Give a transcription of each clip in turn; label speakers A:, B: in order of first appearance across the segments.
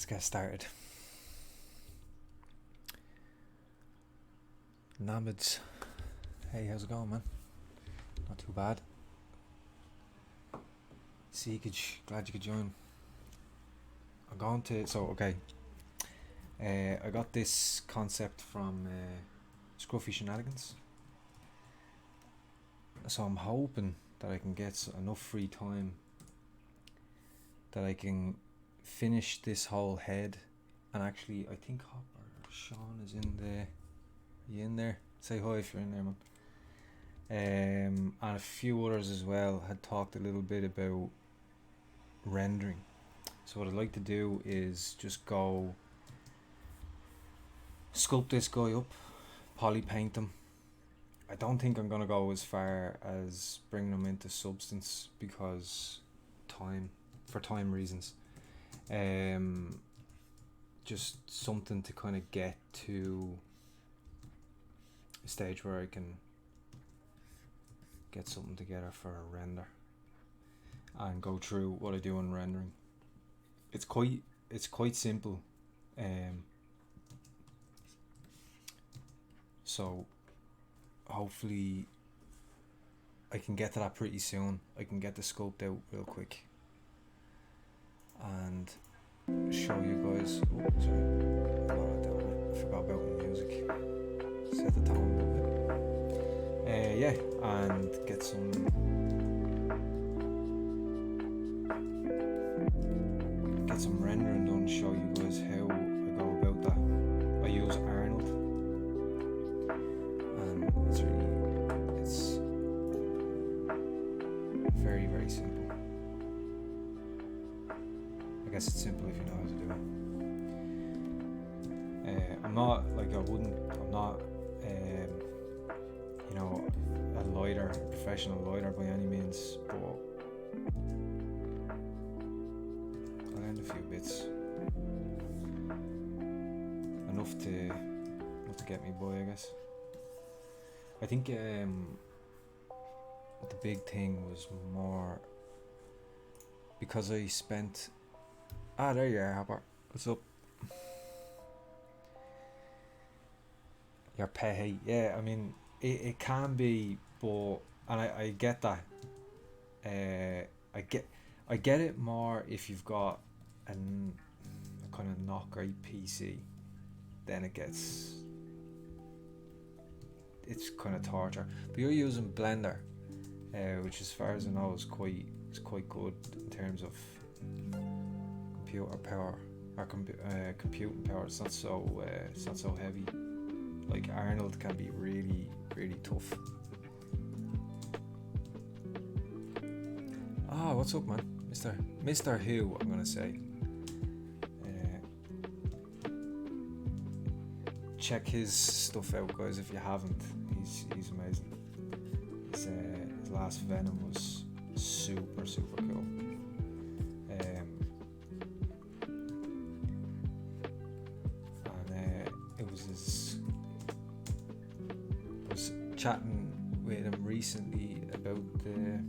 A: let's get started. Namids, hey, how's it going, man? Not too bad. Seekage, glad you could join. I'm going to, I got this concept from ScruffyShinanigans. So I'm hoping that I can get enough free time that I can finish this whole head. And actually, I think Hopper Sean is in there. Are you in there? Say hi if you're in there, man. And a few others as well had talked a little bit about rendering. So what I'd like to do is just go sculpt this guy up, poly paint him. I don't think I'm gonna go as far as bringing him into substance because for time reasons. Just something to kind of get to a stage where I can get something together for a render and go through what I do in rendering. It's quite simple. So hopefully I can get to that pretty soon. I can get the sculpt out real quick and show you guys. Oh, sorry. I forgot about the music. Set the tone a little bit. Yeah, and get some rendering done. Show you guys how I go about that. I use Arnold, and it's very, very simple. I guess it's simple if you know how to do it. I'm not a professional lighter by any means, but I learned a few bits. Enough to get me by, I guess. I think the big thing was more because I spent... there you are, Hopper. What's up? Your pay. Yeah, I mean, it can be, but... And I get that. I get it more if you've got a kind of not great PC. Then it's kind of torture. But you're using Blender, which as far as I know is quite good in terms of computer power or computing power. It's not so heavy. Like Arnold can be really, really tough. What's up, man? Mr. Who, I'm gonna say. Check his stuff out, guys, if you haven't. He's amazing. His last Venom was super, super cool. I was chatting with him recently about the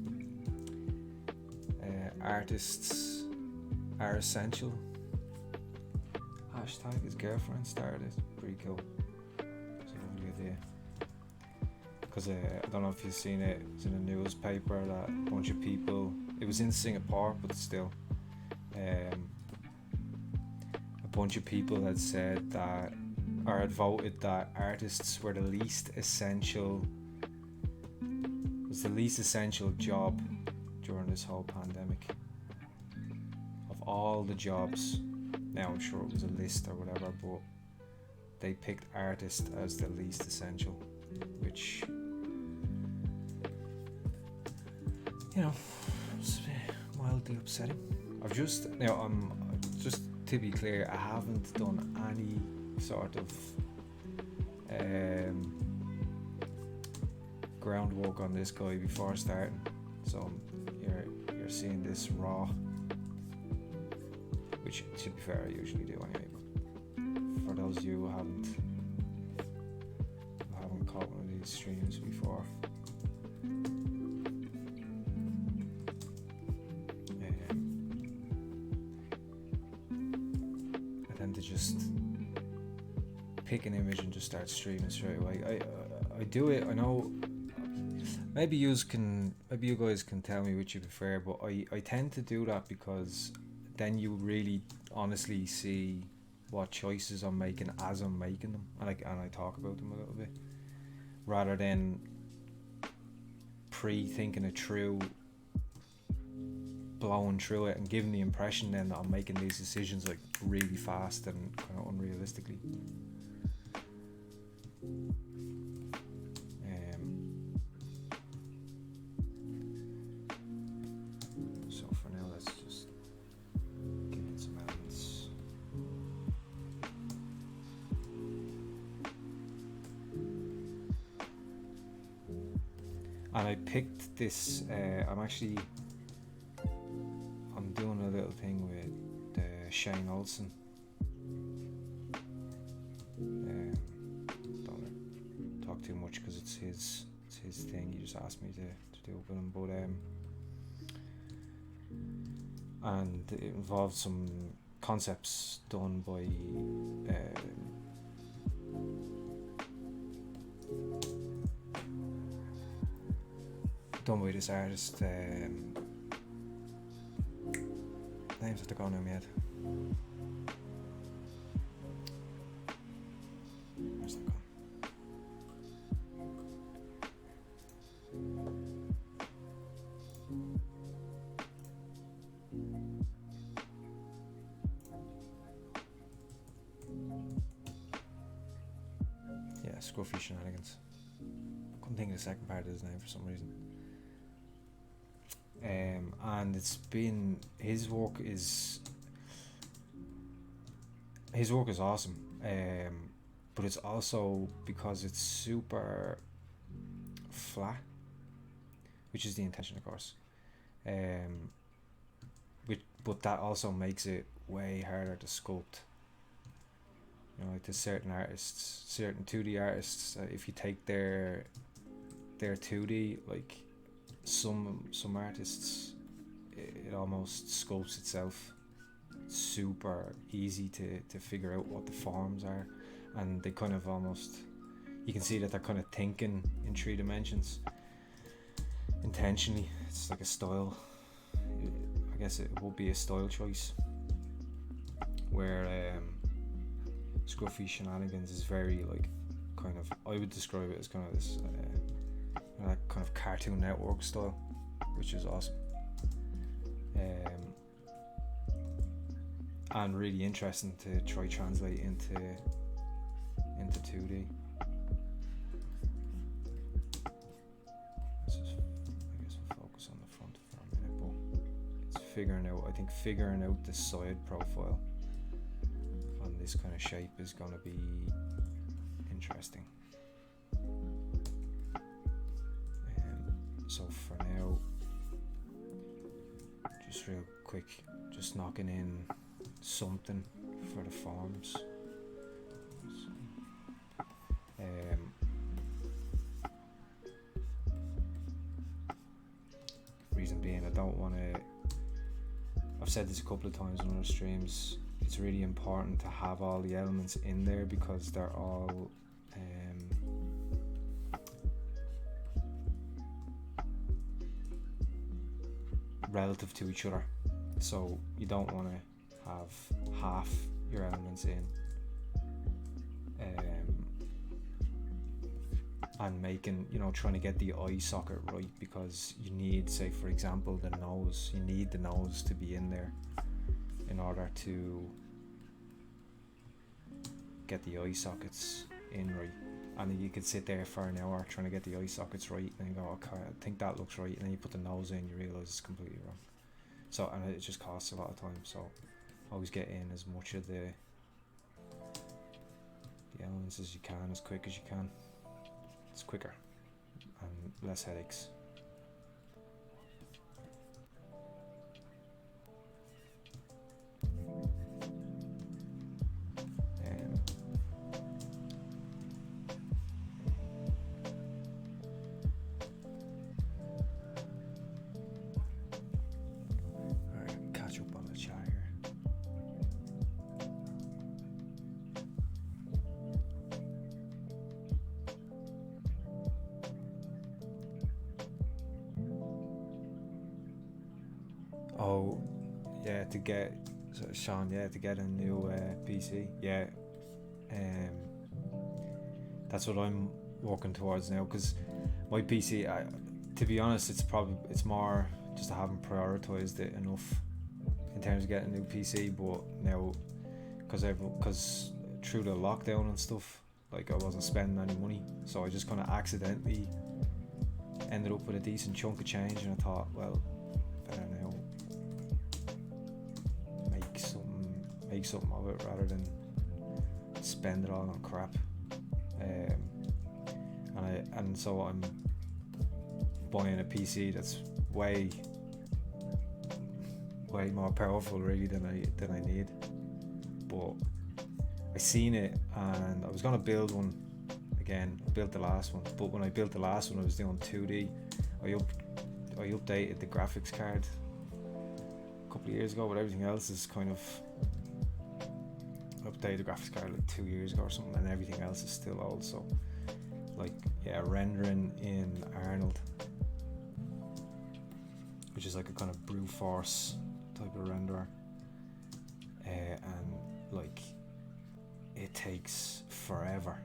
A: artists are essential. Hashtag his girlfriend started it. Pretty cool. It's a lovely idea. Because I don't know if you've seen it. It's in a newspaper that a bunch of people... It was in Singapore, but still. A bunch of people had said that... Or had voted that artists were the least essential... Was the least essential job during this whole pandemic. Of all the jobs... Now I'm sure it was a list or whatever, but they picked artist as the least essential, which, it's mildly upsetting. Just to be clear, I haven't done any sort of groundwork on this guy before starting, so you're seeing this raw. Which, to be fair, I usually do anyway, but for those of you who haven't caught one of these streams before, just pick an image and just start streaming straight away. I do it. I know. Maybe you guys can tell me which you prefer, but I tend to do that because then you really honestly see what choices I'm making as I'm making them, and I talk about them a little bit, rather than pre-thinking it through, blowing through it and giving the impression then that I'm making these decisions like really fast and kind of unrealistically. So for now, let's just give it some elements. And I picked this, I'm doing a little thing with Shane Olsen. Don't talk too much because it's his thing. He just asked me to do it with him, but and it involved some concepts done by this artist. Names have to go in my head. Where's that gone? Yeah, ScruffyShinanigans. Couldn't think of the second part of his name for some reason. And it's been his work is awesome, but it's also because it's super flat, which is the intention, of course, but that also makes it way harder to sculpt. You know, like there's certain 2D artists, if you take their 2D, like some artists, it almost sculpts itself. It's super easy to figure out what the forms are, and they kind of almost, you can see that they're kind of thinking in 3 dimensions intentionally. It's like a style, I guess it would be a style choice, where ScruffyShinanigans is very like kind of, I would describe it as kind of this that kind of Cartoon Network style, which is awesome, and really interesting to try translate into 2D. Let's just, I guess we'll focus on the front for a minute, but it's figuring out the side profile on this kind of shape is going to be interesting. So for now, just real quick, just knocking in something for the forms. Reason being, I don't want to, I've said this a couple of times on other streams, it's really important to have all the elements in there because they're all relative to each other, so you don't want to have half your elements in, and making, trying to get the eye socket right, because you need, say for example, the nose, you need the nose to be in there in order to get the eye sockets in right. And you could sit there for an hour trying to get the eye sockets right, and you go, okay, I think that looks right, and then you put the nose in, you realise it's completely wrong. So, and it just costs a lot of time, so always get in as much of the elements as you can, as quick as you can. It's quicker and less headaches. Oh, yeah, to get Sean, yeah, to get a new PC. Yeah, that's what I'm working towards now. Because my PC, to be honest, it's more just I haven't prioritized it enough in terms of getting a new PC. But now, because through the lockdown and stuff, like I wasn't spending any money, so I just kind of accidentally ended up with a decent chunk of change, and I thought, well, better now make something of it rather than spend it all on crap. And so I'm buying a PC that's way more powerful really than I need. But I seen it and I was gonna build one again. I built the last one, but when I built the last one I was doing 2D. I updated the graphics card a couple of years ago, but everything else is kind of updated the graphics card like 2 years ago or something, and everything else is still old. So like, yeah, rendering in Arnold, which is like a kind of brute force type of renderer, and like it takes forever.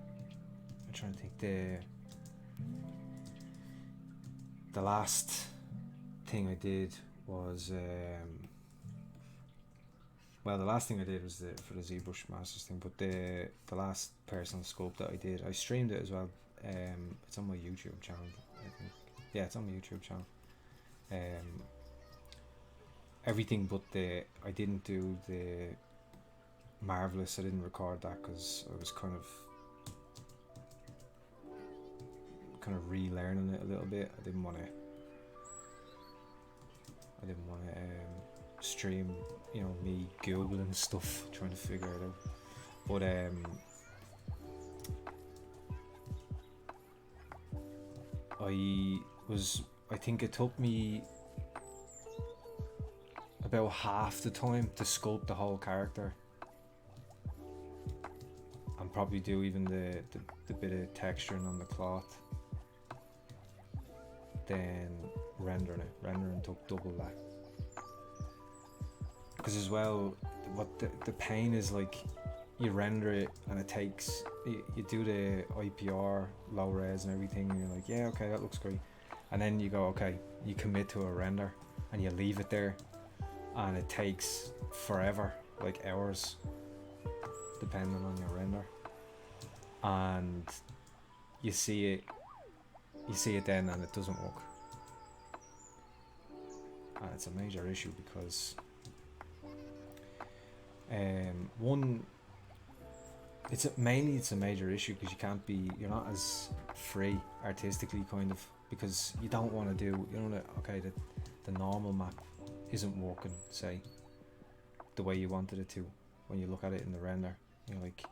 A: I'm trying to think, the last thing I did was the last thing I did was for the ZBrush Masters thing, but the last personal sculpt that I did, I streamed it as well. It's on my YouTube channel, I think. Yeah, it's on my YouTube channel. Everything but I didn't do the Marvelous. I didn't record that because I was kind of relearning it a little bit. I didn't want to stream, me googling stuff, trying to figure it out. But I think it took me about half the time to sculpt the whole character, and probably do even the bit of texturing on the cloth. Then rendering took double that. Because as well, what the pain is, like, you render it and it takes, you do the IPR, low res and everything, and you're like, yeah, okay, that looks great. And then you go, okay, you commit to a render and you leave it there, and it takes forever, like hours, depending on your render. And you see it then and it doesn't work. And it's a major issue because it's a major issue because you're not as free artistically, kind of, because you don't want to do, okay, the normal map isn't working, say, the way you wanted it to. When you look at it in the render, you're like,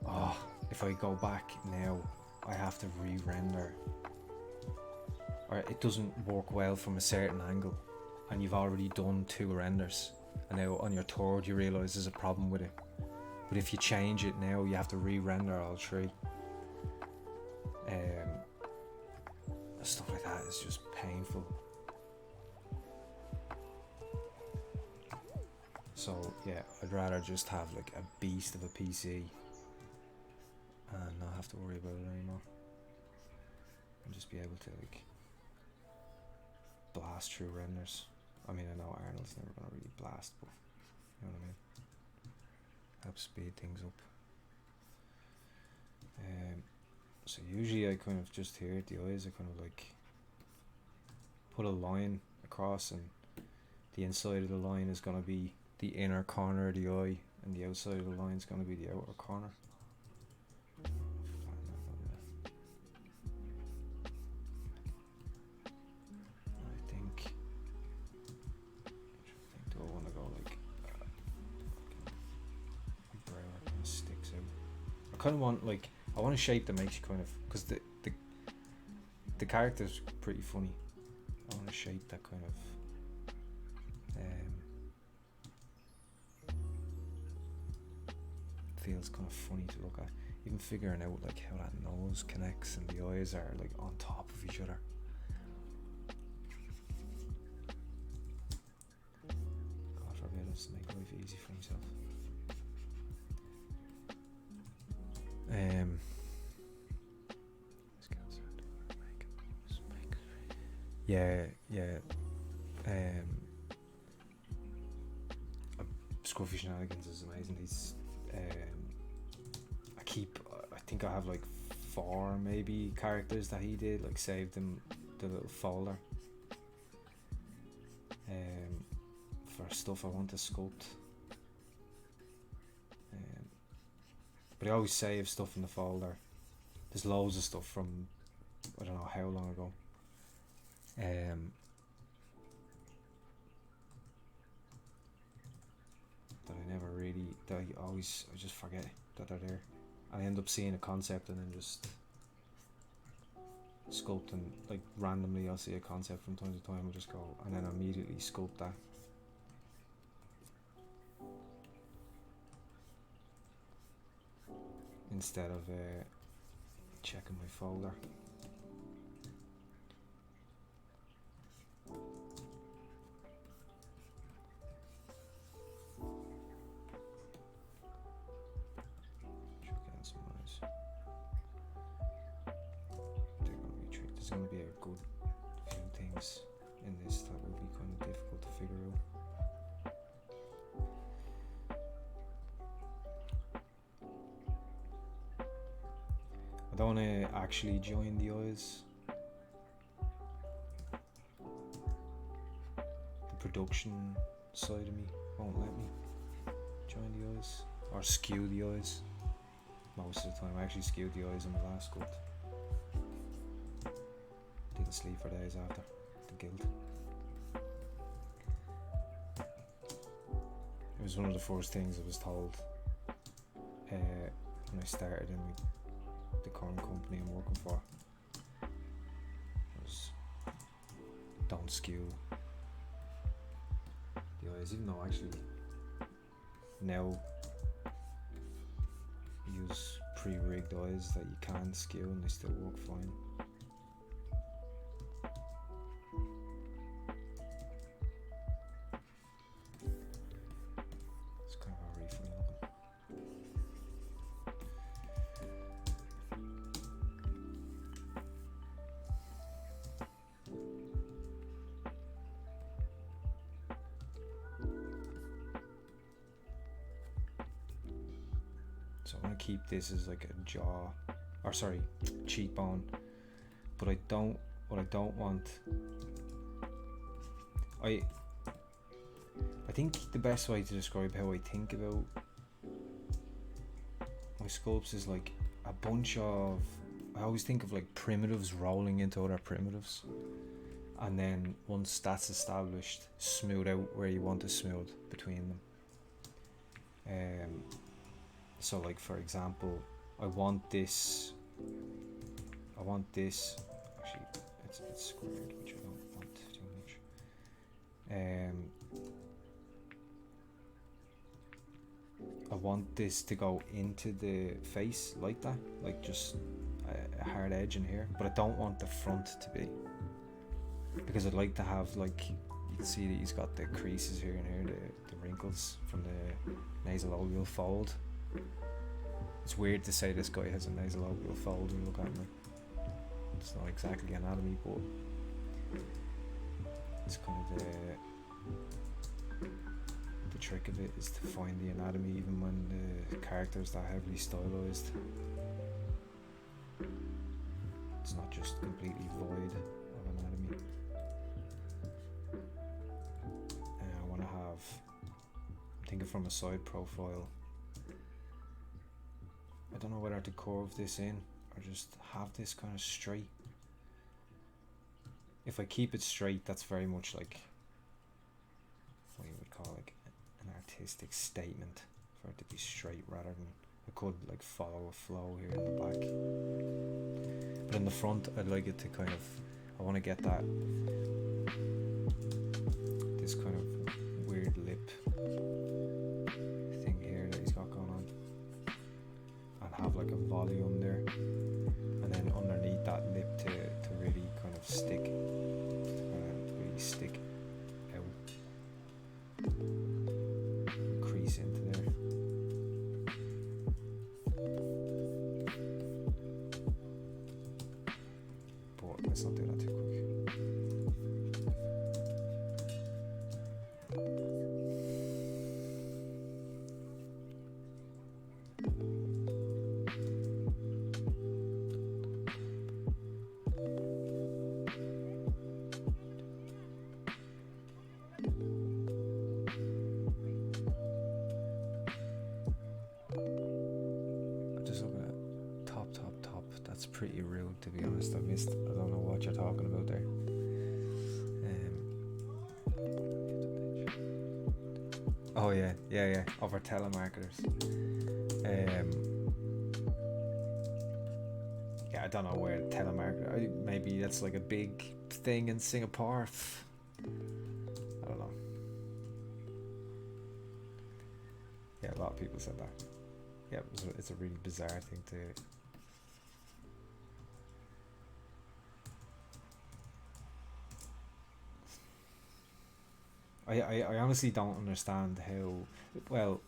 A: oh, if I go back now I have to re-render, or it doesn't work well from a certain angle, and you've already done 2 renders, and now on your third you realise there's a problem with it. But if you change it now, you have to re-render all 3. Stuff like that is just painful. So yeah, I'd rather just have like a beast of a PC and not have to worry about it anymore, and just be able to like blast through renders. I mean, I know Arnold's never gonna really blast, but you know what I mean, help speed things up. So usually I kind of just here at the eyes, I kind of like put a line across, and the inside of the line is gonna be the inner corner of the eye, and the outside of the line is gonna be the outer corner. Kind of want, like, I want a shape that makes you kind of, because the character's pretty funny. I want a shape that kind of feels kind of funny to look at. Even figuring out like how that nose connects and the eyes are like on top of each other. just to make life easy for himself. Yeah. ScruffyShinanigans is amazing. He's I think I have like 4 maybe characters that he did, like saved them the little folder for stuff I want to sculpt. But I always save stuff in the folder. There's loads of stuff from I don't know how long ago. That I never really, I just forget that they're there. I end up seeing a concept and then just sculpting, like randomly I'll see a concept from time to time, I'll just go and then immediately sculpt that. Instead of checking my folder. There's going to be a good few things in this that will be kind of difficult to figure out. I don't want to actually join the eyes. The production side of me won't let me join the eyes or skew the eyes. Most of the time I actually skewed the eyes in the last sculpt. Didn't sleep for days after the guilt. It was one of the first things I was told when I started in the current company I'm working for. Was don't skew the eyes, even though actually now I use pre-rigged eyes that you can skew and they still work fine. So I want to keep this as like a jaw, or sorry, cheekbone, but what I don't want, I think the best way to describe how I think about my sculpts is like a bunch of, I always think of like primitives rolling into other primitives, and then once that's established, smooth out where you want to smooth between them. So like for example, I want this, actually it's a bit squared, which I don't want too much. I want this to go into the face like that, like just a hard edge in here, but I don't want the front to be, because I'd like to have, like, you can see that he's got the creases here and here, the wrinkles from the nasolabial fold. It's weird to say this guy has a nasolabial fold when you look at him. It's not exactly anatomy, but it's kind of the trick of it is to find the anatomy even when the character's that heavily stylized. It's not just completely void of anatomy. And I want to have, I'm thinking from a side profile, I don't know whether to curve this in or just have this kind of straight. If I keep it straight, that's very much like what you would call like an artistic statement, for it to be straight rather than, I could like follow a flow here in the back. But in the front, I'd like it to kind of, I want to get that, this kind of weird lip thing here that he's got going on, and have like a volume there, and then underneath that lip to really kind of stick, really stick out. let's not do that too quick. That's pretty rude, to be honest. I don't know what you're talking about there. Oh yeah, of our telemarketers. Yeah, I don't know where telemarketer. Maybe that's like a big thing in Singapore. I don't know. Yeah, a lot of people said that. Yeah, it's a really bizarre thing to. I honestly don't understand how well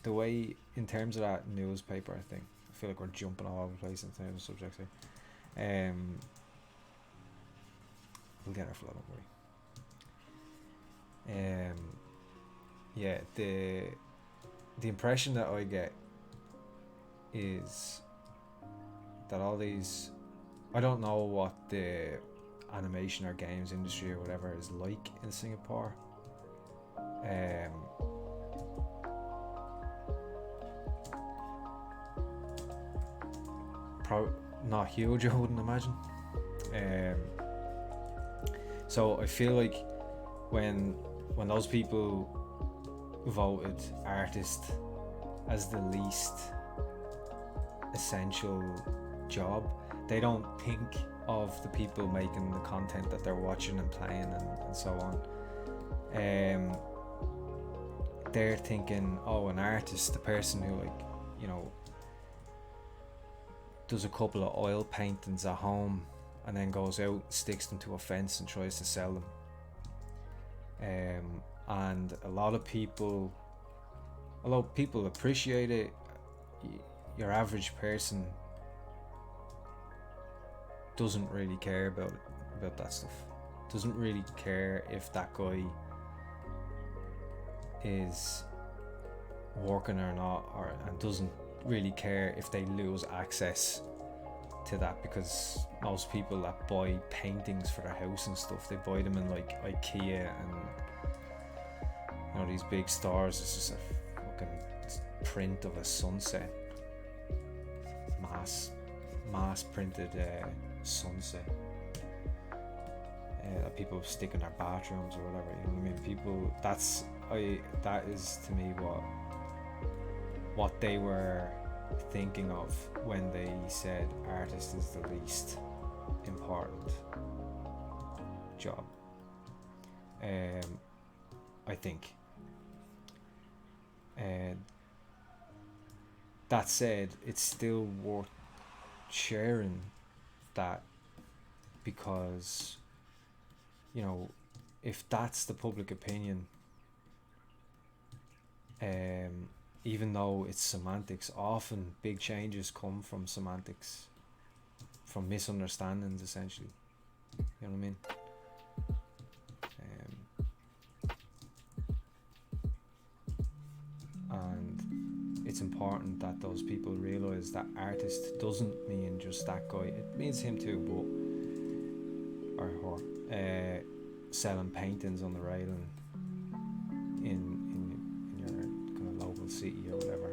A: the way in terms of that newspaper thing. I feel like we're jumping all over the place in terms of subjects here. We'll get our flow, don't worry. Yeah, the impression that I get is that all these, I don't know what the animation or games industry or whatever is like in Singapore. Not huge, I wouldn't imagine. So I feel like when those people voted artist as the least essential job, they don't think of the people making the content that they're watching and playing and so on. They're thinking, oh, an artist, the person who, like, you know, does a couple of oil paintings at home and then goes out, sticks them to a fence and tries to sell them. And a lot of people appreciate it, your average person doesn't really care about that stuff. Doesn't really care if that guy is working or not, and doesn't really care if they lose access to that, because most people that buy paintings for their house and stuff, they buy them in like IKEA and, you know, these big stores. It's just a fucking print of a sunset, mass printed sunset that people stick in their bathrooms or whatever, you know what I mean? People, that is to me what they were thinking of when they said artist is the least important job. I think. That said, it's still worth sharing that, because, you know, if that's the public opinion, even though it's semantics, often big changes come from semantics, from misunderstandings, essentially. You know what I mean? And it's important that those people realise that artist doesn't mean just that guy. It means him too, but, or her, selling paintings on the railing in your kind of local city or whatever.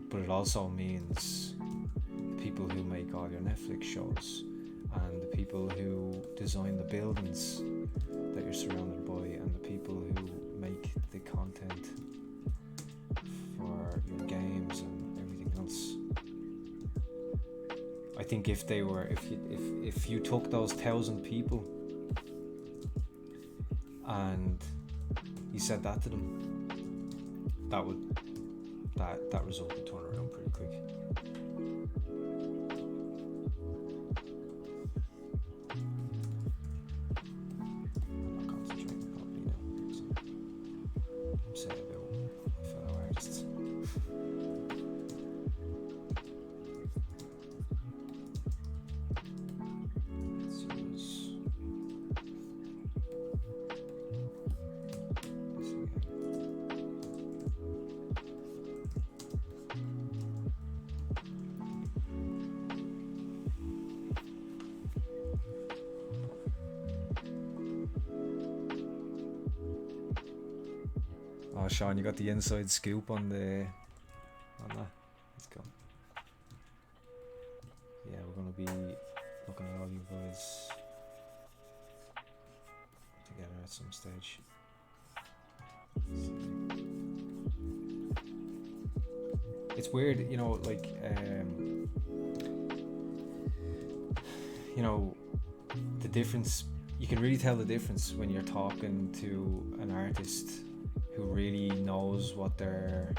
A: But it also means the people who make all your Netflix shows, and the people who design the buildings that you're surrounded by, and the people who make the content for your games and everything else. I think if you took those 1,000 people and you said that to them, that result would turn around pretty quick. I'm not concentrating properly now, so I'm sad about my fellow artists. Sean, you got the inside scoop on that. Let's go. Yeah, we're gonna be looking at all you guys together at some stage. It's weird, you know, like you know, the difference. You can really tell the difference when you're talking to an artist who really knows their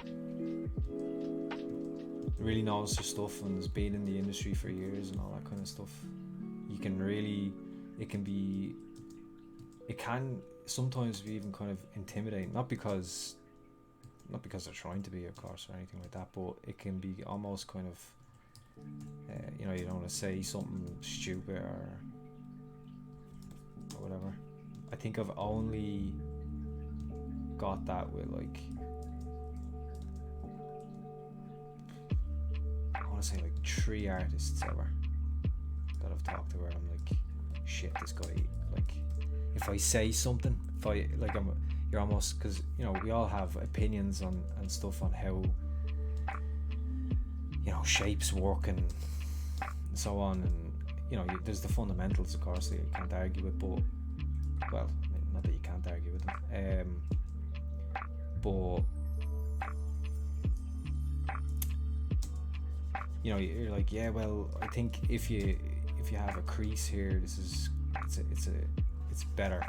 A: stuff and has been in the industry for years and all that kind of stuff. You can really, it can sometimes be even kind of intimidating, not because they're trying to be, of course, or anything like that, but it can be almost kind of, you know, you don't want to say something stupid or whatever. I think I've only got that with, like, I want to say like 3 artists ever that I've talked to where I'm like, shit, this guy, like, if I say something, you're almost, because, you know, we all have opinions on and stuff on how, you know, shapes work and so on, and, you know, there's the fundamentals, of course, that you can't argue with, but, well, I mean, not that you can't argue with them, but, you know, you're like, yeah, well, I think if you have a crease here, it's better.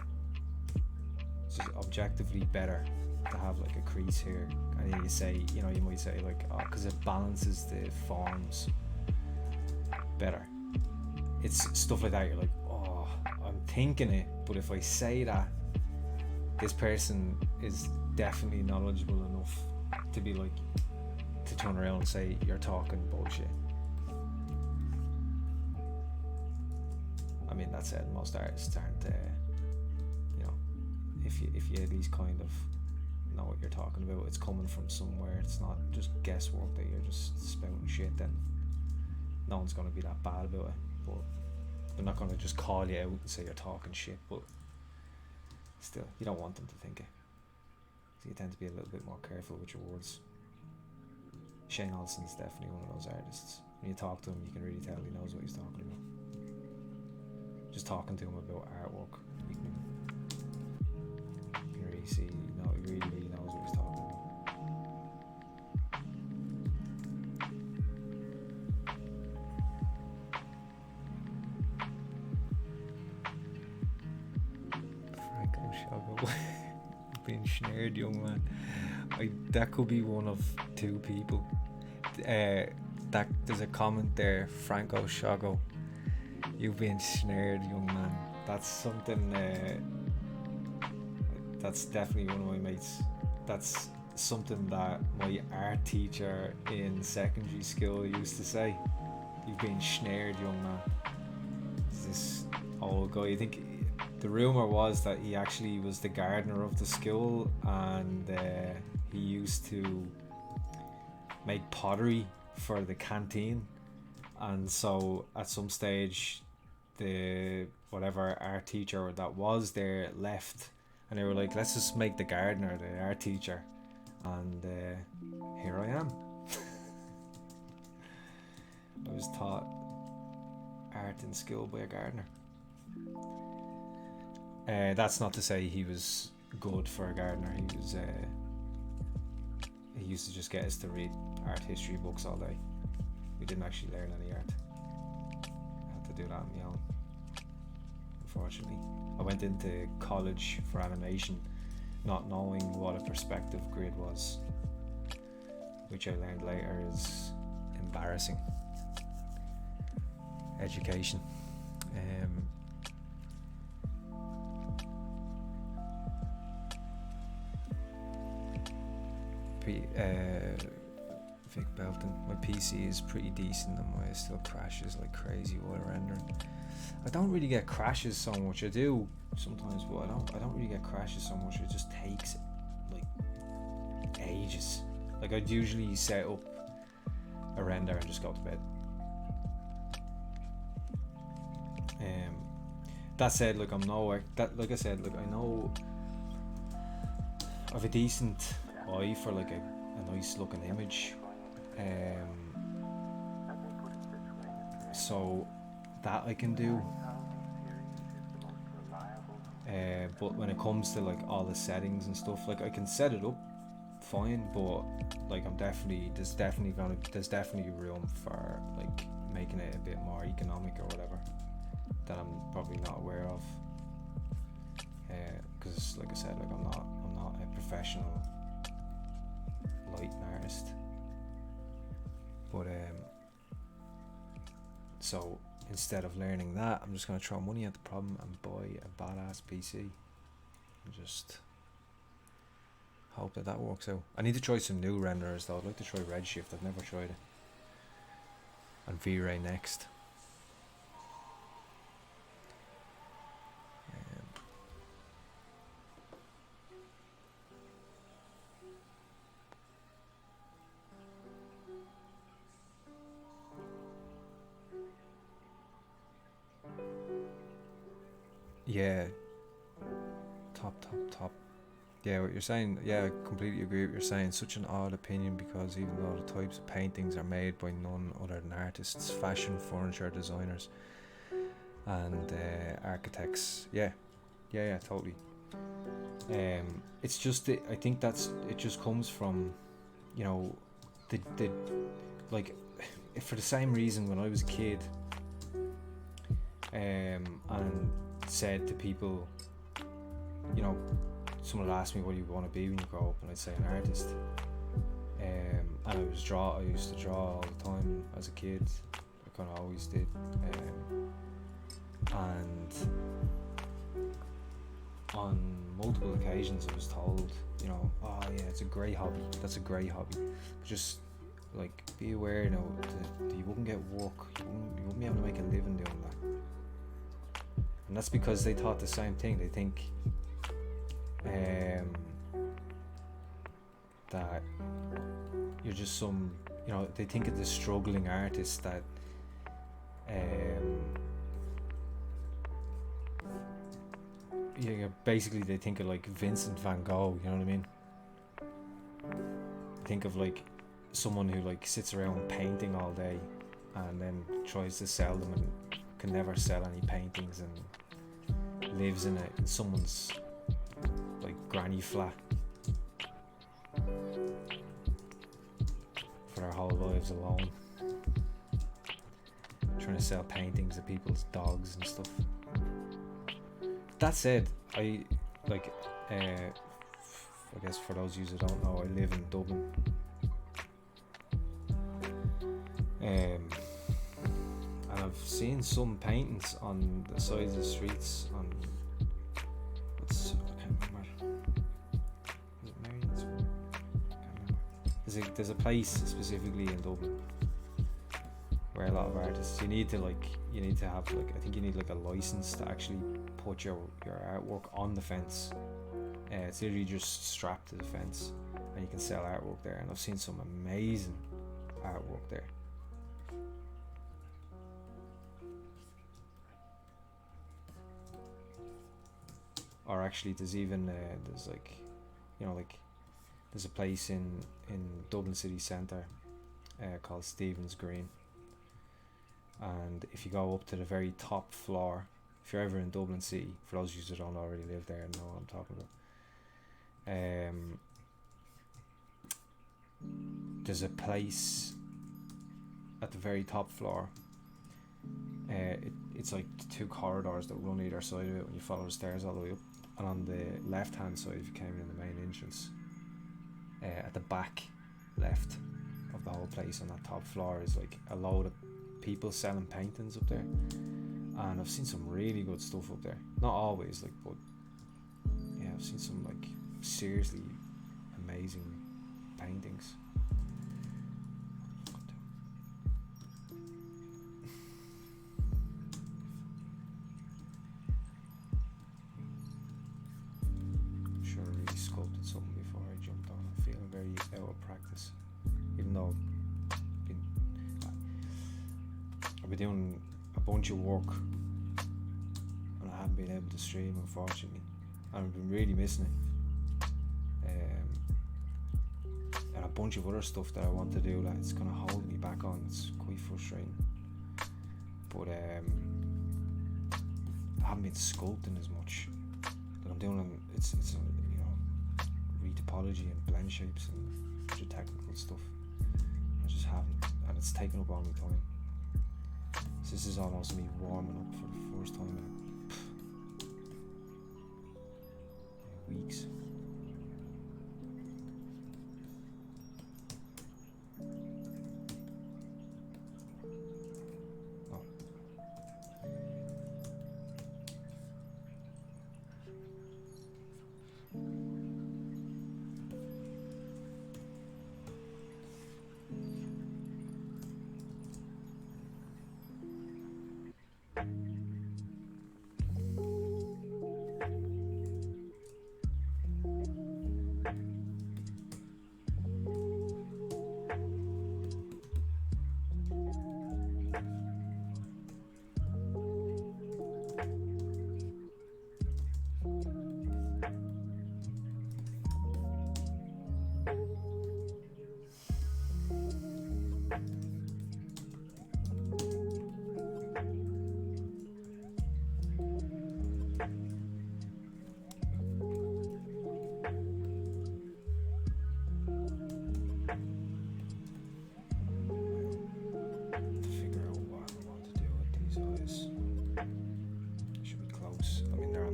A: It's just objectively better to have like a crease here. And then you say, you know, you might say like, oh, because it balances the forms better. It's stuff like that. You're like, oh, I'm thinking it, but if I say that, this person is definitely knowledgeable enough to be like, to turn around and say you're talking bullshit. I mean, that said, most artists aren't, you know, if you at least kind of know what you're talking about, it's coming from somewhere, it's not just guesswork that you're just spouting shit, then no one's going to be that bad about it. But they're not going to just call you out and say you're talking shit, but still, you don't want them to think it. So you tend to be a little bit more careful with your words. Shane Olsen's definitely one of those artists. When you talk to him, you can really tell he knows what he's talking about. Just talking to him about artwork, you can really see, you know, he really knows what he's talking about. Franco Shago. Being snared, young man. That could be one of 2 people. That there's a comment there, Franco Shago. You've been snared, young man. That's something. That's definitely one of my mates. That's something that my art teacher in secondary school used to say. You've been snared, young man. It's this old guy. I think the rumor was that he actually was the gardener of the school, and he used to make pottery for the canteen, and so at some stage the whatever art teacher that was there left, and they were like, let's just make the gardener the art teacher, and here I am. I was taught art in school by a gardener. That's not to say he was good for a gardener. He used to just get us to read art history books all day. We didn't actually learn any art. I had to do that on my own, unfortunately. I went into college for animation not knowing what a perspective grid was, which I learned later is embarrassing. Education. Vic Belton. My PC is pretty decent and mine still crashes like crazy while rendering. I don't really get crashes so much. I do sometimes, but I don't really get crashes so much. It just takes like ages. Like I'd usually set up a render and just go to bed. That said, like I'm nowhere. That like I said, like I know I have a decent eye for like a nice looking image. So that I can do. But when it comes to like all the settings and stuff, like I can set it up fine, but like there's definitely room for like making it a bit more economic or whatever that I'm probably not aware of. Because like I said, like I'm not a professional lighting artist. But so instead of learning that, I'm just gonna throw money at the problem and buy a badass PC and just hope that works out. I need to try some new renderers though. I'd like to try Redshift. I've never tried it. And V-Ray next. Yeah. Top. Yeah, what you're saying, yeah, I completely agree with what you're saying. Such an odd opinion, because even though the types of paintings are made by none other than artists, fashion, furniture designers, and architects. Yeah, totally. It's just that I think it just comes from, you know, the like, for the same reason when I was a kid, and said to people, you know, someone would ask me what do you want to be when you grow up, and I'd say an artist. And I used to draw all the time as a kid. I kind of always did. And on multiple occasions I was told, you know, oh yeah, it's a great hobby. That's a great hobby. Just like be aware, you know, that you wouldn't get work. You wouldn't be able to make a living doing that. And that's because they thought the same thing. They think that you're just some, you know, they think of the struggling artist that basically they think of like Vincent van Gogh, you know what I mean? Think of like someone who like sits around painting all day and then tries to sell them and can never sell any paintings, and lives in someone's like granny flat for their whole lives alone, trying to sell paintings to people's dogs and stuff. That said, I guess for those of you who don't know, I live in Dublin. And I've seen some paintings on the sides of the streets on I can't remember. Is it Marion's? I can't remember. There's a place specifically in Dublin where a lot of artists, you need to have like, I think you need like a license to actually put your artwork on the fence. It's literally just strapped to the fence and you can sell artwork there, and I've seen some amazing artwork there. Or actually there's even there's like, you know, like there's a place in Dublin city centre called Stephen's Green, and if you go up to the very top floor, if you're ever in Dublin city, for those of you who don't already live there and know what I'm talking about, there's a place at the very top floor. It's like two corridors that run either side of it when you follow the stairs all the way up, and on the left hand side, if you came in the main entrance, at the back left of the whole place on that top floor is like a load of people selling paintings up there, and I've seen some really good stuff up there. Not always, like, but yeah, I've seen some like seriously amazing paintings. I'm sure I really sculpted something before I jumped on. I'm feeling very out of practice, even though I've been doing a bunch of work and I haven't been able to stream, unfortunately, and I've been really missing it. got a bunch of other stuff that I want to do that it's gonna hold me back on. It's quite frustrating. But I haven't been sculpting as much. That I'm doing it's you know, retopology and blend shapes and a bunch of technical stuff. I just haven't, and it's taken up all my time. So this is almost me warming up for the first time in weeks.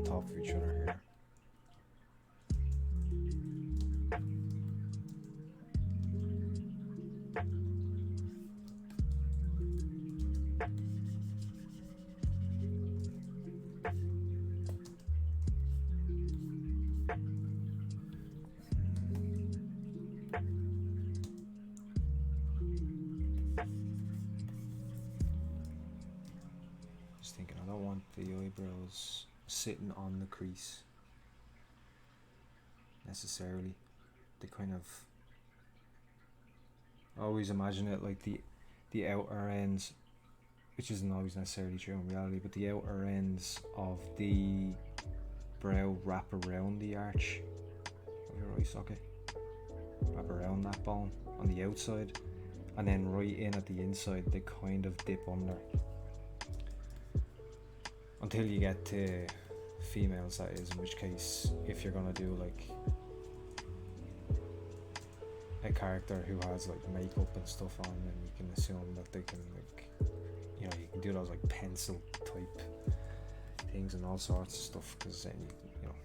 A: Of each other here. Just thinking, I don't want the eyebrows sitting on the crease necessarily. They kind of, I always imagine it like the outer ends, which isn't always necessarily true in reality, but the outer ends of the brow wrap around the arch of your eye socket, wrap around that bone on the outside, and then right in at the inside they kind of dip under until you get to females, that is, in which case if you're gonna do like a character who has like makeup and stuff on, then you can assume that they can, like, you know, you can do those like pencil type things and all sorts of stuff, because then you know,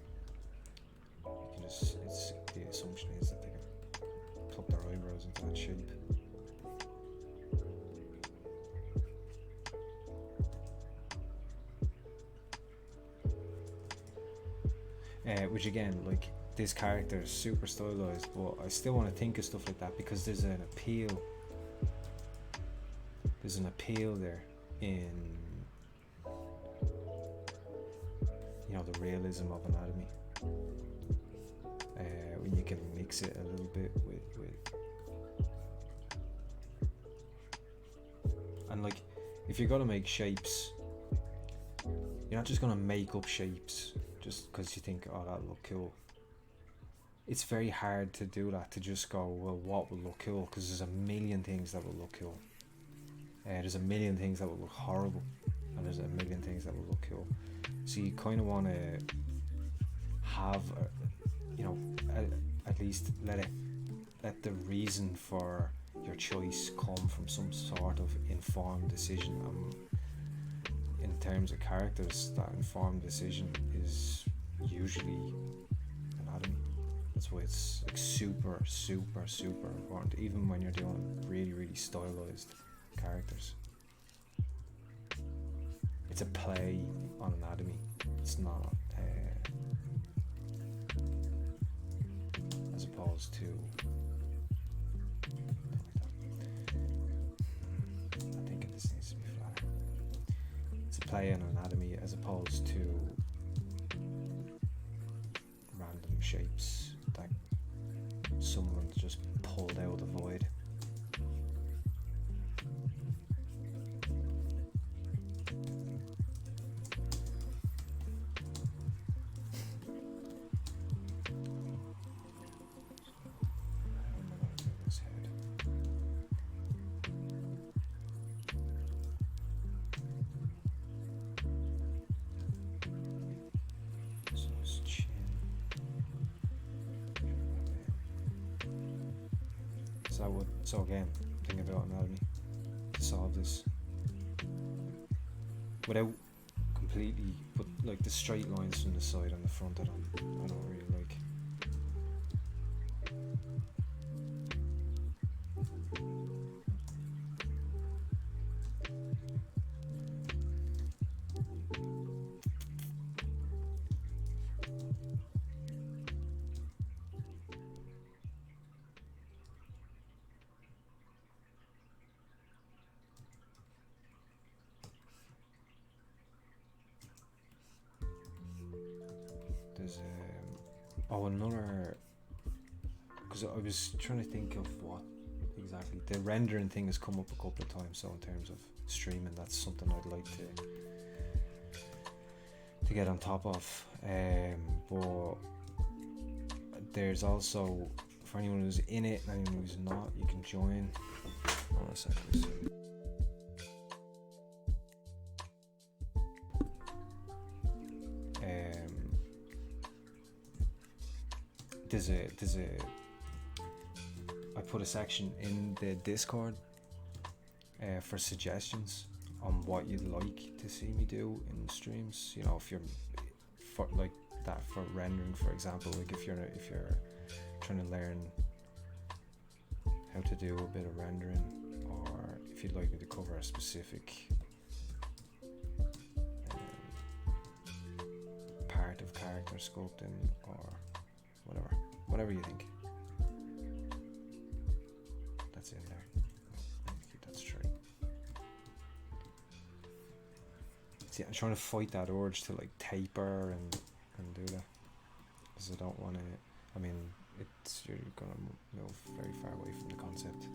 A: you can just, it's, the assumption is that they can pluck their eyebrows into that shape. Which again, like, this character is super stylized, but I still want to think of stuff like that because there's an appeal. There's an appeal there in, you know, the realism of anatomy. When you can mix it a little bit with and, like, if you're gonna make shapes, you're not just gonna make up shapes just because you think, oh, that'll look cool. It's very hard to do that, to just go, well, what will look cool? Because there's a million things that will look cool. There's a million things that will look horrible, and there's a million things that will look cool. So you kind of want to have, you know, at least let the reason for your choice come from some sort of informed decision. In terms of characters, that informed decision is usually anatomy. That's why it's like super important, even when you're doing really stylized characters. It's a play on anatomy. It's not as opposed to, I think this needs to be flatter. It's a play on anatomy as opposed to random shapes that someone just pulled out of the void. So again, think about anatomy to solve this without completely, but like the straight lines from the side and the front I don't really like. There's another, because I was trying to think of what exactly the rendering thing has come up a couple of times. So in terms of streaming, that's something I'd like to get on top of. But there's also, for anyone who's in it and anyone who's not, you can join. Hold on a second. There's a I put a section in the Discord for suggestions on what you'd like to see me do in streams. You know, if you're for like that for rendering, for example, like if you're trying to learn how to do a bit of rendering, or if you'd like me to cover a specific part of character sculpting or whatever you think. That's in there. Keep that straight. See, I'm trying to fight that urge to like taper and do that, because I don't want to. I mean, you're gonna move very far away from the concept,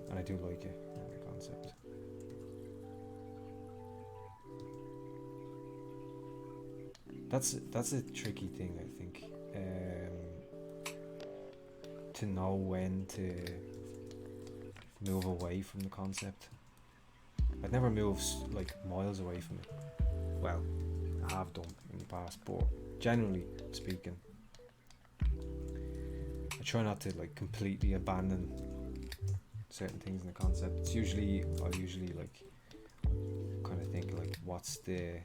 A: and I do like it, the concept. That's a tricky thing, I think, to know when to move away from the concept. I'd never moved like miles away from it. Well, I have done in the past, but generally speaking, I try not to like completely abandon certain things in the concept. I'll usually like kind of think like what's the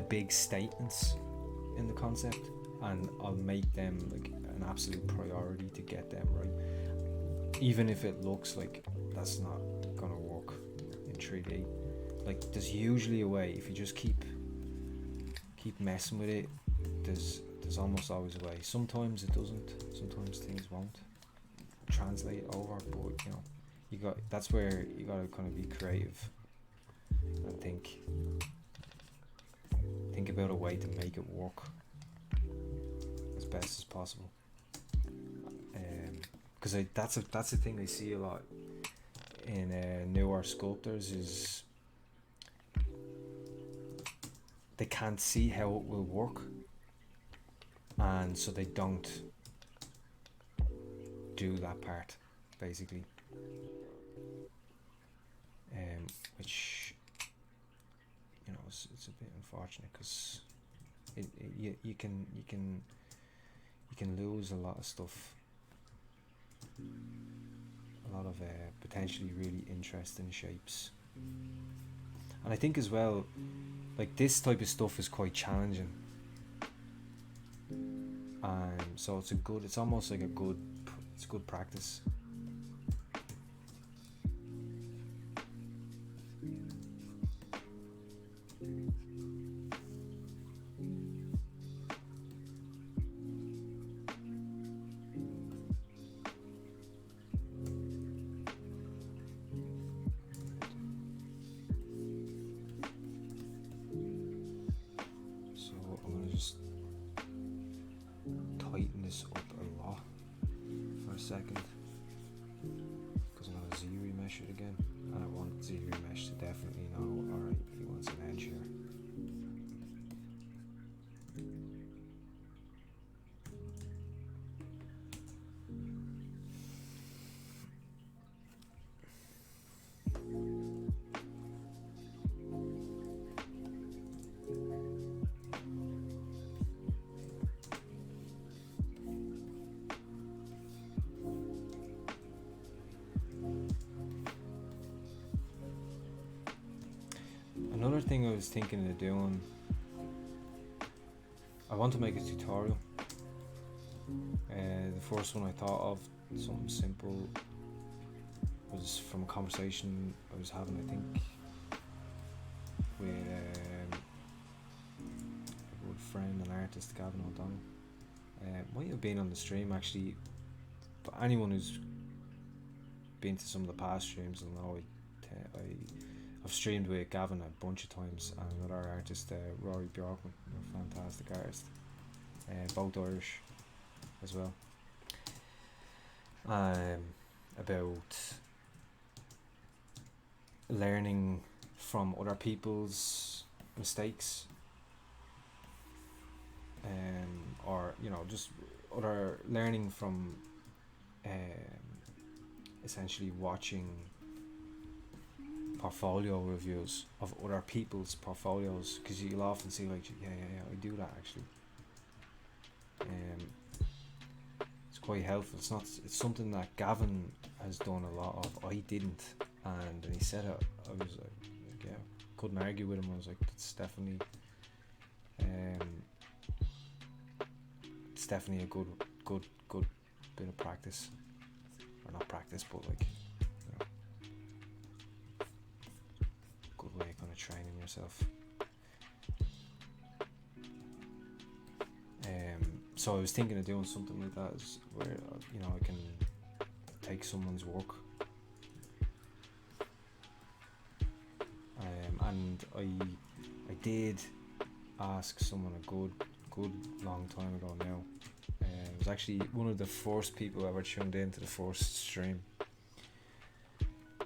A: big statements in the concept, and I'll make them like an absolute priority to get them right, even if it looks like that's not gonna work in 3D. Like there's usually a way, if you just keep messing with it, there's almost always a way. Sometimes it doesn't, sometimes things won't translate over, but you know, that's where you gotta kind of be creative and think about a way to make it work as best as possible. Because that's the thing I see a lot in newer sculptors, is they can't see how it will work, and so they don't do that part, basically, which, you know, it's a bit unfortunate, because you can lose a lot of stuff, a lot of potentially really interesting shapes. And I think as well, like this type of stuff is quite challenging, so it's almost like it's good practice. Second, because I'm going to Z-remesh it again, and I want Z-remesh to definitely know, alright, he wants an edge here. thing I was thinking of doing, I want to make a tutorial. The first one I thought of, something simple, was from a conversation I was having, I think, with a good friend and artist, Gavin O'Donnell. Might have been on the stream actually, but anyone who's been to some of the past streams will know I've streamed with Gavin a bunch of times, and another artist, Rory Bjorkman, a fantastic artist, both Irish as well, about learning from other people's mistakes, or just other learning from essentially watching portfolio reviews of other people's portfolios, because you'll often see like, yeah, I do that actually. It's quite helpful. It's something that Gavin has done a lot of. I didn't, and he said it. I was like, yeah, couldn't argue with him. I was like, it's definitely a good bit of practice, or not practice, but like, good way of kind of training yourself. So I was thinking of doing something like that, where I can take someone's work, and I did ask someone a good long time ago now. It was actually one of the first people who ever tuned in to the first stream,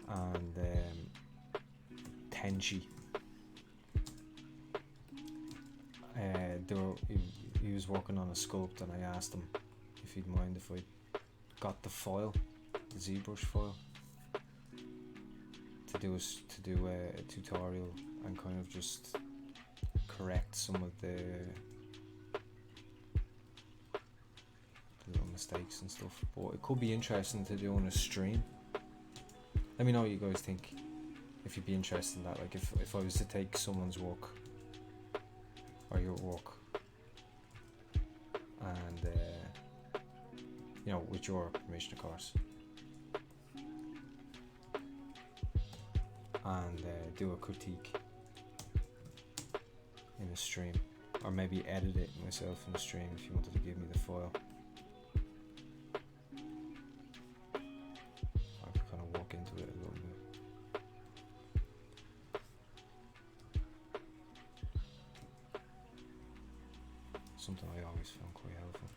A: and Tenchi. He was working on a sculpt, and I asked him if he'd mind if I got the file, the ZBrush file, to do a tutorial and kind of just correct some of the little mistakes and stuff. But it could be interesting to do on a stream. Let me know what you guys think, if you'd be interested in that. Like if I was to take someone's work, or your work, and with your permission of course, and do a critique in a stream, or maybe edit it myself in the stream if you wanted to give me the file. I could kind of walk into it a little bit. Something I always found quite helpful.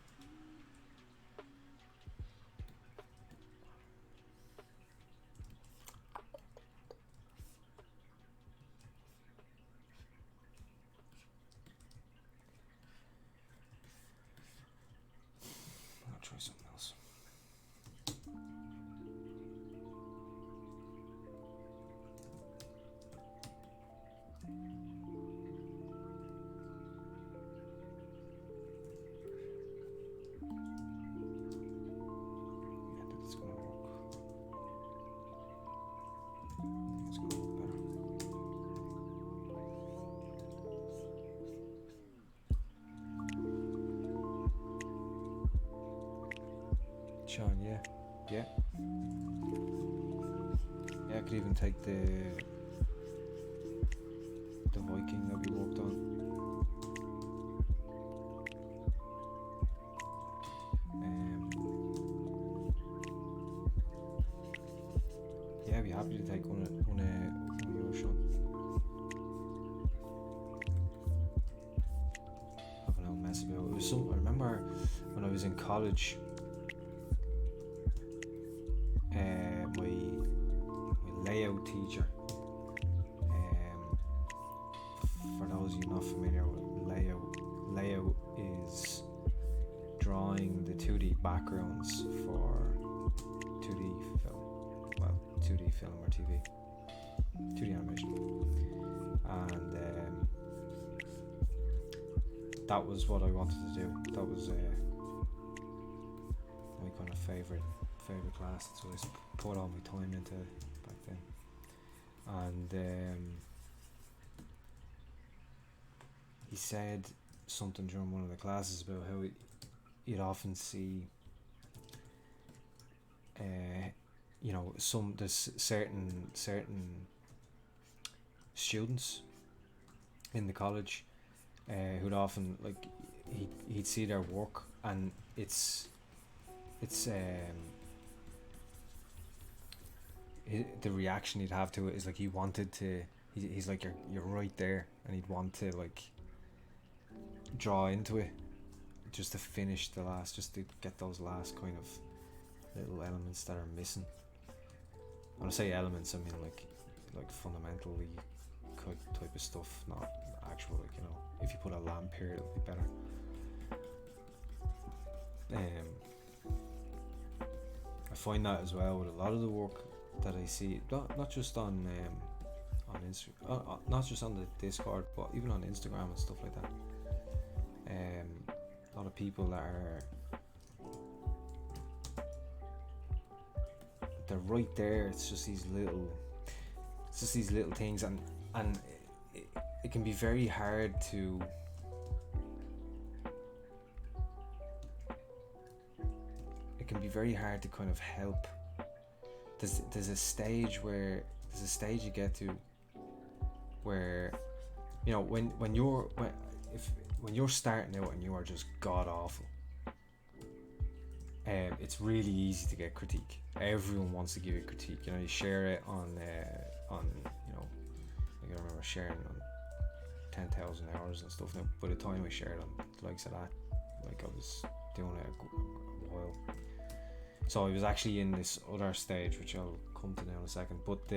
A: I'll try something else. Sean, yeah, I could even take the Viking that we worked on. Yeah, I'd be happy to take one of yours, Sean. Have an old mess about it. Was I remember when I was in college. My layout teacher, for those of you not familiar with layout is drawing the 2D backgrounds for 2D film or TV, 2D animation, and that was what I wanted to do. That was my kind of favourite class. That's what I put all my time into back then. And he said something during one of the classes about how you'd often see, you know, there's certain students in the college who'd often, like, he'd see their work, and it's the reaction he'd have to it is like he wanted to. He's like, you're right there, and he'd want to, like, draw into it just to finish just to get those last kind of little elements that are missing. When I say elements, I mean like fundamentally type of stuff, not actual, like, you know, if you put a lamp here it'll be better. I find that as well with a lot of the work that I see, not just on Instagram, not just on the Discord, but even on Instagram and stuff like that. A lot of people that they're right there. It's just these little things, and it can be very hard to kind of help. There's a stage you get to where, you know, when you're starting out and you are just god awful, it's really easy to get critique. Everyone wants to give you critique. You know, you share it on you know, like, I remember sharing on 10,000 hours and stuff. Now, by the time I shared on the likes of that, like, I was doing it a while. So I was actually in this other stage, which I'll come to now in a second. But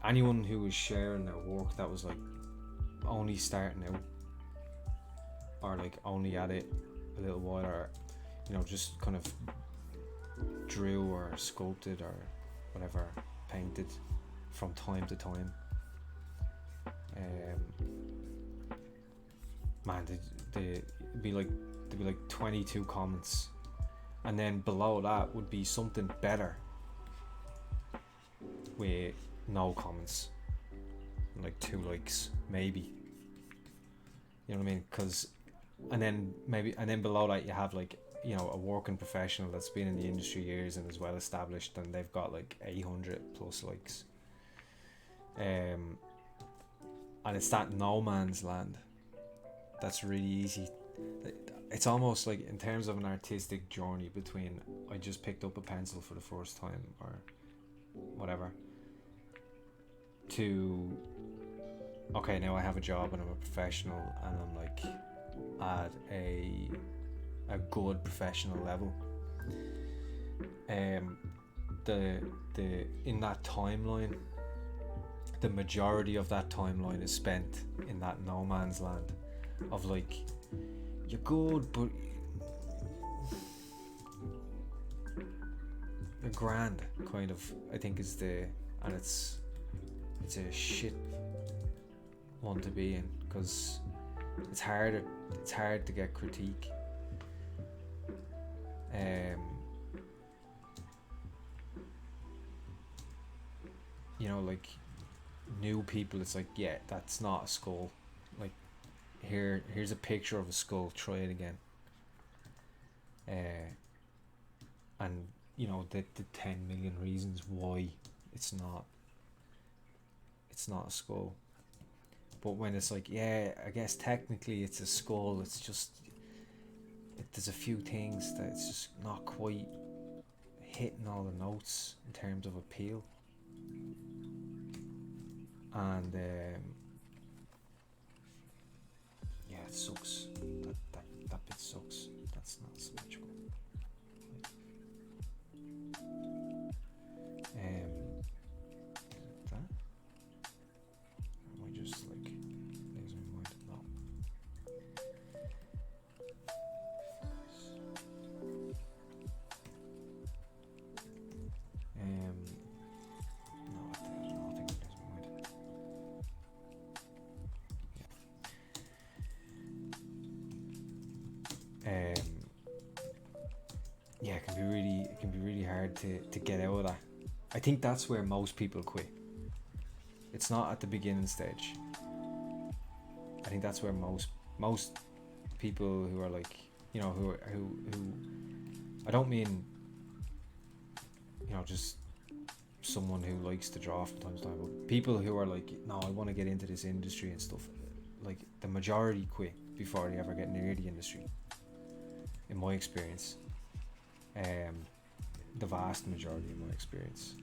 A: anyone who was sharing their work that was like only starting out, or like only at it a little while, or, you know, just kind of drew or sculpted or whatever, painted from time to time, man, there'd be like 22 comments, and then below that would be something better with no comments, and like 2 likes maybe, you know what I mean? And then below that you have, like, you know, a working professional that's been in the industry years and is well established, and they've got like 800 plus likes, and it's that no man's land that's really easy. It's almost like, in terms of an artistic journey, between I just picked up a pencil for the first time or whatever, to, okay, now I have a job and I'm a professional and I'm like at a good professional level. The in that timeline, the majority of that timeline is spent in that no man's land of, like, you're good, but you're grand, kind of, I think is and it's a shit one to be in, because it's hard to get critique. You know, like, new people, it's like, yeah, that's not a skull, like, here's a picture of a skull, try it again. And, you know, the 10 million reasons why it's not a skull. But when it's like, yeah, I guess technically it's a skull, it's just, there's a few things that it's just not quite hitting all the notes in terms of appeal. And yeah, it sucks. That bit sucks. That's not symmetrical. That? Or am I just like losing my mind? No. No, I don't think I'm losing my mind. Yeah, it can be really hard to get out of that. I think that's where most people quit. It's not at the beginning stage. I think that's where most people who are like, you know, who I don't mean, you know, just someone who likes to draw from time to time, but people who are like, no, I want to get into this industry and stuff, like the majority quit before they ever get near the industry, in my experience. The vast majority in my experience.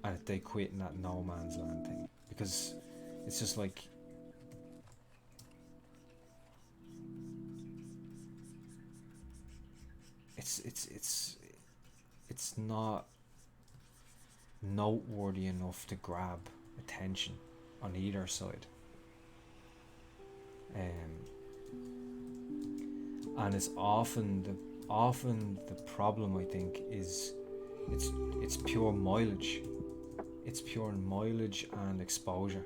A: And they quit in that no man's land thing, because it's just like, it's not noteworthy enough to grab attention on either side. And it's often the problem, I think, is it's pure mileage. It's pure mileage and exposure.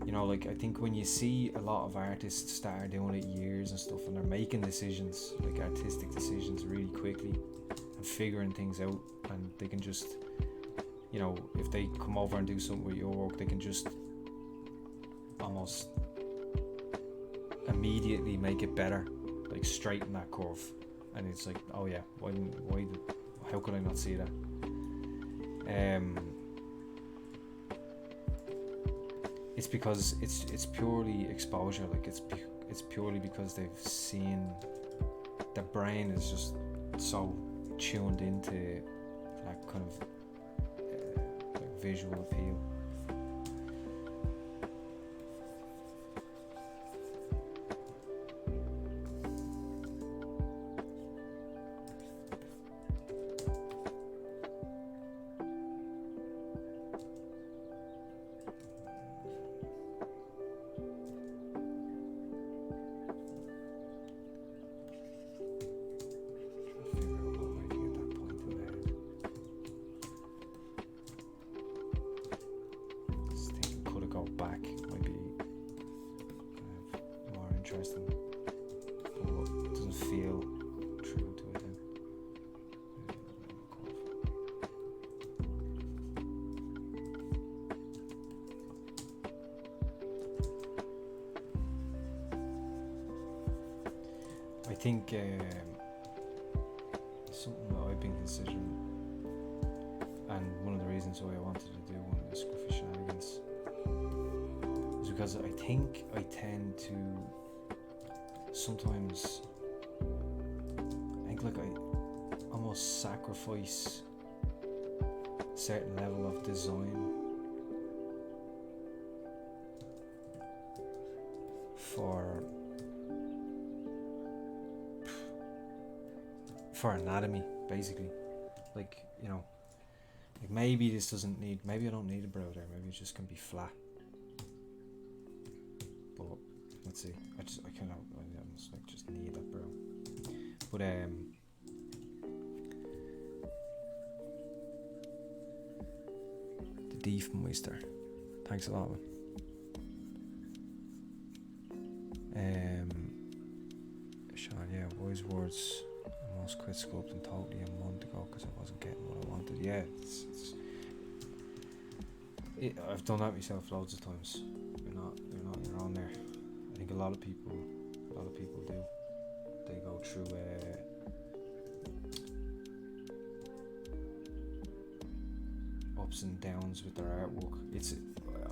A: You know, like, I think when you see a lot of artists start doing it years and stuff, and they're making decisions, like artistic decisions, really quickly, and figuring things out, and they can just, you know, if they come over and do something with your work, they can just almost immediately make it better, like straighten that curve. And it's like, oh yeah, how could I not see that? It's because it's purely exposure. Like, it's purely because they've seen, their brain is just so tuned into that kind of like visual appeal. I think something that I've been considering, and one of the reasons why I wanted to do one of the ScruffyShinanigans, is because I think I tend to sometimes, I think, like, I almost sacrifice a certain level of design for anatomy, basically. Like, you know, like, maybe I don't need a brow there, maybe it just can be flat, but let's see. I almost like just need that brow. But the Diefmeister, thanks a lot, man. Sean, yeah, wise words. I almost quit sculpting totally a month ago because I wasn't getting what I wanted. Yeah, I've done that myself loads of times. You're not your own there. I think a lot of people do. They go through ups and downs with their artwork.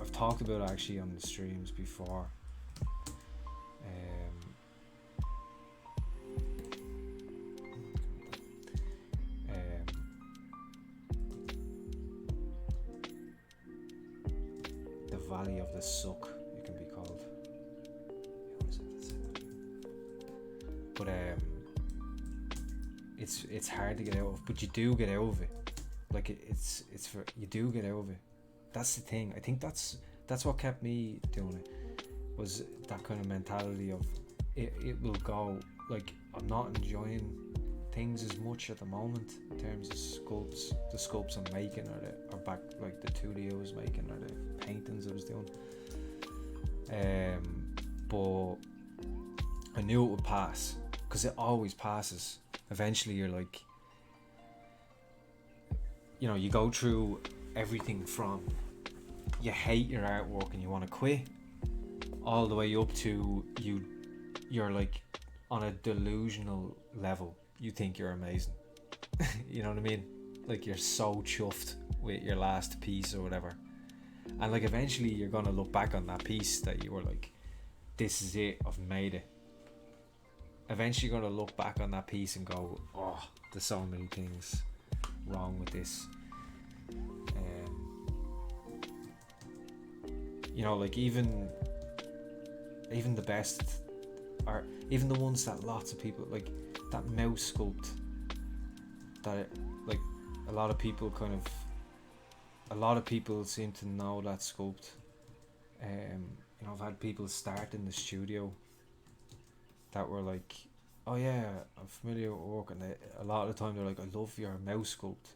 A: I've talked about it actually on the streams before. The Valley of the Suck, it can be called. But it's hard to get out of, but you do get out of it. Like, you do get out of it. That's the thing. I think that's what kept me doing it, was that kind of mentality of it will go. Like, I'm not enjoying things as much at the moment in terms of the sculpts I'm making, or back, like the 2D I was making, or the paintings I was doing. But I knew it would pass, because it always passes. eventually you're like, you know, you go through everything from you hate your artwork and you want to quit, all the way up to you're like on a delusional level, you think you're amazing. You know what I mean? Like you're so chuffed with your last piece or whatever, and like eventually you're gonna look back on that piece that you were like, this is it, I've made it. Eventually you're gonna look back on that piece and go, oh, there's so many things wrong with this. You know, like even the best, or even the ones that lots of people like, that mouse sculpt that like a lot of people seem to know that sculpt. You know, I've had people start in the studio that were like, oh yeah, I'm familiar with work, and a lot of the time they're like, I love your mouse sculpt.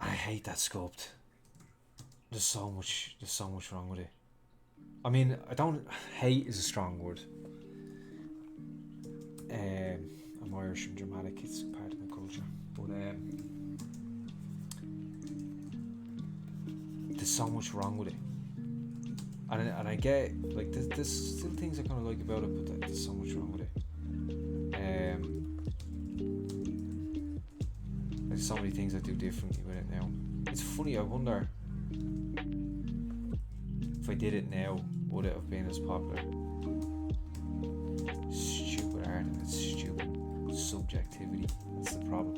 A: I hate that sculpt. There's so much wrong with it. I mean, hate is a strong word. I'm Irish and dramatic, it's part of my culture. But there's so much wrong with it. And I get, like, there's still things I kind of like about it, but there's so much wrong with it. There's so many things I do differently with it now. It's funny, I wonder if I did it now, would it have been as popular? Stupid art and its stupid subjectivity, that's the problem.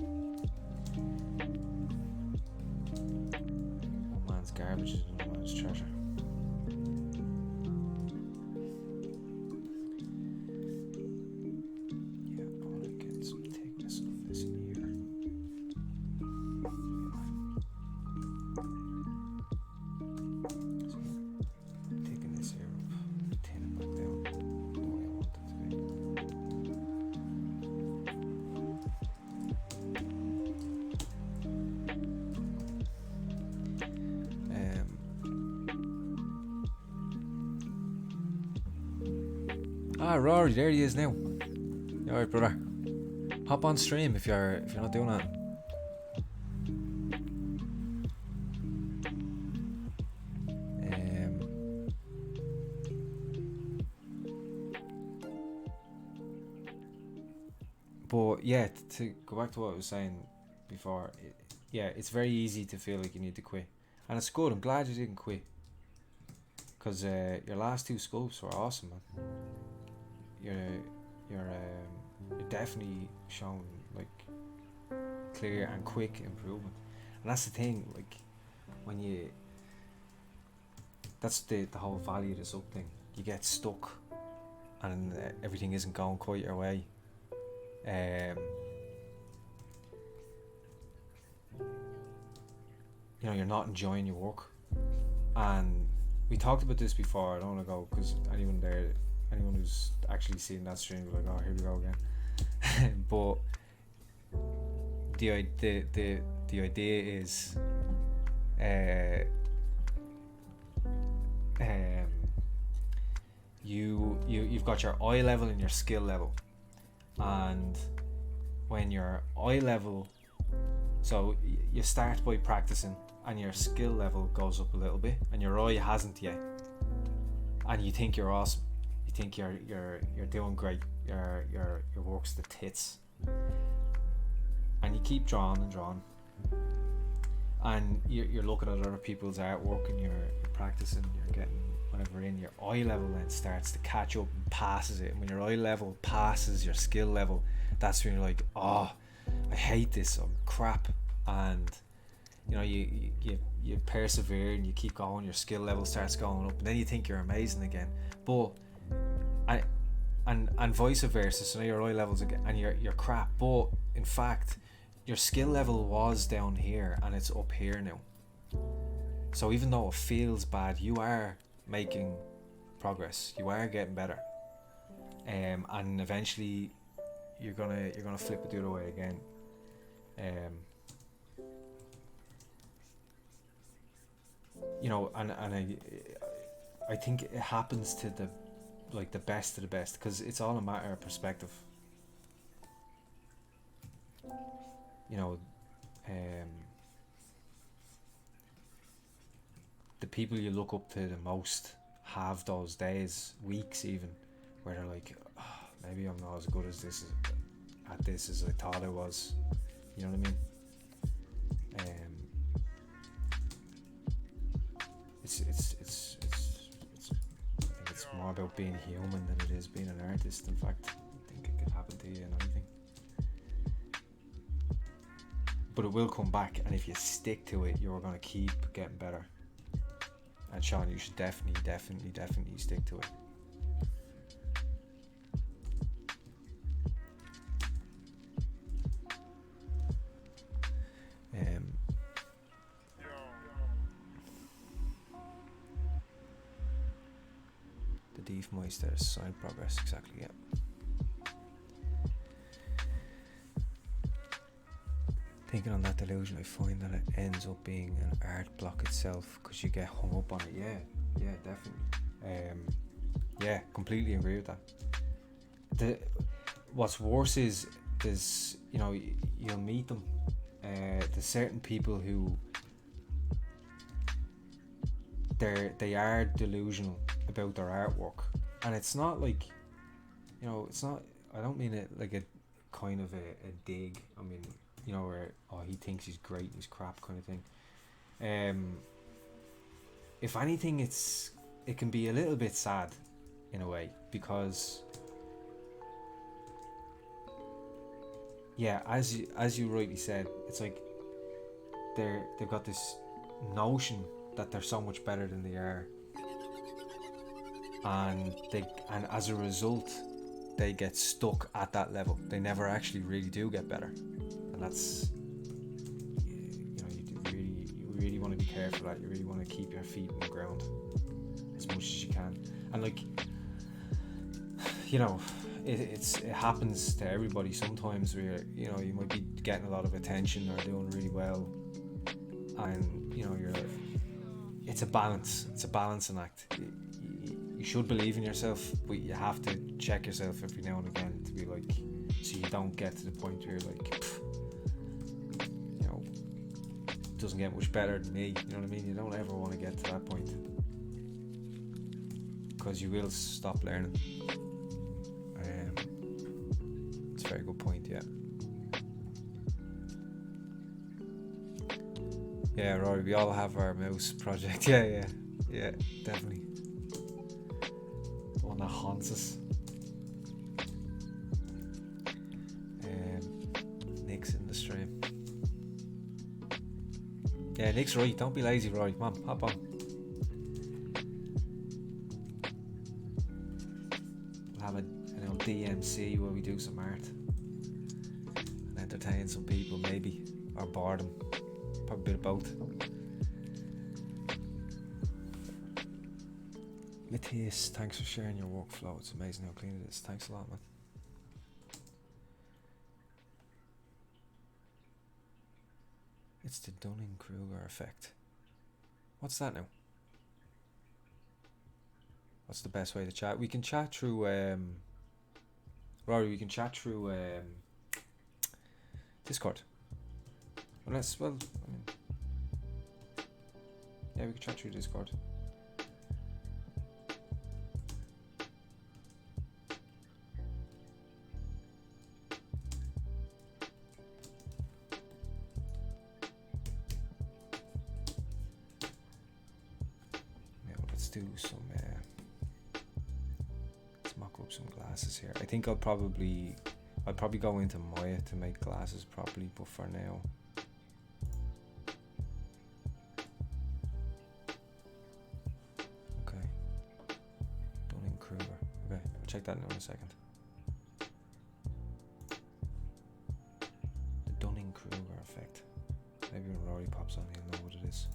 A: One man's garbage is another man's treasure. Rory, there he is now. Alright, brother. Hop on stream if you're not doing that. But yeah, to go back to what I was saying before, it's very easy to feel like you need to quit, and it's good. I'm glad you didn't quit, because your last two sculpts were awesome, man. You're definitely shown like clear and quick improvement, and that's the thing. Like that's the whole value of this up thing. You get stuck, and everything isn't going quite your way. You know, you're not enjoying your work, and we talked about this before. I don't want to go, because anyone who's actually seen that stream will be like, oh, here we go again. But the idea is you've got your eye level and your skill level, and when your eye level, so you start by practicing and your skill level goes up a little bit and your eye hasn't yet, and you think you're awesome, you think you're doing great, your work's the tits, and you keep drawing, and you're looking at other people's artwork and you're practicing, you're getting whatever in, your eye level then starts to catch up and passes it, and when your eye level passes your skill level, that's when you're like, oh, I hate this, I'm crap. And you know, you persevere and you keep going, your skill level starts going up, and then you think you're amazing again. But and vice versa, so now your eye levels again and you're crap, but in fact your skill level was down here and it's up here now. So even though it feels bad, you are making progress, you are getting better, and eventually you're gonna flip it the other way again. You know, and I think it happens to the best of the best, because it's all a matter of perspective. you know, the people you look up to the most have those days, weeks even, where they're like, oh, maybe I'm not as good as at this as I thought I was. You know what I mean? It's I think it's more about being human than it is being an artist. In fact, I think it could happen to you in anything. But it will come back, and if you stick to it, you're going to keep getting better. And Sean, you should definitely stick to it. The Diefmeister sign progress, exactly, yeah. Thinking on that delusion, I find that it ends up being an art block itself because you get hung up on it. Yeah, definitely. Yeah, completely agree with that. What's worse is there's, you know, you'll meet them. There's certain people who they are delusional about their artwork, and it's not like, you know, it's not. I don't mean it like a kind of a dig. I mean, you know, where he thinks he's great and he's crap kind of thing. If anything, it can be a little bit sad in a way, because yeah, as you rightly said, it's like they've got this notion that they're so much better than they are, and as a result they get stuck at that level. They never actually really do get better, and that's, you know, you really want to be careful of that. You really want to keep your feet in the ground as much as you can. And like, you know, it happens to everybody sometimes where, you know, you might be getting a lot of attention or doing really well, and you know, it's a balancing act. You should believe in yourself, but you have to check yourself every now and again to be like, so you don't get to the point where you're like, you know, it doesn't get much better than me. You know what I mean? You don't ever want to get to that point, because you will stop learning. It's a very good point, yeah. Yeah, Rory, we all have our mouse project. Yeah, definitely. The one that haunts us. Nick's in the stream. Yeah, Nick's right. Don't be lazy, Rory. Come on, hop on. We'll have an old DMC where we do some art and entertain some people, maybe, or boredom. Probably a bit of both. Matthias, thanks for sharing your workflow. It's amazing how clean it is. Thanks a lot, man. It's the Dunning-Kruger effect. What's that now? What's the best way to chat? We can chat through Rory, we can chat through Discord. Unless, well, I mean, yeah, we can chat through Discord. Yeah, well, let's do some, let's mock up some glasses here. I think I'll probably go into Maya to make glasses properly, but for now, check that out in a second. The Dunning-Kruger effect. Maybe when Rory pops on, he'll know what it is.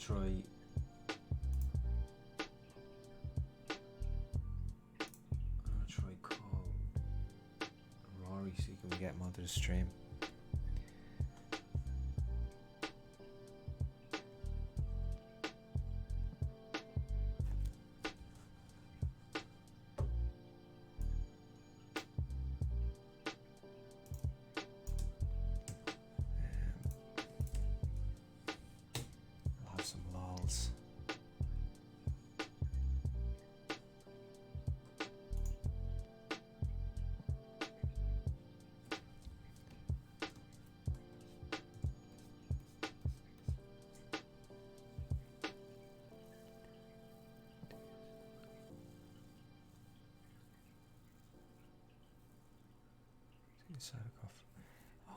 A: try. Call Rory, see can we get him onto the stream. I'll have some lols.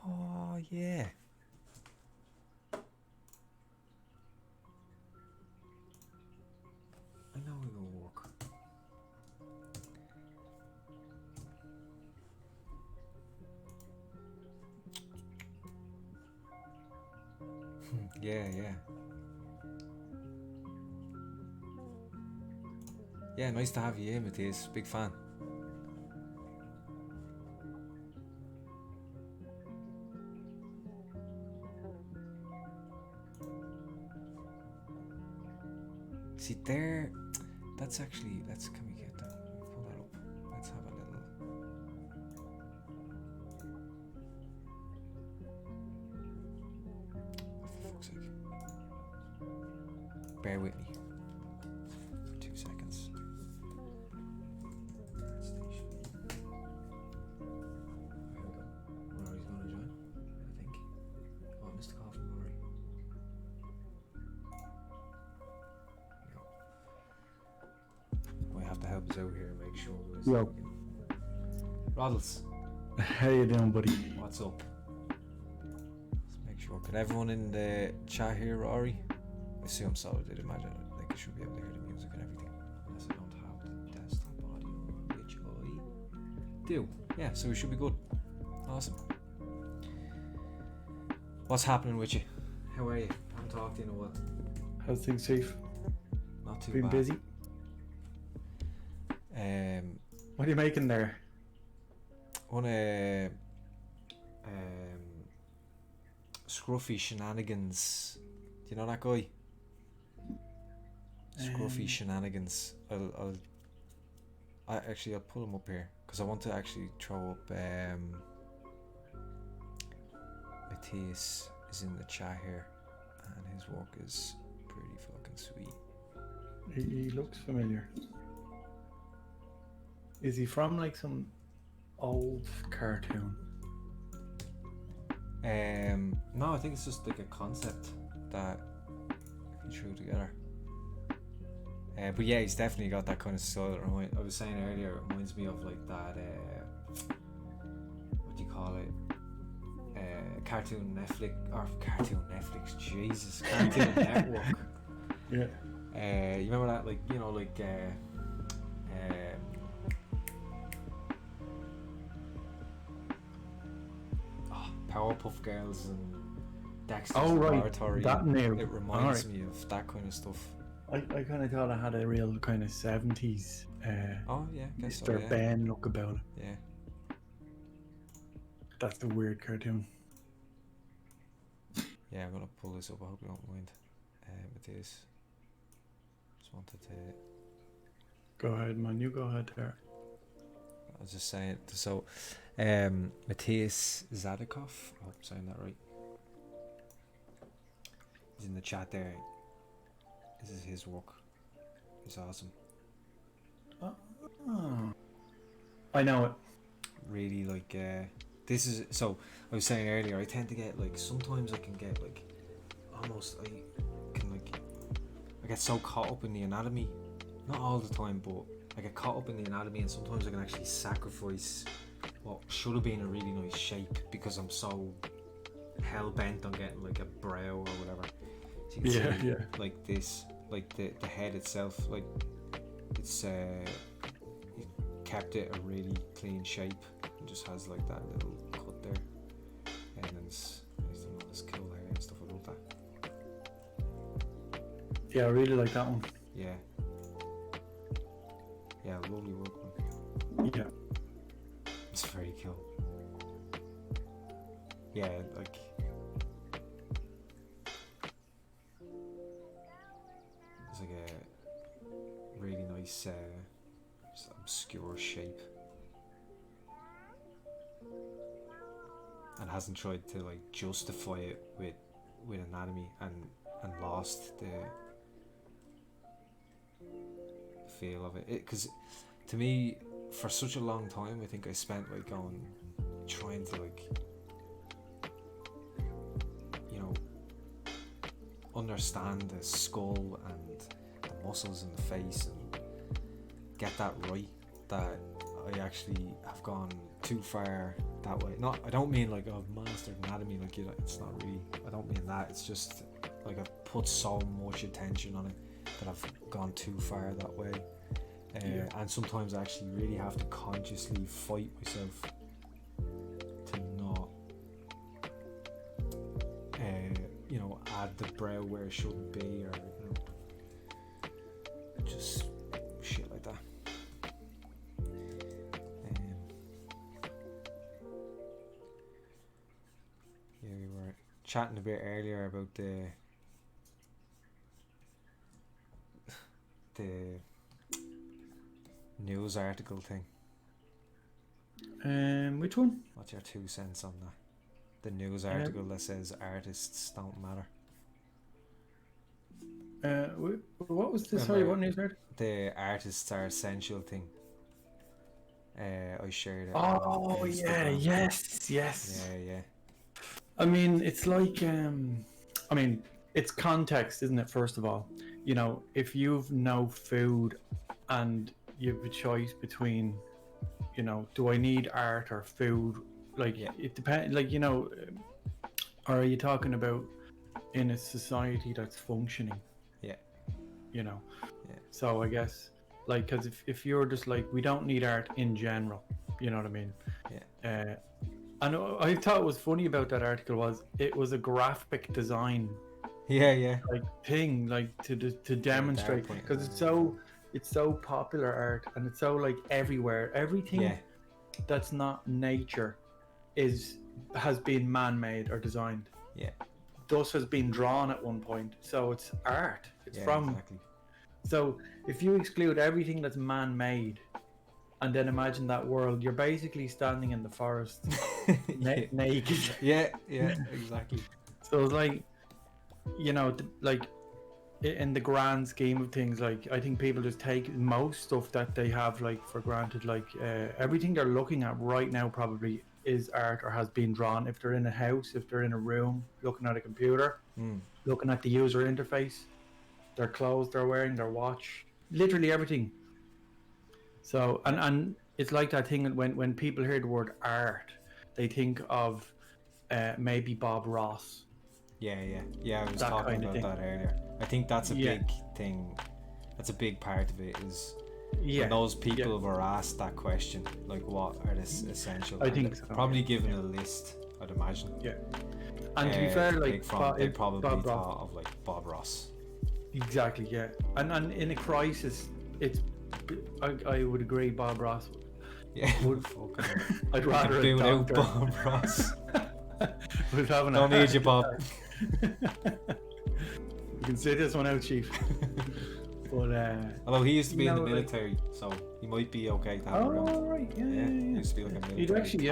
A: Oh yeah. I know it will work. Yeah. Yeah, nice to have you here, Matthias. Big fan. See there, that's actually, can we get that? Pull that up. Let's have a little. Oh, for fuck's sake. Bear with me for 2 seconds. Here we go. Rory's gonna join, I think. Oh, I missed a call from Rory. We have to help us out here and make sure we're Roddles.
B: How you doing, buddy?
A: What's up? Let's make sure. Can everyone in the chat hear Rory? I assume so. I'd imagine I should be able to hear the music and everything. Unless I don't have the desktop audio, which I do. Yeah, so we should be good. Awesome. What's happening with you? How are you? I haven't talked to you in a while.
B: How's things, Chief?
A: Not too
B: Been
A: bad.
B: busy? What are you making there?
A: On ScruffyShinanigans. Do you know that guy? ScruffyShinanigans. I'll pull him up here because I want to actually throw up. Matthias is in the chat here, and his work is pretty fucking sweet.
B: He looks familiar. Is he from like some old cartoon?
A: No, I think it's just like a concept that he threw together. But yeah, he's definitely got that kind of style. I was saying earlier, it reminds me of like that. What do you call it? Cartoon Netflix. Jesus, Cartoon Network.
B: Yeah.
A: You remember that, like Powerpuff Girls and Dexter's Laboratory.
B: That new.
A: It reminds me of that kind of stuff.
B: I kind of thought I had a real kind of 70s
A: Oh yeah, guess so,
B: Mr.
A: yeah.
B: Ben look about it.
A: Yeah.
B: That's the weird cartoon.
A: Yeah, I'm gonna pull this up. I hope you don't mind. With this, just wanted to.
B: Go ahead, man. You go ahead there.
A: I was just saying. So, Matthias Zadikov. I hope I'm saying that right. He's in the chat there. This is his work. It's awesome.
B: Oh. I know it.
A: Really like. This is so. I was saying earlier. I tend to get like. Sometimes I can get like. Almost. I get so caught up in the anatomy. Not all the time, but I get caught up in the anatomy, and sometimes I can actually sacrifice what should have been a really nice shape because I'm so hell bent on getting like a brow or whatever. So you can see, like this, like the head itself, like it's you kept it a really clean shape. It just has like that little cut there, and then he's done all this cool hair and stuff. I love that.
B: Yeah, I really like that one.
A: Yeah. Yeah, lovely workman.
B: Yeah.
A: It's very cool. Yeah, like it's like a really nice just obscure shape, and hasn't tried to like justify it with anatomy and lost the feel of it. Because to me, for such a long time, I think I spent like trying to like, you know, understand the skull and the muscles in the face and get that right, that I actually have gone too far that way. Not, I don't mean like I've mastered anatomy, like, you know, it's not really, I don't mean that, it's just like I've put so much attention on it that I've gone too far that way. And sometimes I actually really have to consciously fight myself to not you know, add the brow where it shouldn't be, or, you know, just shit like that. Yeah, we were chatting a bit earlier about the news article thing.
B: Which one?
A: What's your 2 cents on that? The news article that says artists don't matter.
B: What was this? Sorry, what news article?
A: The artists are essential thing. I shared it.
B: Oh yeah, yes.
A: Yeah.
B: I mean, it's like I mean, it's context, isn't it? First of all, you know, if you've no food and you have a choice between, you know, do I need art or food? Like, it depends. Like, you know, or are you talking about in a society that's functioning?
A: Yeah.
B: You know.
A: Yeah.
B: So I guess, like, because if you're just like, we don't need art in general, you know what I mean?
A: Yeah.
B: And I thought it was funny about that article was it was a graphic design.
A: Yeah.
B: Like thing, like to demonstrate, because it's so popular art and it's so like everywhere. Everything that's not nature has been man-made or designed.
A: Yeah.
B: Thus has been drawn at one point, so it's art. It's from.
A: Exactly.
B: So if you exclude everything that's man-made, and then imagine that world, you're basically standing in the forest naked.
A: Yeah, exactly.
B: So it's like, you know, like in the grand scheme of things, like I think people just take most stuff that they have like for granted. Like everything they're looking at right now probably is art or has been drawn. If they're in a house, if they're in a room looking at a computer, looking at the user interface, their clothes they're wearing, their watch, literally everything. So and it's like that thing when people hear the word art, they think of maybe Bob Ross.
A: Yeah. I was talking about that earlier. I think that's a big thing. That's a big part of it, is when those people were asked that question, like, what are the essential?
B: I think so,
A: probably given a list, I'd imagine.
B: Yeah. And to be fair, like
A: they probably thought of like Bob Ross.
B: Exactly. Yeah. And in a crisis, I would agree, Bob Ross.
A: Yeah.
B: I'd rather a doctor.
A: Bob Ross.
B: Don't
A: need you, Bob.
B: You can sit this one out, Chief. But
A: although he used to be in the military, so he might be okay to have around.
B: Oh right, yeah.
A: He used to be like a military.
B: He'd actually,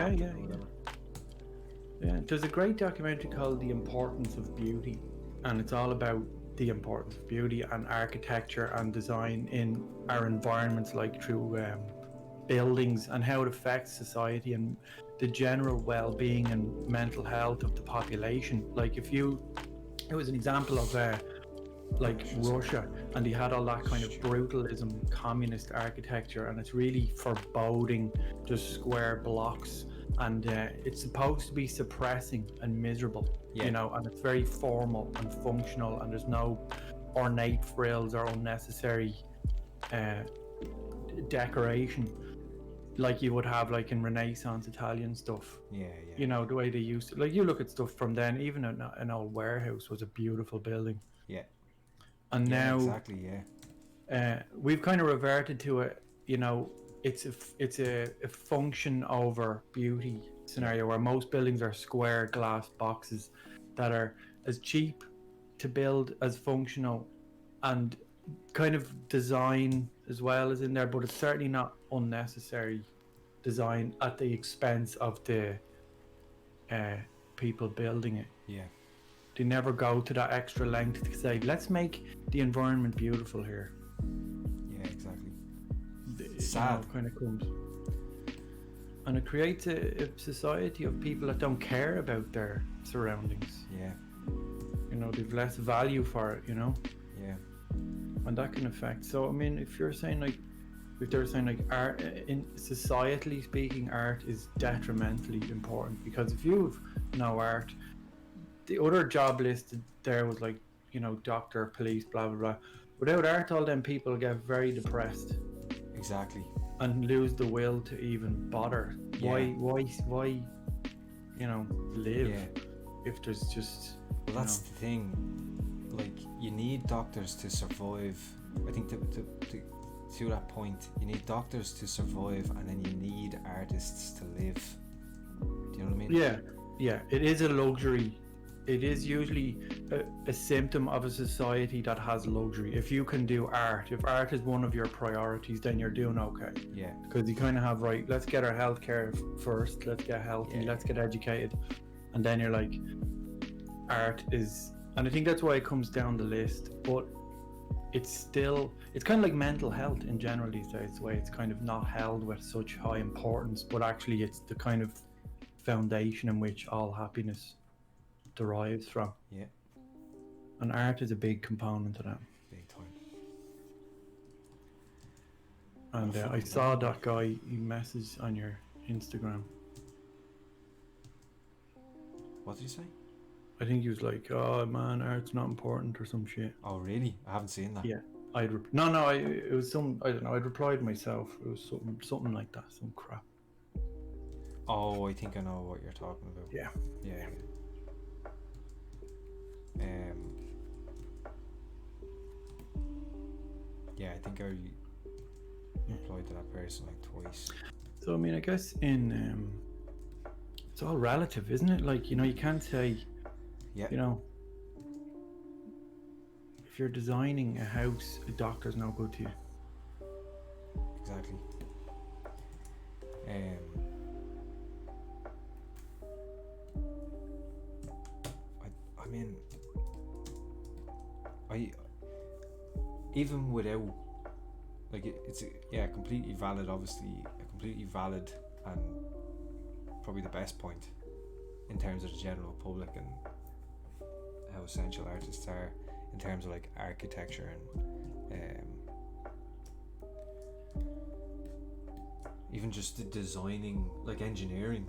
B: yeah. There's a great documentary called The Importance of Beauty, and it's all about the importance of beauty and architecture and design in our environments, like through buildings, and how it affects society and the general well-being and mental health of the population. Like it was an example of like Russia, and he had all that kind of brutalism, communist architecture, and it's really foreboding, just square blocks, and it's supposed to be suppressing and miserable, you know, and it's very formal and functional, and there's no ornate frills or unnecessary decoration like you would have like in Renaissance Italian stuff. You know, the way they used to, like, you look at stuff from then, even an old warehouse was a beautiful building. And
A: Yeah,
B: now
A: exactly. Yeah.
B: we've kind of reverted to it. You know, it's a function over beauty scenario where most buildings are square glass boxes that are as cheap to build as functional, and kind of design as well as in there, but it's certainly not unnecessary design at the expense of the uh, people building it.
A: Yeah.
B: They never go to that extra length to say, let's make the environment beautiful here.
A: Yeah, exactly.
B: Sad. Kind of comes, and it creates a society of people that don't care about their surroundings.
A: Yeah.
B: You know, they've less value for it. You know.
A: Yeah.
B: And that can affect. So I mean, if they're saying like art, in societally speaking, art is detrimentally important, because if you have no art, the other job listed there was like, you know, doctor, police, blah blah blah. Without art, all them people get very depressed.
A: Exactly.
B: And lose the will to even bother.
A: Yeah.
B: Why, you know, live if there's just.
A: Well, that's the thing. Like, you need doctors to survive. I think to that point, you need doctors to survive, and then you need artists to live. Do you know what I mean?
B: Yeah. It is a luxury. It is usually a symptom of a society that has luxury. If you can do art, if art is one of your priorities, then you're doing okay.
A: Yeah.
B: Because you kind of have, right, let's get our healthcare first. Let's get healthy. Let's get educated, and then you're like, art is, and I think that's why it comes down the list. But it's kind of like mental health in general these days, the way it's kind of not held with such high importance, but actually it's the kind of foundation in which all happiness derives from.
A: Yeah.
B: And art is a big component of that.
A: Big time.
B: And I saw that guy, he messaged on your Instagram.
A: What did you say?
B: I think he was like, "Oh man, art's not important" or some shit.
A: Oh really? I haven't seen that.
B: Yeah, it was some, I don't know. I'd replied myself. It was something like that, some crap.
A: Oh, I think I know what you're talking about.
B: Yeah.
A: Yeah. Yeah, I think I replied to that person like twice.
B: So I mean, I guess in it's all relative, isn't it? Like, you know, you can't say, you know, if you're designing a house, a doctor's no good to you.
A: Exactly. I mean, I even without, like, it's completely valid, obviously a completely valid and probably the best point in terms of the general public and how essential artists are in terms of like architecture and even just the designing, like engineering,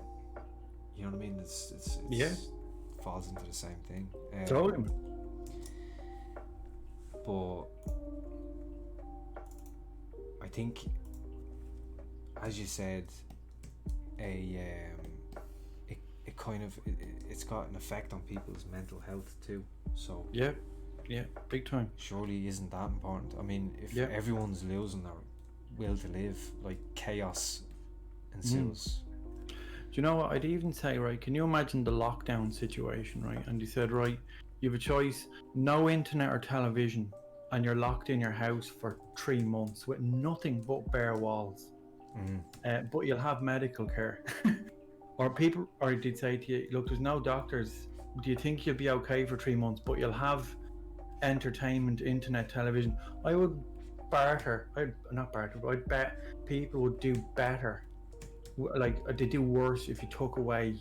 A: you know what I mean? It's falls into the same thing.
B: Totally.
A: But I think, as you said, it kind of it's got an effect on people's mental health too. So
B: yeah, big time.
A: Surely isn't that important? I mean, if everyone's losing their will to live, like chaos ensues.
B: Do you know what I'd even say, right? Can you imagine the lockdown situation, right? And you said, right, you have a choice: no internet or television, and you're locked in your house for 3 months with nothing but bare walls. But you'll have medical care. Or they'd say to you, look, there's no doctors. Do you think you'll be okay for 3 months? But you'll have entertainment, internet, television. I would I'd bet people would do better. Like, they do worse if you took away.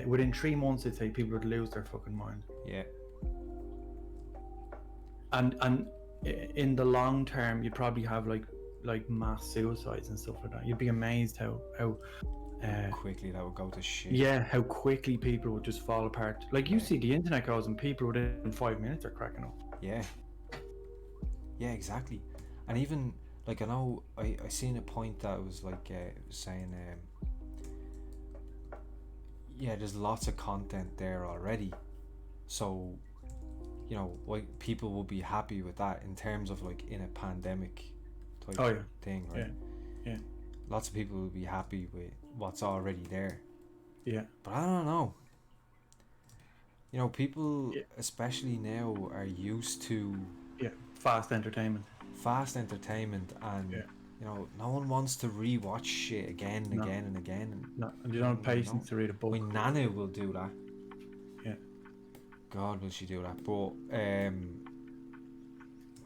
B: Within 3 months, I'd say people would lose their fucking mind.
A: Yeah.
B: And in the long term, you'd probably have like mass suicides and stuff like that. You'd be amazed how
A: quickly that would go to shit.
B: Yeah, how quickly people would just fall apart. Like, you see the internet goes and people within 5 minutes are cracking up.
A: Yeah, exactly. And even like, I know I seen a point that was like saying there's lots of content there already, so you know, like people will be happy with that in terms of like in a pandemic type
B: Oh yeah.
A: thing, right?
B: Yeah.
A: Lots of people will be happy with what's already there.
B: Yeah.
A: But I don't know. You know, people,
B: Yeah.
A: especially now, are used to
B: Yeah. Fast entertainment.
A: fast entertainment, and
B: Yeah.
A: you know, no one wants to rewatch shit again and
B: No.
A: again and again. And
B: No. And you don't have
A: you know,
B: patience to read a book.
A: my nana will do that.
B: Yeah.
A: God, will she do that? But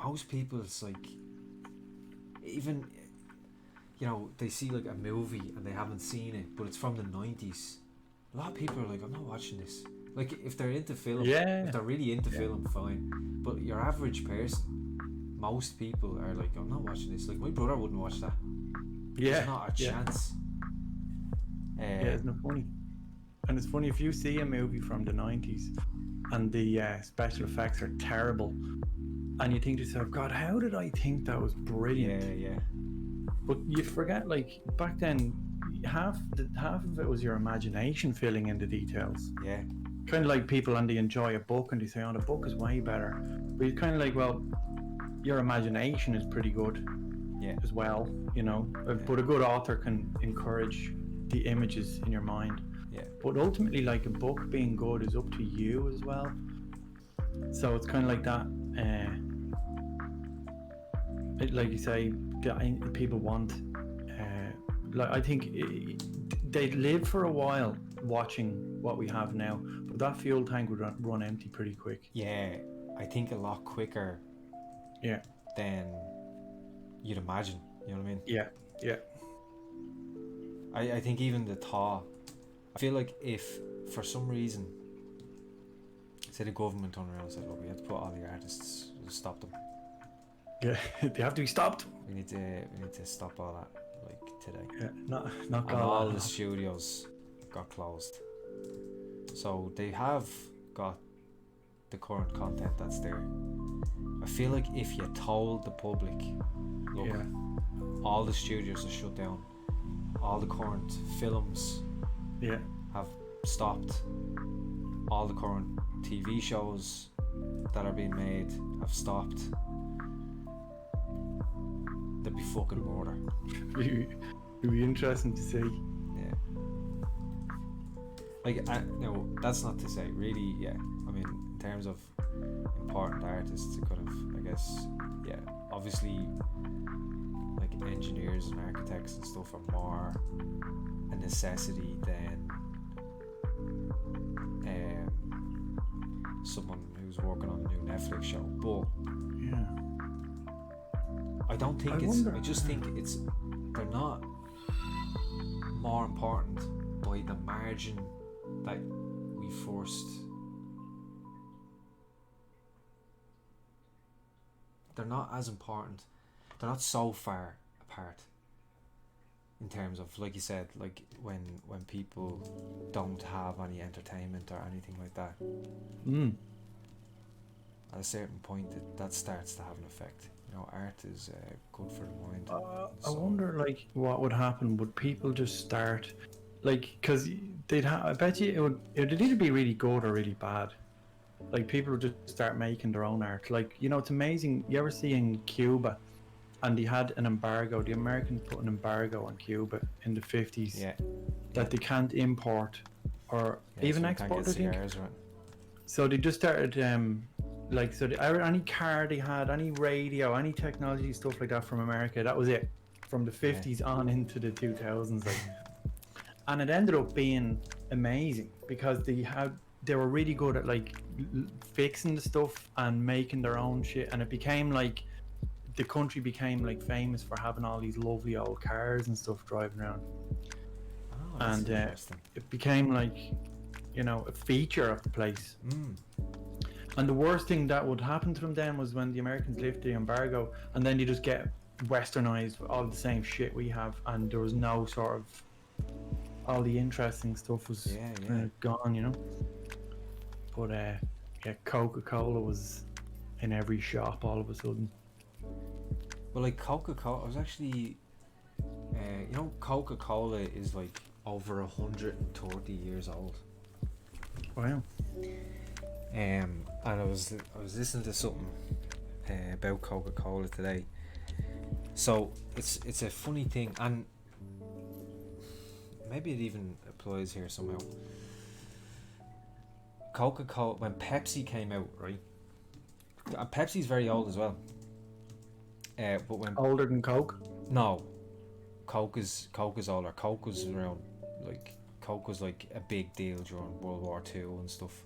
A: most people, it's like, even, you know, they see like a movie and they haven't seen it, but it's from the 90s. A lot of people are like, I'm not watching this. Like, if they're into film,
B: Yeah.
A: if they're really into film, fine. But your average person, most people are like, I'm not watching this. Like, my brother wouldn't watch that.
B: Yeah.
A: There's not a chance.
B: Yeah, isn't it funny? And it's funny, if you see a movie from the 90s and the special effects are terrible, and you think to yourself, God, how did I think that was brilliant?
A: Yeah.
B: But you forget, like, back then, half of it was your imagination filling in the details.
A: Yeah.
B: Kind of like people, and they enjoy a book and they say, oh, the book is way better. But you're kind of like, well, your imagination is pretty good as well, you know. But a good author can encourage the images in your mind.
A: Yeah.
B: But ultimately, like, a book being good is up to you as well. So it's kind of like that. Like you say, people want. Like, I think they'd live for a while watching what we have now, but that fuel tank would run empty pretty quick.
A: Yeah, I think a lot quicker.
B: Yeah.
A: Than you'd imagine. You know what I mean?
B: Yeah. Yeah.
A: I think even the thought, I feel like if for some reason, say the government turned around and said, look, we have to put all the artists, stop them.
B: Yeah, they have to be stopped.
A: We need to stop all that, like, today.
B: Yeah, not
A: and all the studios got closed. So they have got the current content that's there. I feel like if you told the public, look, all the studios are shut down, all the current films have stopped, all the current TV shows that are being made have stopped, there'd be fucking murder.
B: It'd be interesting to see.
A: Yeah. Like, no, that's not to say, really, I mean, in terms of important artists, it could have, I guess, obviously, like, engineers and architects and stuff are more a necessity than someone who's working on a new Netflix show. But I don't think I just think they're not more important by the margin that we forced. They're not as important. They're not so far apart in terms of, like you said, like when people don't have any entertainment or anything like that. At a certain point, that starts to have an effect. You know, art is good for the mind.
B: I wonder, like, what would happen. Would people just start, like, because they'd have, I bet you it'd either be really good or really bad. Like, people would just start making their own art. Like, you know, it's amazing. You ever see in Cuba, and they had an embargo, the Americans put an embargo on Cuba in the 50s that they can't import or even export, I think.
A: Cigars, right?
B: So they just started like, so any car they had, any radio, any technology stuff like that from America, that was it, from the 50s on into the 2000s, like. And it ended up being amazing because they were really good at, like, fixing the stuff and making their own shit, and it became like the country became, like, famous for having all these lovely old cars and stuff driving around. And it became, like, you know, a feature of the place. And the worst thing that would happen to them then was when the Americans lifted the embargo, and then you just get westernized with all the same shit we have, and there was no sort of, all the interesting stuff was gone, you know. But Coca-Cola was in every shop all of a sudden.
A: Well, like, Coca-Cola, I was actually, you know, Coca-Cola is like over 130 years old.
B: Wow.
A: And I was listening to something about Coca-Cola today. So it's a funny thing, and maybe it even applies here somehow. Coca-Cola, when Pepsi came out, right? And Pepsi's very old as well. But when
B: Older than Coke?
A: no, Coke is older. Coke was around, like Coke was like a big deal during World War Two and stuff.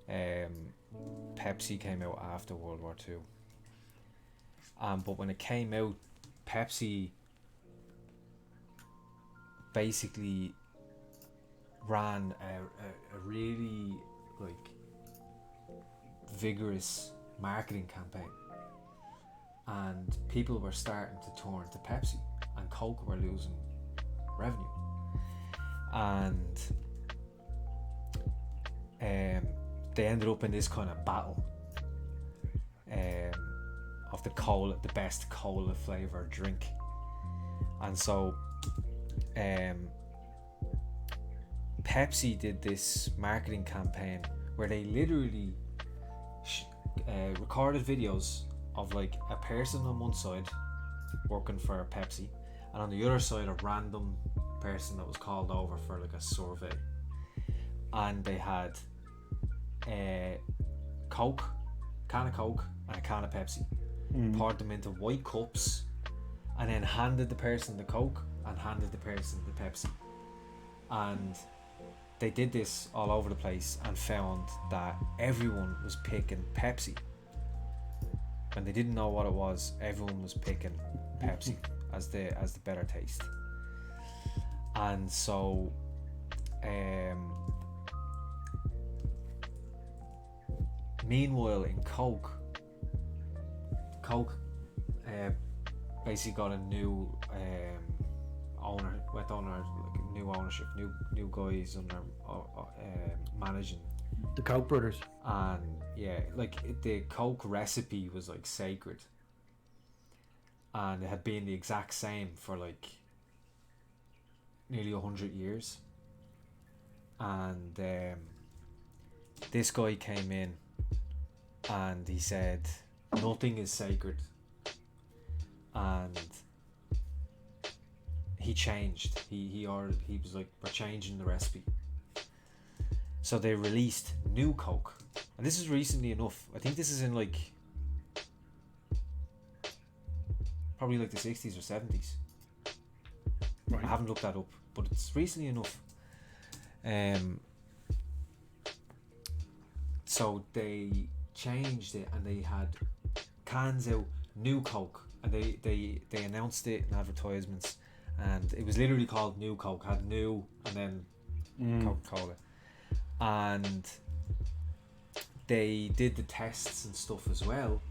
A: Pepsi came out after World War Two. But when it came out, Pepsi basically ran a really like vigorous marketing campaign, and people were starting to turn to Pepsi, and Coke were losing revenue, and they ended up in this kind of battle of the best cola flavour drink. And so Pepsi did this marketing campaign where they literally recorded videos of like a person on one side working for Pepsi, and on the other side a random person that was called over for like a survey, and they had a can of Coke and a can of Pepsi, poured them into white cups, and then handed the person the Coke and handed the person the Pepsi. And they did this all over the place and found that everyone was picking Pepsi. When they didn't know what it was, everyone was picking Pepsi as the better taste. And so meanwhile in Coke basically got a new new ownership, new guys under managing
B: The Koch brothers.
A: and the Coke recipe was like sacred, and it had been the exact same for like nearly 100 years. And this guy came in and he said nothing is sacred, and he changed. He was like, we're changing the recipe. So they released new Coke, and this is recently enough. I think this is in like probably like the 60s or 70s.
B: Right.
A: I haven't looked that up, but it's recently enough. So they changed it, and they had cans out, new Coke, and they announced it in advertisements, and it was literally called New Coke, had new and then Coca-Cola. And they did the tests and stuff as well,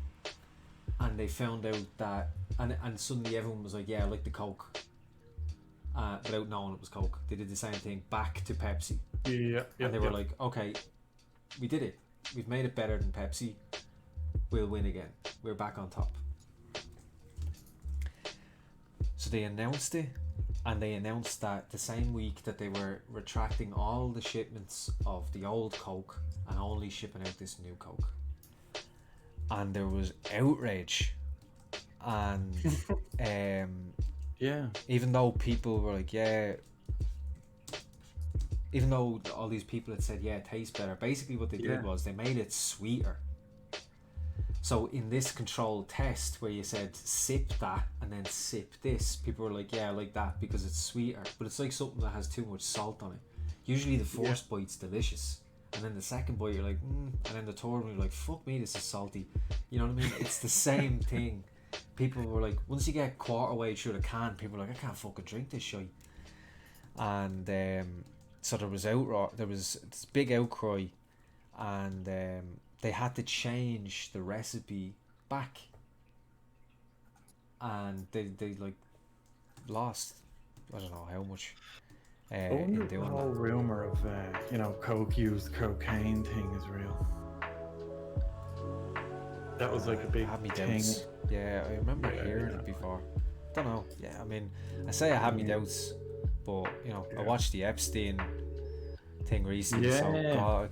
A: and they found out that and suddenly everyone was like, yeah, I like the Coke, without knowing it was Coke. They did the same thing back to Pepsi, and they were like, okay, we did it, we've made it better than Pepsi, we'll win again, we're back on top. So they announced it, and they announced that the same week that they were retracting all the shipments of the old Coke and only shipping out this new Coke. And there was outrage, and even though people were like, even though all these people had said, it tastes better, basically what they did was they made it sweeter. So in this controlled test where you said sip that and then sip this, people were like, yeah, I like that because it's sweeter. But it's like something that has too much salt on it. Usually the first bite's delicious, and then the second bite you're like, and then the third one you're like, fuck me, this is salty. You know what I mean? It's the same thing. People were like, once you get quarter way through the can, people were like, I can't fucking drink this shit. And so there was this big outcry, and they had to change the recipe back, and they like lost, I don't know how much.
B: I wonder if the whole rumor of Coke used cocaine thing is real. That was like a big thing.
A: Yeah, I remember hearing it before. Don't know. Yeah, I mean, I say I have my doubts, but I watched the Epstein thing recently. So
B: Yeah.
A: God,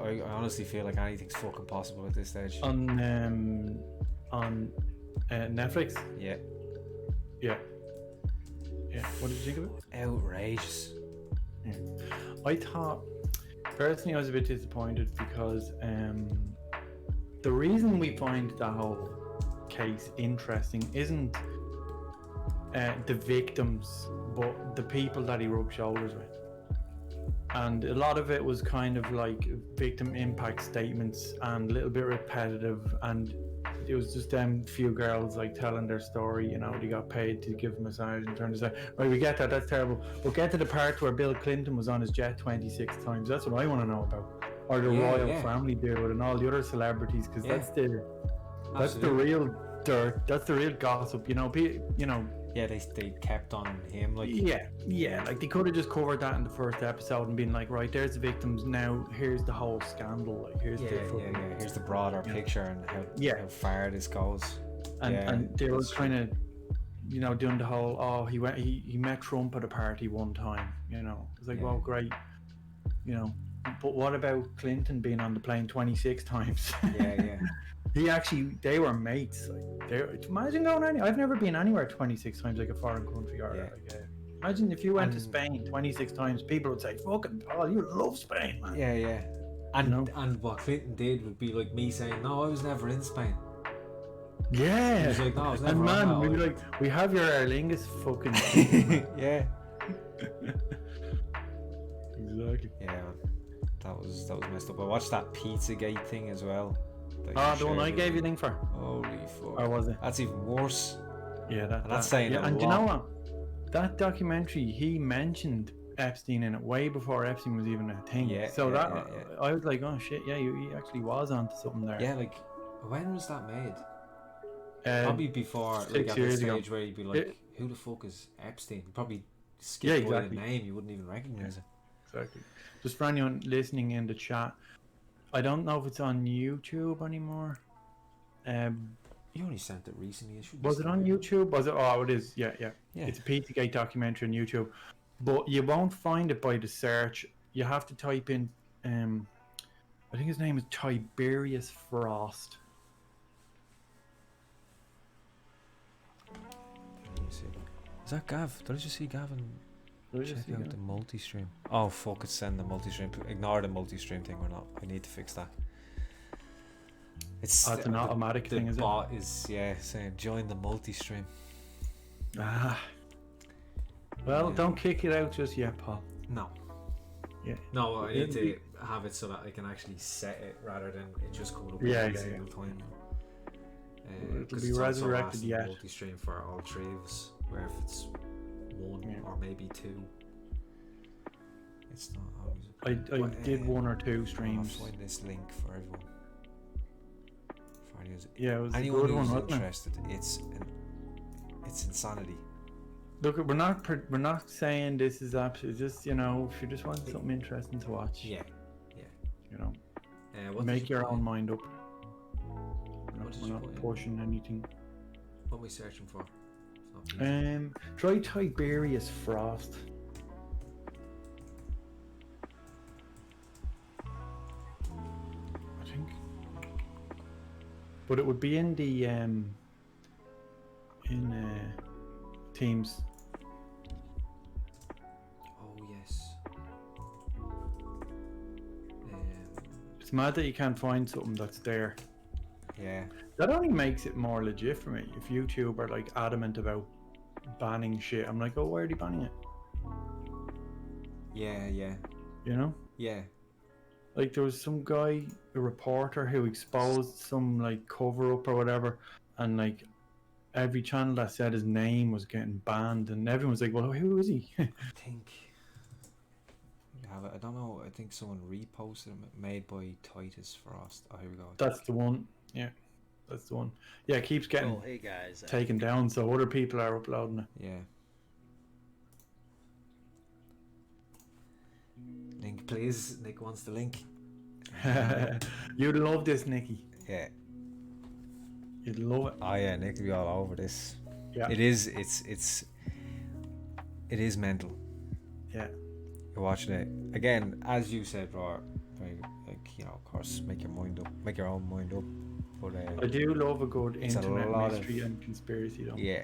A: I honestly feel like anything's fucking possible at this stage.
B: On Netflix.
A: Yeah.
B: Yeah. What did you think of it?
A: Outrageous.
B: Yeah. I thought personally I was a bit disappointed because the reason we find that whole case interesting isn't the victims, but the people that he rubbed shoulders with. And a lot of it was kind of like victim impact statements and a little bit repetitive, and it was just them few girls like telling their story. You know, they got paid to give a massage and turn to say, right, we get that, that's terrible, but get to the part where Bill Clinton was on his jet 26 times. That's what I want to know about. Or the royal family did it, and all the other celebrities, because that's the real dirt, that's the real gossip. You know,
A: Yeah, they kept on him, like...
B: Yeah, like they could have just covered that in the first episode and been like, right, there's the victims, now here's the whole scandal, like here's
A: here's the broader picture and how far this goes.
B: And they were kind of, you know, doing the whole, he met Trump at a party one time, you know. It's like, well, great, you know, but what about Clinton being on the plane 26 times? They were mates. Like, imagine going anywhere. I've never been anywhere 26 times, like a foreign country. Or imagine if you went to Spain 26 times, people would say, "Fucking Paul, you love Spain, man."
A: Yeah. And what Clinton did would be like me saying, "No, I was never in Spain."
B: Yeah.
A: He was like, "No, I was never."
B: And man, we'd be like, "We have your Aer Lingus fucking."
A: Yeah.
B: Exactly.
A: Yeah. That was messed up. I watched that Pizzagate thing as well.
B: The one I gave you link for.
A: Holy fuck.
B: Or was it?
A: That's even worse.
B: Yeah,
A: that's saying a
B: and
A: lot.
B: You know what? That documentary, he mentioned Epstein in it way before Epstein was even a thing.
A: Yeah.
B: So I was like, oh shit, yeah, he actually was onto something there.
A: Yeah, like, when was that made? Probably before, like, at the stage where you'd be like, who the fuck is Epstein? You'd probably skip by the name, you wouldn't even recognize it.
B: Exactly. Just for anyone listening in the chat, I don't know if it's on YouTube anymore.
A: You only sent it recently.
B: Was it on YouTube? Was it? Oh, it is. Yeah. It's a Pizzagate documentary on YouTube, but you won't find it by the search. You have to type in. I think his name is Tiberius Frost.
A: Let me see. Is that Gav? Did I just see Gavin? Check out the multi-stream. Oh fuck, it's send the multi-stream. Ignore the multi-stream thing or not. I need to fix that. It's
B: an automatic thing, is it?
A: The bot is saying join the multi-stream.
B: Well, don't kick it out just yet, Paul.
A: No.
B: Yeah.
A: No, I need to have it so that I can actually set it rather than it just coming up every single time.
B: It'll be resurrected yet.
A: Multi-stream for all three of us, where if it's one or maybe two, it's not always.
B: I did one or two streams.
A: I'll find this link for everyone.
B: It was
A: anyone
B: a good
A: who's
B: one,
A: interested. It's insanity.
B: Look, we're not saying this is absolute. Just, you know, if you just want something interesting to watch.
A: Yeah.
B: You know, make your own mind up. We're not pushing anything.
A: What are we searching for?
B: Try Tiberius Frost. I think, but it would be in the Teams.
A: Oh yes.
B: It's mad that you can't find something that's there.
A: Yeah.
B: That only makes it more legit for me. If YouTube are like adamant about banning shit, I'm like, oh, why are they banning it?
A: Yeah.
B: You know?
A: Yeah.
B: Like there was some guy, a reporter, who exposed some like cover up or whatever, and like every channel that said his name was getting banned, and everyone was like, well, who is he?
A: I think we have it. I don't know. I think someone reposted him. Made by Titus Frost. Oh, here we go.
B: That's the one. Yeah. That's the one. Yeah, it keeps getting taken down, so other people are uploading it.
A: Yeah. Link, please. Nick wants the link.
B: You'd love this, Nicky.
A: Yeah.
B: You'd love it.
A: Oh yeah, Nick will be all over this.
B: Yeah.
A: It is. It is mental.
B: Yeah.
A: you're watching it again, as you said, Roar. Very, like, you know, of course, make your own mind up. But
B: I do love a good
A: it's a
B: internet
A: lot
B: mystery
A: of-
B: and conspiracy, though.
A: yeah.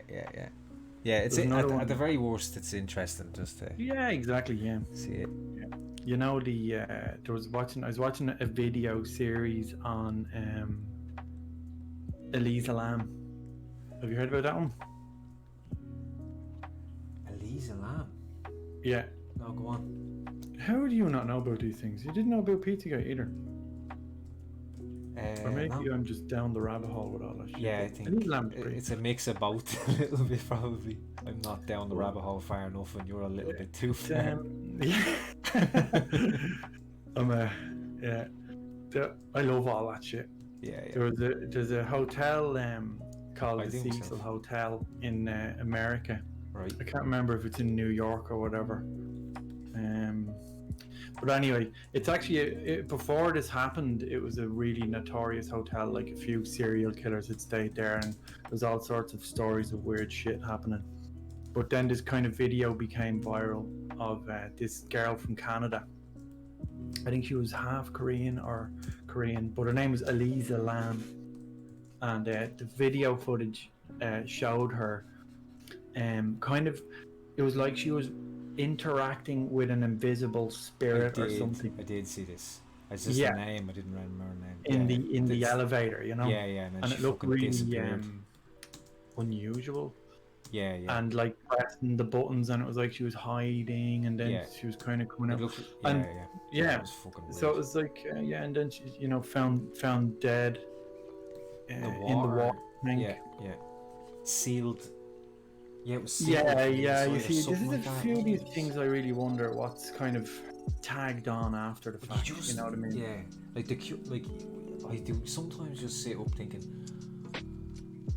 A: It's
B: There's another one.
A: at the very worst, it's interesting just to
B: Yeah, exactly. Yeah.
A: see it.
B: You know, I was watching a video series on Elisa Lam. Have you heard about that one?
A: Elisa Lam.
B: Yeah.
A: No, go on.
B: How do you not know about these things? You didn't know about Pizzagate either. Or maybe
A: No.
B: I'm just down the rabbit hole with all that shit.
A: Yeah, I
B: But
A: think
B: Elisa Lam's pretty.
A: it's a mix of both a little bit, probably. I'm not down the rabbit hole far enough, and you're a little bit too far.
B: Yeah. Yeah. I love all that shit.
A: Yeah.
B: There's a hotel called
A: I
B: the
A: think so.
B: Cecil Hotel in America.
A: Right.
B: I can't remember if it's in New York or whatever. But anyway, it's actually before this happened, it was a really notorious hotel. Like a few serial killers had stayed there, and there's all sorts of stories of weird shit happening. But then this kind of video became viral of this girl from Canada. I think she was half Korean or Korean, but her name was Elisa Lam. And the video footage showed her kind of, it was like she was interacting with an invisible spirit or something.
A: I did see this. It's just
B: Yeah.
A: the name. I didn't remember her name.
B: In the elevator, you know.
A: Yeah, and then
B: And
A: she
B: it looked
A: fucking
B: really
A: disappeared.
B: unusual.
A: Yeah.
B: And like pressing the buttons, and it was like she was hiding, and then
A: Yeah.
B: she was kind of coming
A: It
B: out.
A: looked,
B: And- yeah.
A: It was fucking weird.
B: So it was like and then she, found dead in the water tank.
A: Yeah. Sealed. Yeah, it was sealed.
B: Yeah,
A: from the
B: yeah. You
A: inside or
B: see, this
A: something
B: is
A: like
B: a
A: that.
B: few of these things I really wonder what's kind of tagged on after the
A: But
B: fact. You know what I mean?
A: Yeah, like I do sometimes just sit up thinking,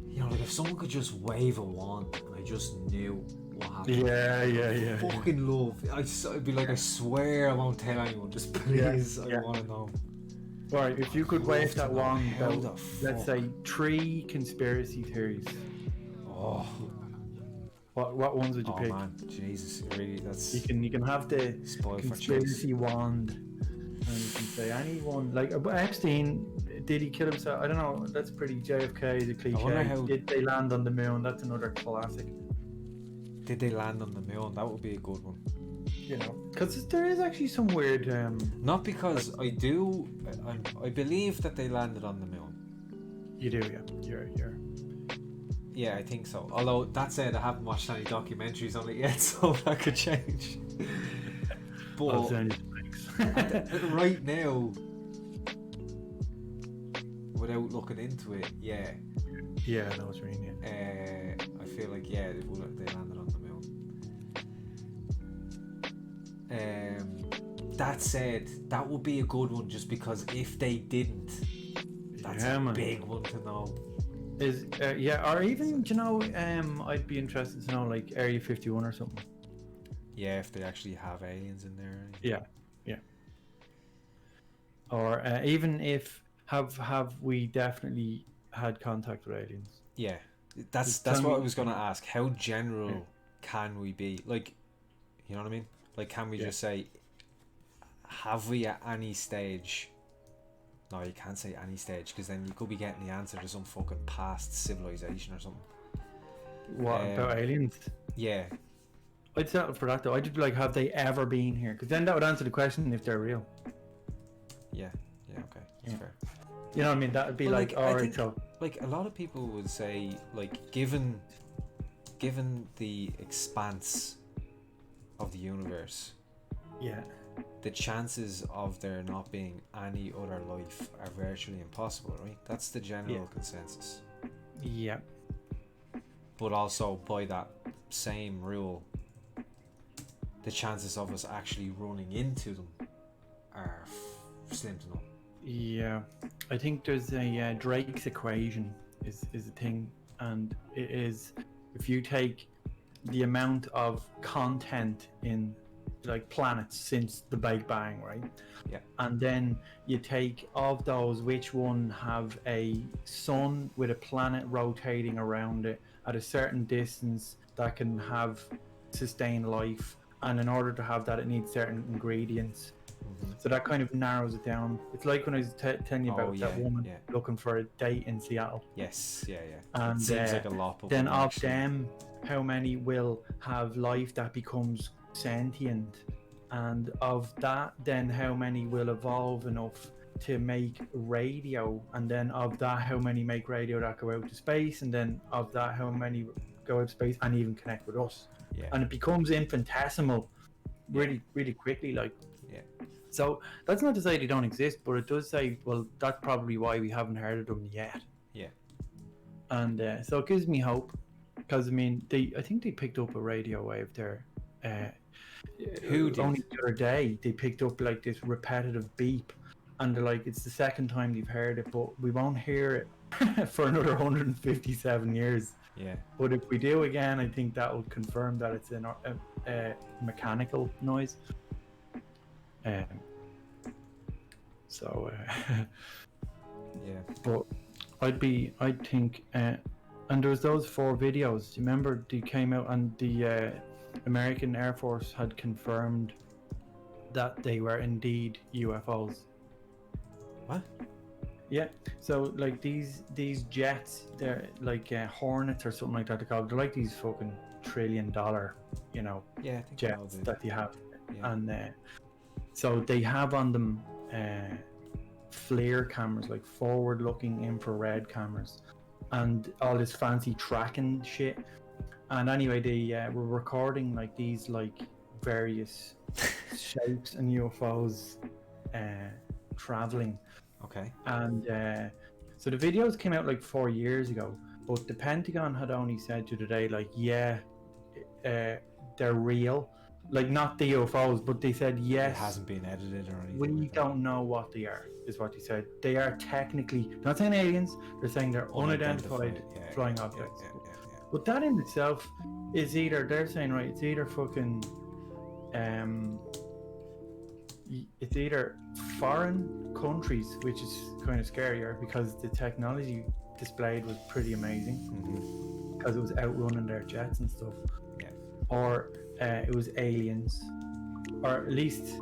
A: you know, like if someone could just wave a wand and I just knew what happened.
B: Yeah.
A: Fucking love. I'd be like, I swear I won't tell anyone. Just please,
B: Yeah.
A: I want to know.
B: Right, if you could
A: I'd
B: wave
A: love
B: that
A: to know
B: wand
A: how
B: about,
A: the
B: let's
A: fuck.
B: say 3 conspiracy theories,
A: Oh,
B: what ones would you pick?
A: man, Jesus, really, that's
B: You can have the
A: spoil for choice.
B: conspiracy wand, and you can say anyone. Like Epstein, did he kill himself? I don't know. That's pretty JFK is a cliche.
A: wonder how-
B: Did they land on the moon? That's another classic.
A: Did they land on the moon? That would be a good one.
B: You know, because there is actually some weird.
A: Not because I believe that they landed on the moon.
B: You do, yeah. You're.
A: Yeah, I think so. Although that said, I haven't watched any documentaries on it yet, so that could change.
B: I'll
A: But
B: send you links.
A: right now, without looking into it, yeah,
B: Yeah, I know what you mean.
A: I feel like they landed on the moon. That said, that would be a good one just because if they didn't, that's
B: Yeah,
A: a
B: man.
A: big one to know.
B: Is or even I'd be interested to know like Area 51 or something.
A: Yeah, if they actually have aliens in there.
B: Yeah. Or even if have we definitely had contact with aliens?
A: Yeah, that's
B: Just tell
A: what I
B: me-
A: was gonna ask. How general
B: Yeah.
A: can we be? Like, you know what I mean? Like, can we
B: Yeah.
A: just say, have we at any stage? No, you can't say any stage because then you could be getting the answer to some fucking past civilization or something.
B: What about aliens?
A: Yeah,
B: I'd settle for that though. I'd just be like, have they ever been here? Because then that would answer the question if they're real.
A: yeah, okay, that's
B: Yeah.
A: fair.
B: You know what I mean? That would be
A: Well,
B: like,
A: like, I
B: alright,
A: think-
B: so
A: Like a lot of people would say, like, given the expanse of the universe,
B: yeah,
A: the chances of there not being any other life are virtually impossible, right? That's the general
B: Yeah.
A: consensus.
B: yeah,
A: But also, by that same rule, the chances of us actually running into them are slim to none.
B: yeah. I think there's a Drake's equation is a thing, and it is if you take the amount of content in like planets since the Big Bang, right?
A: Yeah.
B: And then you take of those which one have a sun with a planet rotating around it at a certain distance that can have sustain life, and in order to have that, it needs certain ingredients.
A: Mm-hmm.
B: So that kind of narrows it down. It's like when I was telling you about that woman
A: yeah.
B: looking for a date in Seattle.
A: Yes, yeah.
B: And
A: It seems like a lot, but
B: then
A: when
B: of
A: actually...
B: them, how many will have life that becomes sentient? And of that, then how many will evolve enough to make radio? And then of that, how many make radio that go out to space? And then of that, how many go out to space and even connect with us?
A: Yeah.
B: And it becomes infinitesimal really, really quickly, like.
A: Yeah.
B: So that's not to say they don't exist, but it does say, well, that's probably why we haven't heard of them yet.
A: Yeah.
B: And so it gives me hope, because I mean, I think they picked up a radio wave there.
A: Who did?
B: Only the other day they picked up like this repetitive beep, and they're like, it's the second time they've heard it, but we won't hear it for another 157 years.
A: Yeah.
B: But if we do again, I think that will confirm that it's a mechanical noise. So
A: Yeah.
B: but I think and there was those 4 videos. Do you remember they came out and the American Air Force had confirmed that they were indeed UFOs.
A: What?
B: Yeah. So like these jets, they're like Hornets or something like that. They're like these fucking $1 trillion,
A: Yeah, I think
B: jets that you have,
A: Yeah.
B: and so they have on them FLIR cameras, like forward-looking infrared cameras, and all this fancy tracking shit. And anyway, they were recording like these like various shapes and UFOs traveling.
A: Okay.
B: And so the videos came out like 4 years ago, but the Pentagon had only said to today, like, yeah, they're real. Like, not the UFOs, but they said yes.
A: It hasn't been edited or anything.
B: We
A: like that.
B: don't know what they are, is what they said. They are technically, they're not saying aliens, they're saying they're unidentified flying objects.
A: Yeah.
B: But that in itself is either, they're saying, right, it's either fucking, it's either foreign countries, which is kind of scarier because the technology displayed was pretty amazing, because it was outrunning their jets and stuff.
A: Yeah.
B: Or it was aliens, or at least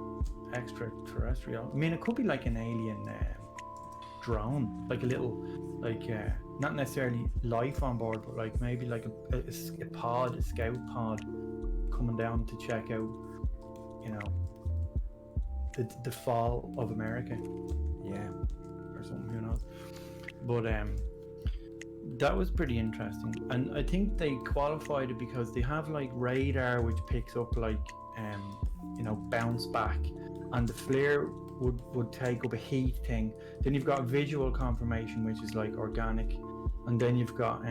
B: extraterrestrial. I mean, it could be like an alien drone, like a little, like not necessarily life on board, but like maybe like a scout pod coming down to check out, the fall of America.
A: Yeah.
B: Or something, who knows. But that was pretty interesting, and I think they qualified it because they have like radar which picks up like bounce back, and the FLIR would take up a heat thing. Then you've got visual confirmation, which is like organic, and then you've got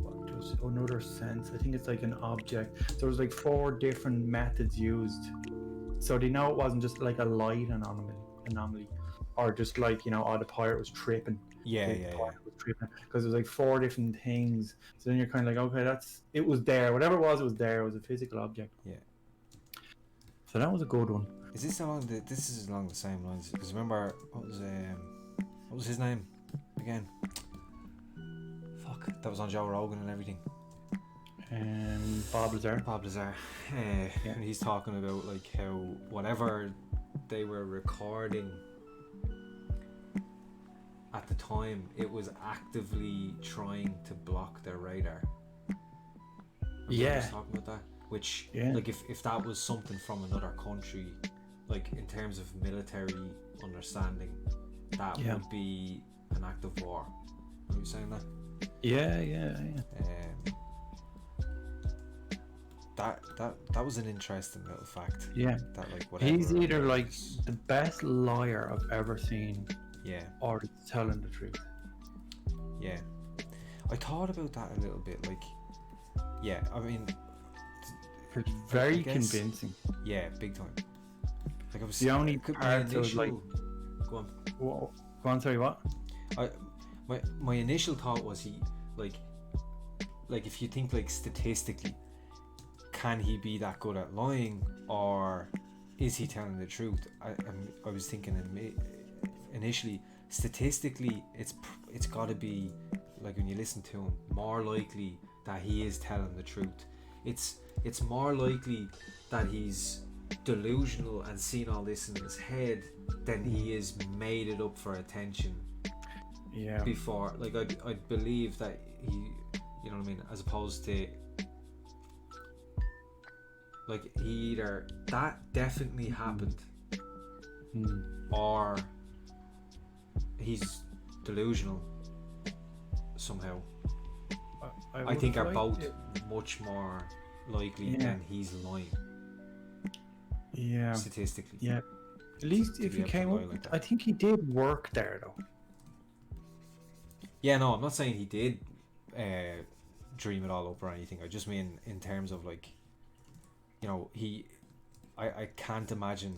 B: what does another sense? I think it's like an object. So there's like 4 different methods used, so they know it wasn't just like a light anomaly, or just like the pirate was tripping.
A: Yeah.
B: Because there's like 4 different things. So then you're kind of like, okay, it was there. Whatever it was there. It was a physical object.
A: Yeah.
B: So that was a good one.
A: Is this this is along the same lines? Because remember, what was his name again? Fuck, that was on Joe Rogan and everything.
B: Bob Lazar.
A: And he's talking about like how whatever they were recording at the time, it was actively trying to block their radar. Remember he was talking about that? Which, like, if that was something from another country, like in terms of military understanding, that would be an act of war. Are you saying that?
B: Yeah.
A: That was an interesting little fact.
B: Yeah.
A: That like whatever.
B: He's either like the best liar I've ever seen.
A: Yeah.
B: Or he's telling the truth.
A: Yeah. I thought about that a little bit. Like, yeah. I mean,
B: it's very convincing.
A: Yeah, big time. Like I was.
B: The only part of like.
A: Go on.
B: Go on. Sorry. What?
A: My initial thought was he like if you think like statistically, can he be that good at lying, or is he telling the truth? I was thinking initially, statistically, it's got to be like when you listen to him, more likely that he is telling the truth. It's more likely that he's delusional and seen all this in his head than he is made it up for attention.
B: Yeah.
A: Before, like, I'd believe that he, you know what I mean, as opposed to, like, he either that definitely happened, or he's delusional somehow. I think are both much more likely than he's lying.
B: Yeah.
A: Statistically.
B: Yeah. At least if he came up, I think he did work there though.
A: Yeah, no, I'm not saying he did dream it all up or anything. I just mean in terms of, like, you know, I can't imagine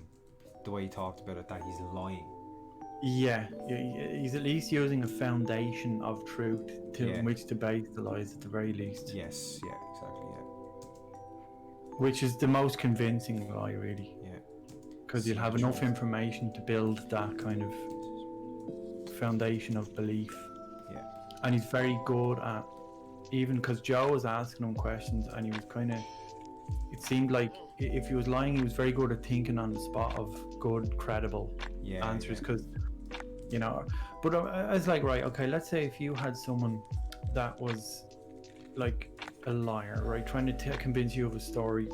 A: the way he talked about it that he's lying.
B: Yeah, he's at least using a foundation of truth in which to base the lies at the very least.
A: Yes, yeah, exactly, yeah.
B: Which is the most convincing lie, really.
A: Yeah.
B: Because you'll have enough information to build that kind of foundation of belief.
A: Yeah.
B: And he's very good at, even because Joe was asking him questions and he was kind of, it seemed like if he was lying, he was very good at thinking on the spot of good, credible answers. Because, you know, but I was like, right, okay, let's say if you had someone that was like a liar, right, trying to convince you of a story.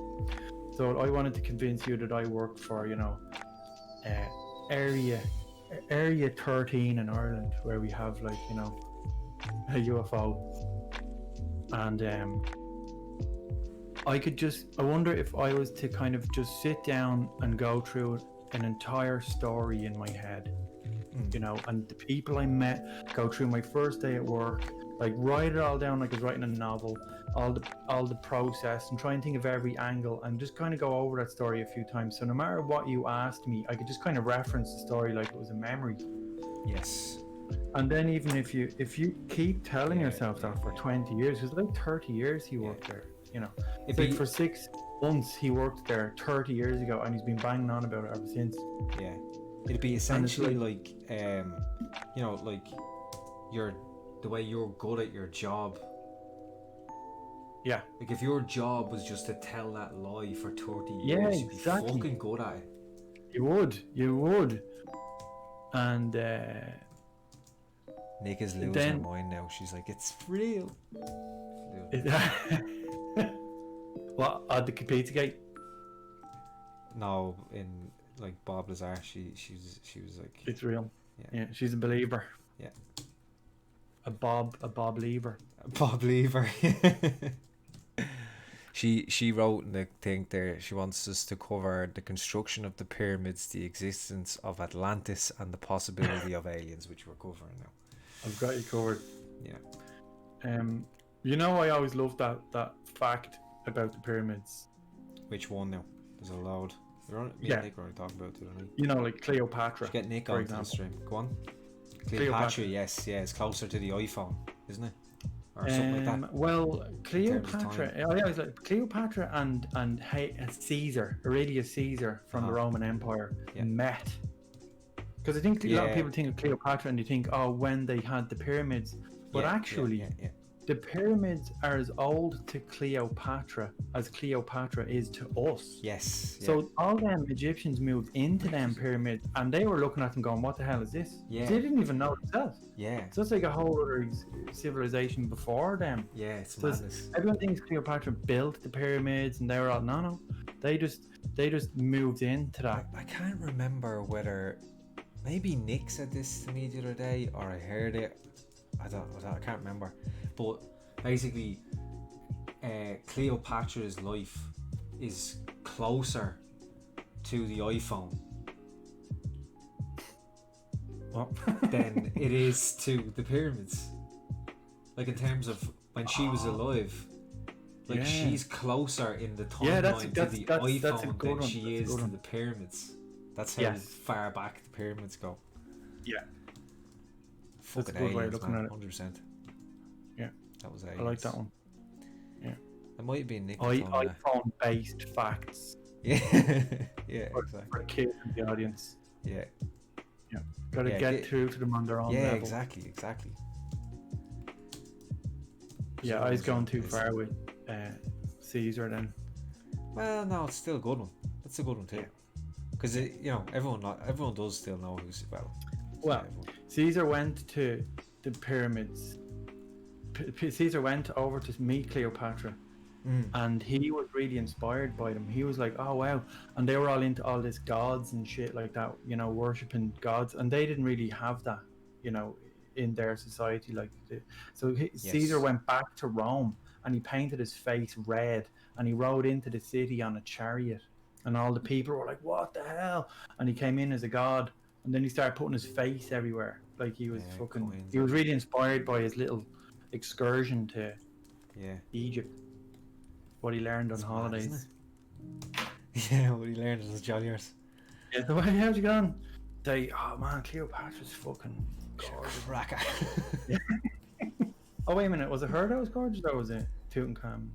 B: So I wanted to convince you that I worked for, you know, area 13 in Ireland, where we have, like, you know, a UFO, and I wonder if I was to kind of just sit down and go through an entire story in my head, you know, and the people I met, go through my first day at work, like write it all down like I was writing a novel, all the process, and try and think of every angle and just kind of go over that story a few times. So no matter what you asked me, I could just kind of reference the story like it was a memory.
A: Yes.
B: And then even if you keep telling yourself that for 20 years, it's like 30 years he worked there, you know. It's like for 6 months he worked there 30 years ago, and he's been banging on about it ever since.
A: Yeah. It'd be essentially like you know, like the way you're good at your job.
B: Yeah.
A: Like if your job was just to tell that lie for 30 years, you'd be
B: exactly.
A: fucking good at it.
B: You would. And
A: Nick is losing her mind now. She's like, it's real.
B: What, at the Pizzagate?
A: No, in like Bob Lazar, she was like,
B: it's real.
A: Yeah,
B: she's a believer.
A: Yeah.
B: A Bob Lever.
A: Bob Lever. She wrote in the thing there, she wants us to cover the construction of the pyramids, the existence of Atlantis, and the possibility of aliens, which we're covering now.
B: I've got you covered.
A: Yeah.
B: You know, I always loved that fact about the pyramids.
A: Which one now? There's a load. Nick already talked about it, don't we?
B: You know, like Cleopatra.
A: Get Nick on the stream. Go on. Cleopatra, yes, it's closer to the iPhone, isn't it? Or something like that.
B: Well, Cleopatra, I was like Cleopatra and Caesar, Aurelius Caesar from the Roman Empire met. Because I think a lot of people think of Cleopatra and they think, oh, when they had the pyramids, but actually, the pyramids are as old to Cleopatra as Cleopatra is to us.
A: Yes.
B: So all them Egyptians moved into them pyramids and they were looking at them going, what the hell is this?
A: Yeah.
B: They didn't even know themselves.
A: Yeah.
B: So it's like a whole other civilization before them.
A: Yeah, it's madness.
B: Everyone thinks Cleopatra built the pyramids and they were all, no. They just moved into that.
A: I can't remember whether, maybe Nick said this to me the other day or I heard it. I can't remember. But basically, Cleopatra's life is closer to the iPhone than it is to the pyramids. Like in terms of when she was alive, like she's closer in the timeline to the iPhone than she is to the pyramids. That's how far back the pyramids go.
B: Yeah.
A: Fucking
B: That's a good way of
A: aliens,
B: looking
A: man,
B: at it.
A: 100%.
B: Yeah.
A: That was aliens.
B: I like that one. Yeah.
A: It might be Nick.
B: iPhone-based facts.
A: Yeah. Yeah, exactly.
B: For the kids in the audience.
A: Yeah.
B: Yeah. Got to get through to them on their own level.
A: Exactly.
B: Yeah, I was going too far with Caesar then.
A: Well, no, it's still a good one. That's a good one too. Because everyone does still know who's
B: Well, Caesar went to the pyramids. Caesar went over to meet Cleopatra, and he was really inspired by them. He was like, "Oh wow!" And they were all into all this gods and shit like that, worshiping gods, and they didn't really have that, in their society. Caesar went back to Rome, and he painted his face red, and he rode into the city on a chariot, and all the people were like, "What the hell?" And he came in as a god, and then he started putting his face everywhere, like he was He was really inspired by his little excursion to Egypt. What he learned on holidays.
A: Yeah, what he learned on his jolliers.
B: Yeah, the way how'd you get on? Oh man, Cleopatra's fucking gorgeous.
A: Cracker.
B: Oh wait a minute, was it her that was gorgeous, or was it Tutankhamun?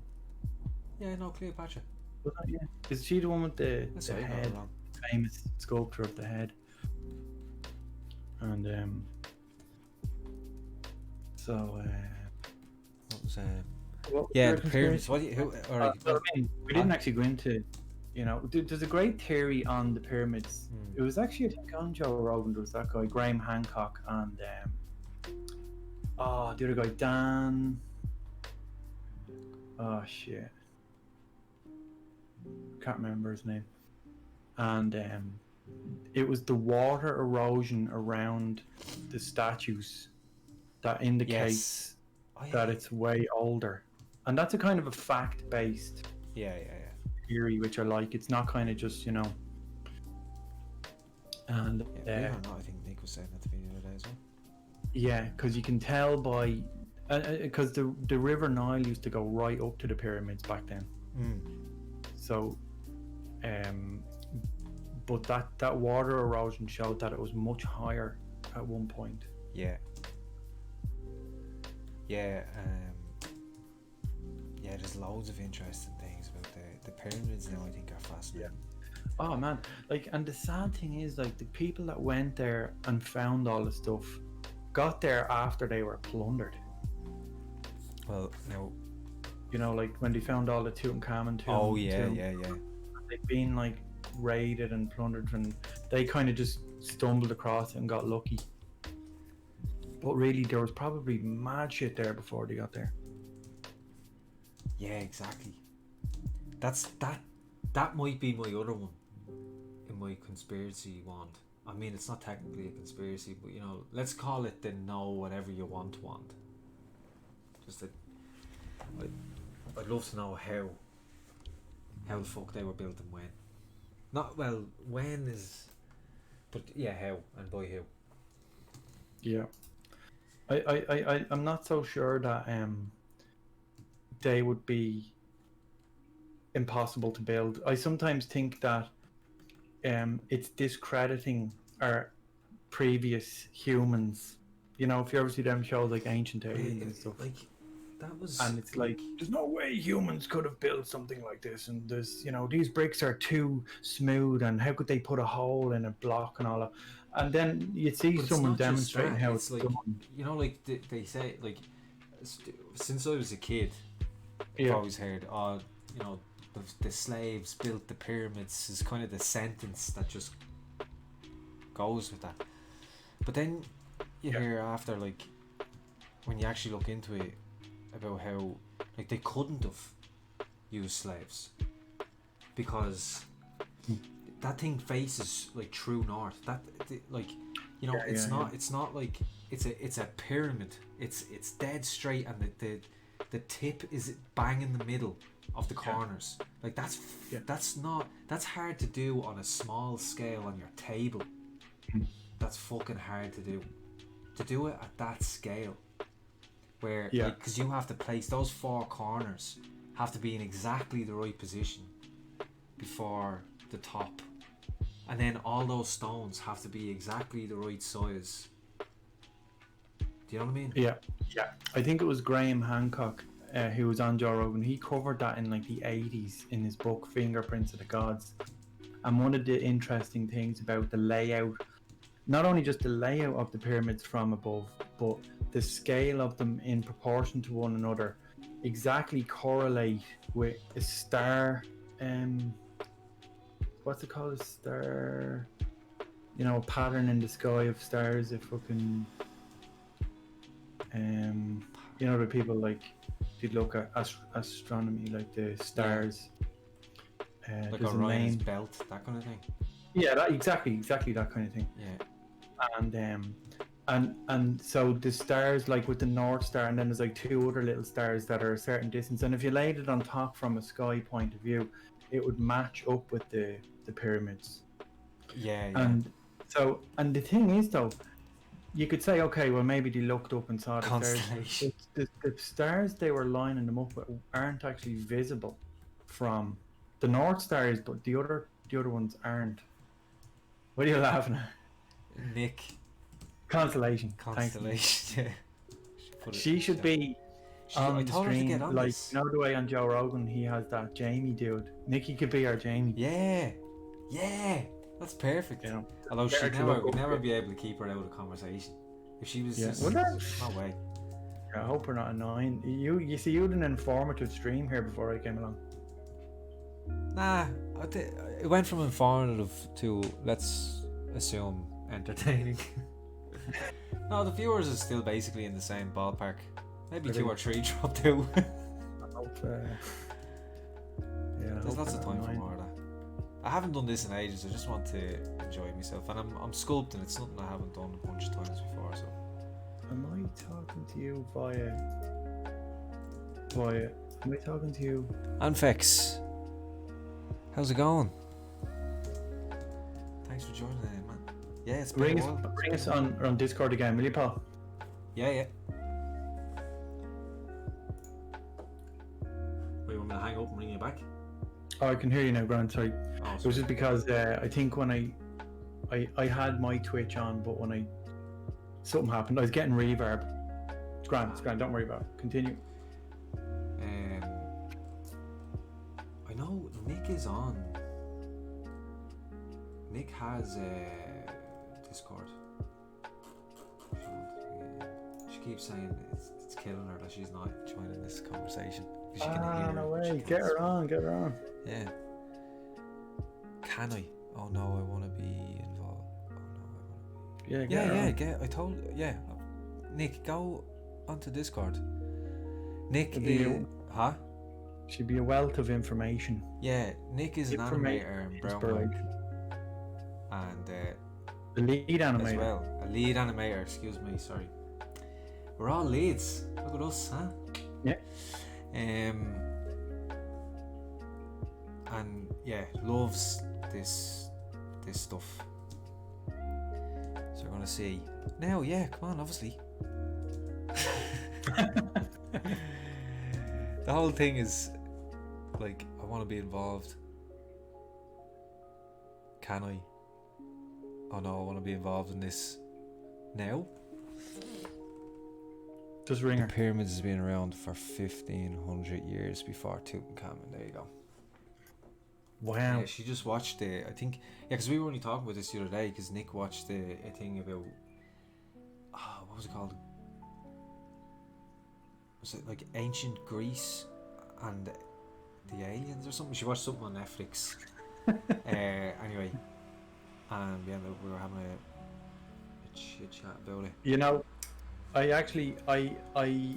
A: Yeah, no, Cleopatra.
B: Was that, yeah? Is she the one with the head? Famous sculpture of the head. And
A: what was the pyramids.
B: We didn't actually go into, there's a great theory on the pyramids. It was actually, I think, on Joe Rogan. There was that guy Graham Hancock and the other guy Dan. Oh shit, can't remember his name. And it was the water erosion around the statues that indicates that it's way older, and that's a kind of a fact-based theory, which I like. It's not kind of just And
A: I think Nick was saying that to me the other day as well.
B: Yeah, because you can tell by because the River Nile used to go right up to the pyramids back then. So, but that water erosion showed that it was much higher at one point.
A: There's loads of interesting things about the pyramids now. I think are fascinating.
B: Oh man, and the sad thing is, the people that went there and found all the stuff got there after they were plundered.
A: Well, now,
B: when they found all the Tutankhamun they've been raided and plundered, and they kind of just stumbled across it and got lucky. But really, there was probably mad shit there before they got there.
A: Yeah, exactly. That might be my other one in my conspiracy wand. I mean, it's not technically a conspiracy, but let's call it the know whatever you want wand. Just that I'd love to know how the fuck they were built and when. Not well, when is, but yeah, how and by who.
B: Yeah, I'm not so sure that they would be impossible to build. I sometimes think that it's discrediting our previous humans. If you ever see them shows like Ancient Aliens and stuff.
A: That was,
B: and it's there's no way humans could have built something like this, and there's these bricks are too smooth, and how could they put a hole in a block and all that. And then you see someone demonstrating how it's done.
A: They say, since I was a kid, I've always heard the slaves built the pyramids is kind of the sentence that just goes with that. But then you hear after, when you actually look into it, about how they couldn't have used slaves because that thing faces true north. It's not like it's a pyramid. It's dead straight, and the tip is bang in the middle of the corners. That's hard to do on a small scale on your table. That's fucking hard to do. To do it at that scale. Where, because you have to place those four corners, have to be in exactly the right position before the top, and then all those stones have to be exactly the right size. Do you know what I mean?
B: Yeah. I think it was Graham Hancock who was on Joe Rogan. He covered that in the 80s in his book Fingerprints of the Gods. And one of the interesting things about the layout, not only just the layout of the pyramids from above, but the scale of them in proportion to one another exactly correlate with a star. What's it called? A star. You know, a pattern in the sky of stars. If fucking. You know, the people like they look at astronomy, like the stars.
A: Like
B: there's
A: Orion's belt, that kind of thing.
B: Yeah, that exactly that kind of thing.
A: Yeah.
B: And so the stars, like with the North Star, and then there's like two other little stars that are a certain distance, and if you laid it on top from a sky point of view, it would match up with the pyramids.
A: Yeah.
B: And so, and the thing is though, you could say, okay, well maybe they looked up and saw the
A: Constellation.
B: stars. The stars they were lining them up with aren't actually visible from the North Stars, but the other ones aren't. What are you laughing at?
A: Nick.
B: Constellation.
A: Yeah.
B: She should be on the stream, like
A: this.
B: you know the way on Joe Rogan he has that Jamie dude. Nikki could be our Jamie.
A: Yeah, that's perfect.
B: You know,
A: although we'd never be able to keep her out of conversation if she was just no way.
B: I hope we're not annoying. You see, you had an informative stream here before I came along.
A: Nah, it went from informative to, let's assume, entertaining. No, the viewers are still basically in the same ballpark. Maybe 2 or 3 dropped out.
B: I hope,
A: there's lots of time for more of that. I haven't done this in ages. I just want to enjoy myself, and I'm sculpting. It's something I haven't done a bunch of times before. So,
B: am I talking to you via? Am I talking to you? Anfex,
A: how's it going? Thanks for joining in, man. Yeah, it's been a while.
B: Bring us on Discord again, will you, Paul?
A: Yeah. Wait, you want me to hang up and bring you back?
B: Oh, I can hear you now, Grant. Sorry.
A: Oh,
B: it was just because I think when I had my Twitch on, but when something happened, I was getting reverb. It's grand. Don't worry about it. Continue.
A: I know Nick is on. Nick has Discord. She keeps saying it's killing her that she's not joining this conversation. She can hear
B: no way. Get her on.
A: Yeah. Can I? Oh no, I want to be involved. Oh no, I want to be. Yeah. I told. Yeah. Nick, go onto Discord. Nick, huh?
B: She'd be a wealth of information.
A: Yeah, Nick is an animator in Brown. And
B: the lead animator
A: as well. A lead animator, excuse me, sorry. We're all leads. Look at us, huh?
B: Yeah.
A: And yeah, loves this stuff. So we're gonna see. Now, yeah, come on, obviously. The whole thing is like, I want to be involved. Can I? Oh no, I want to be involved in this now.
B: Just ring her.
A: The pyramids has been around for 1500 years before Tutankhamun. There you go.
B: Wow.
A: Yeah, she just watched I think, because we were only talking about this the other day, because Nick watched a thing about, what was it called? Was it like ancient Greece and the aliens or something? She watched something on Netflix. Anyway, and yeah, we were having a chit chat about it.
B: You know, I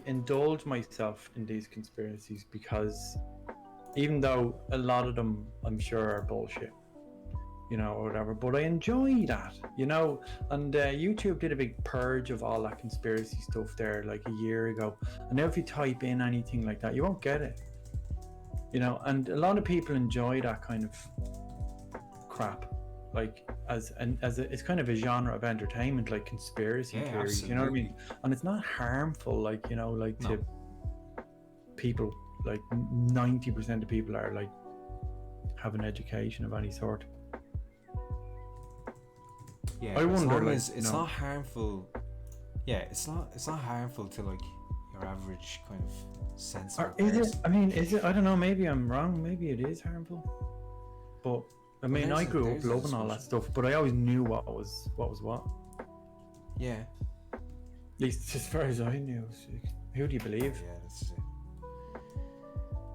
B: indulge myself in these conspiracies because even though a lot of them I'm sure are bullshit, you know, or whatever, but I enjoy that, you know. And YouTube did a big purge of all that conspiracy stuff there like a year ago, and now if you type in anything like that, you won't get it, you know. And a lot of people enjoy that kind of crap, like it's kind of a genre of entertainment, like conspiracy theories, absolutely. You know what I mean? And it's not harmful, like, you know, like to people. Like 90% of people are like have an education of any sort.
A: Yeah, I wonder, like, it's not harmful. Yeah, it's not harmful to like your average kind of sensible person.
B: Is it? I mean, is it? I don't know. Maybe I'm wrong. Maybe it is harmful. But I mean, I grew up loving all that stuff, but I always knew what was what.
A: Yeah.
B: At least as far as I knew. Who do you believe?
A: Yeah, that's it.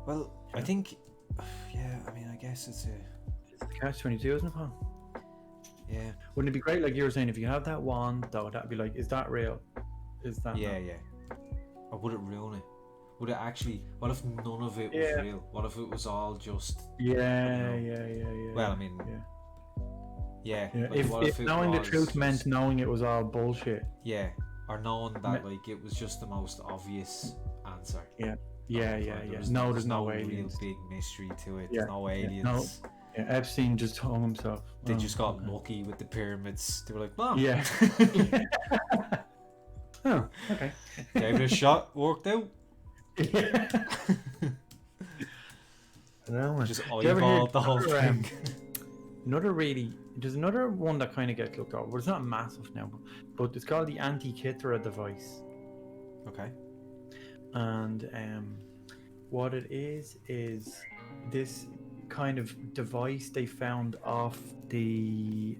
A: Well, I think, yeah. I mean, I guess it's a
B: Catch-22, isn't it, Paul?
A: yeah.
B: Wouldn't it be great, like you were saying, if you have that wand, though, that'd be like, is that real? Is that
A: Yeah,
B: not?
A: yeah. Or would it ruin it? Would it actually? What if none of it was
B: Yeah.
A: real? What if it was all just?
B: Yeah,
A: You know,
B: yeah.
A: Well, I mean,
B: yeah.
A: yeah.
B: If,
A: What
B: if
A: it
B: knowing the
A: was
B: truth meant
A: just-
B: knowing it was all bullshit.
A: Yeah, or knowing that
B: Me-
A: like it was just the most obvious answer.
B: Yeah. There's
A: There's
B: no
A: real
B: aliens.
A: big mystery to it.
B: Yeah,
A: No
B: yeah,
A: aliens.
B: Yeah, Epstein just hung himself.
A: They just got lucky with the pyramids. They were like, "Oh,
B: Yeah. Oh, okay.
A: gave it a shot, worked out."
B: Yeah. No,
A: Just
B: you ever hear
A: eyeballed the whole thing.
B: there's another one that kind of gets looked over, but it's not massive now, but it's called the Antikythera device.
A: Okay.
B: And what it is this kind of device they found off the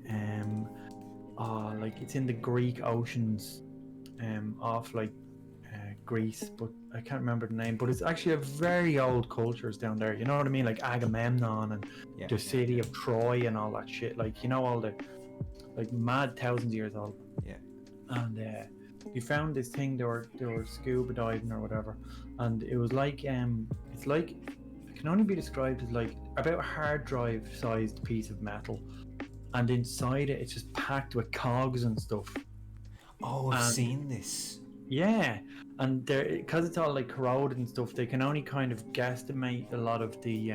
B: like it's in the Greek oceans, off like Greece, but I can't remember the name, but it's actually a very old cultures down there, you know what I mean, like Agamemnon and the city of Troy and all that shit, like, you know, all the like mad thousands of years old.
A: Yeah.
B: And we found this thing, they were scuba diving or whatever, and it was like it's like, it can only be described as like about a hard drive sized piece of metal, and inside it it's just packed with cogs and stuff.
A: Oh, I've seen this.
B: Yeah, and because it's all like corroded and stuff, they can only kind of guesstimate a lot of the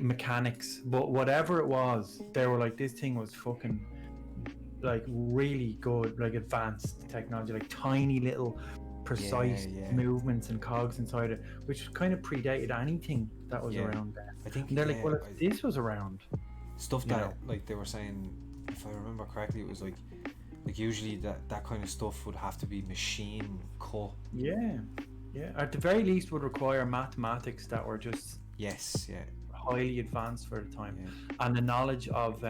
B: mechanics, but whatever it was, they were like, this thing was fucking like really good, like advanced technology, like tiny little precise movements and cogs inside it, which kind of predated anything that was around there.
A: I think,
B: and they're like, well, if this was around,
A: stuff that like they were saying, if I remember correctly, it was like usually that kind of stuff would have to be machine cut. Yeah,
B: at the very least would require mathematics that were just highly advanced for the time, and the knowledge of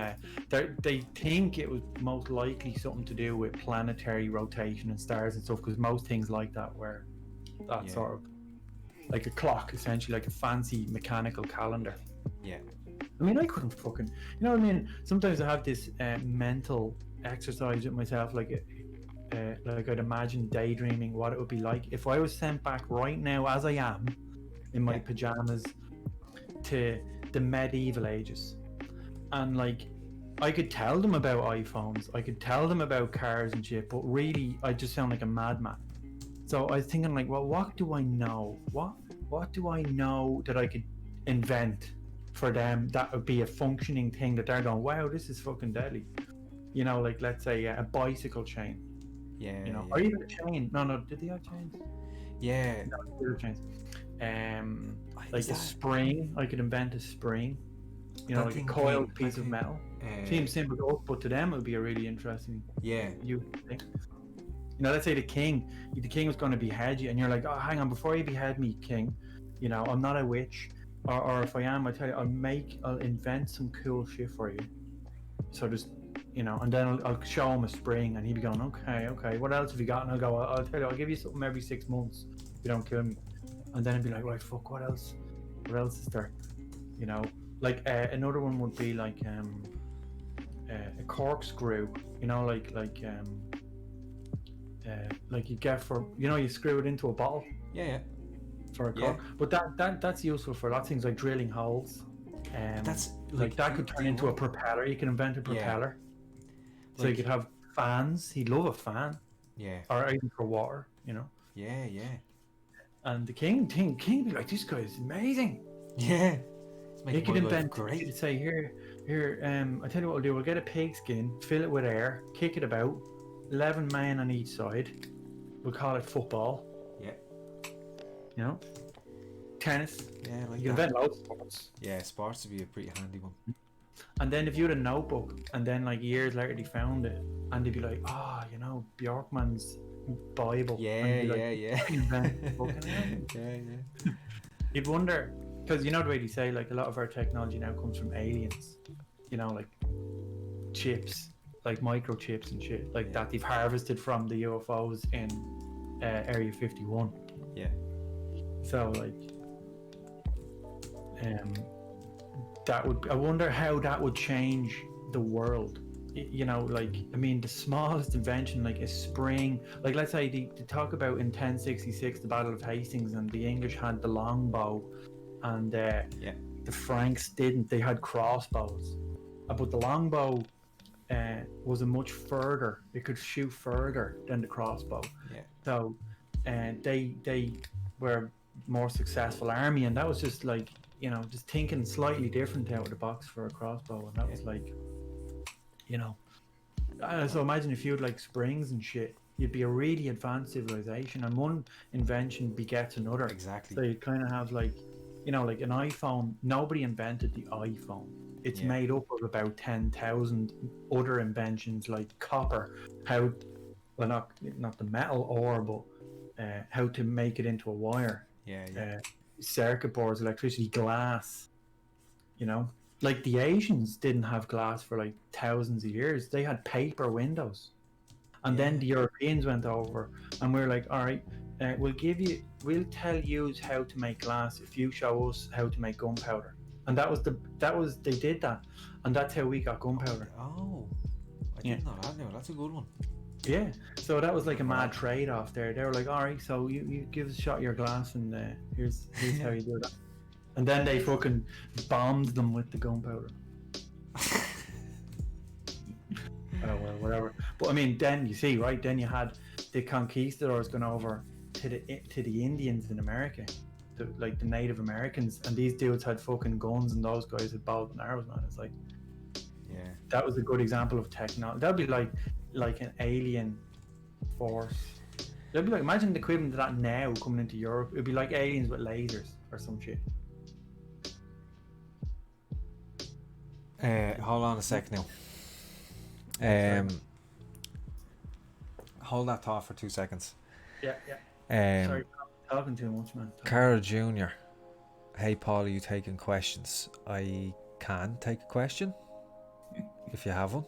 B: they think it was most likely something to do with planetary rotation and stars and stuff, because most things like that were that sort of like a clock, essentially, like a fancy mechanical calendar. I mean, I couldn't fucking, you know what I mean, sometimes I have this mental exercise with myself, like I'd imagine daydreaming what it would be like if I was sent back right now as I am in my pajamas to the medieval ages, and like I could tell them about iPhones, I could tell them about cars and shit, but really I just sound like a madman. So I was thinking, like, well, what do I know, what do I know that I could invent for them that would be a functioning thing that they're going, wow, this is fucking deadly, you know, like, let's say a bicycle chain, you know, or even a chain. No, did they have chains? No, they were chains. Like a spring, I could invent a spring, you know, like a coiled piece of metal. Seems simple enough, but to them it would be a really interesting thing. You know, let's say the king was going to behead you, and you're like, oh, hang on, before you behead me, king, you know, I'm not a witch, or if I am, I tell you, I'll invent some cool shit for you. So just, you know, and then I'll show him a spring, and he'd be going, okay, what else have you got? And I'll go, I'll tell you, I'll give you something every 6 months if you don't kill me. And then I'd be like, right, fuck, what else is there? You know, like another one would be like a corkscrew, you know, like you get for, you know, you screw it into a bottle. For a cork. But that's useful for lots of things, like drilling holes. That's like that could turn into a propeller. You can invent a propeller. So you could have fans. He'd love a fan. Or even for water, you know. And the king would be like, this guy is amazing. He could invent, great. Say, here, I tell you what we'll do, we'll get a pig skin, fill it with air, kick it about, 11 men on each side. We'll call it football. You know? Tennis.
A: Like
B: you can invent loads of sports.
A: Sports would be a pretty handy one.
B: And then if you had a notebook, and then like years later they found it, and they'd be like, you know, Bjorkman's Bible. You'd wonder, because you know the way they say, like, a lot of our technology now comes from aliens, you know, like chips, like microchips and shit like that they've harvested from the UFOs in Area 51. So like, that would. I wonder how that would change the world. You know, like, I mean, the smallest invention, like a spring, like let's say they talk about in 1066 the Battle of Hastings, and the English had the longbow, and the Franks didn't. They had crossbows, but the longbow was a much further. It could shoot further than the crossbow.
A: Yeah.
B: So, they were more successful army, and that was just like, you know, just thinking slightly different out of the box for a crossbow, and that was like, you know. So imagine if you had like springs and shit, you'd be a really advanced civilization, and one invention begets another.
A: Exactly.
B: So you'd kind of have like, you know, like an iPhone. Nobody invented the iPhone. It's made up of about 10,000 other inventions, like copper, how, well, not the metal ore, but how to make it into a wire. Circuit boards, electricity, glass. You know. Like the Asians didn't have glass for like thousands of years. They had paper windows. And then the Europeans went over, and we were like, all right, we'll tell you how to make glass if you show us how to make gunpowder. And they did that. And that's how we got gunpowder.
A: Oh, I didn't know that. No, that's a good one.
B: Yeah. So that was like a mad trade-off there. They were like, all right, so you give us a shot of your glass, and here's how you do that. And then they fucking bombed them with the gunpowder. Oh well, whatever. But I mean, then you see, right? Then you had the conquistadors going over to the Indians in America, like the Native Americans, and these dudes had fucking guns, and those guys had bows and arrows, man. It's like, that was a good example of technology. That'd be like an alien force. That'd be like, imagine the equivalent of that now coming into Europe. It'd be like aliens with lasers or some shit.
A: Hold on a sec now. Hold that thought for 2 seconds.
B: Sorry, I'm talking too much, man.
A: Carol Jr. Hey Paul, are you taking questions? I can take a question if you have one.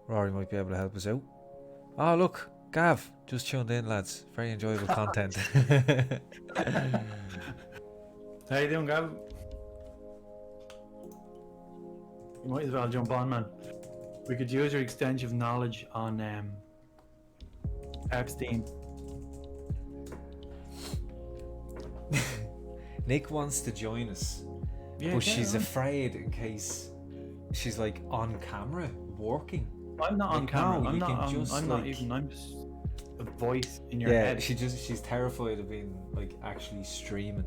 A: Rory might be able to help us out. Oh look, Gav just tuned in, lads. Very enjoyable content.
B: How you doing, Gav? You might as well jump on, man. We could use your extensive knowledge on Epstein.
A: Nick wants to join us, but she's afraid in case she's like on camera working.
B: I'm not on camera. I'm just a voice in your head.
A: She's terrified of being like actually streaming.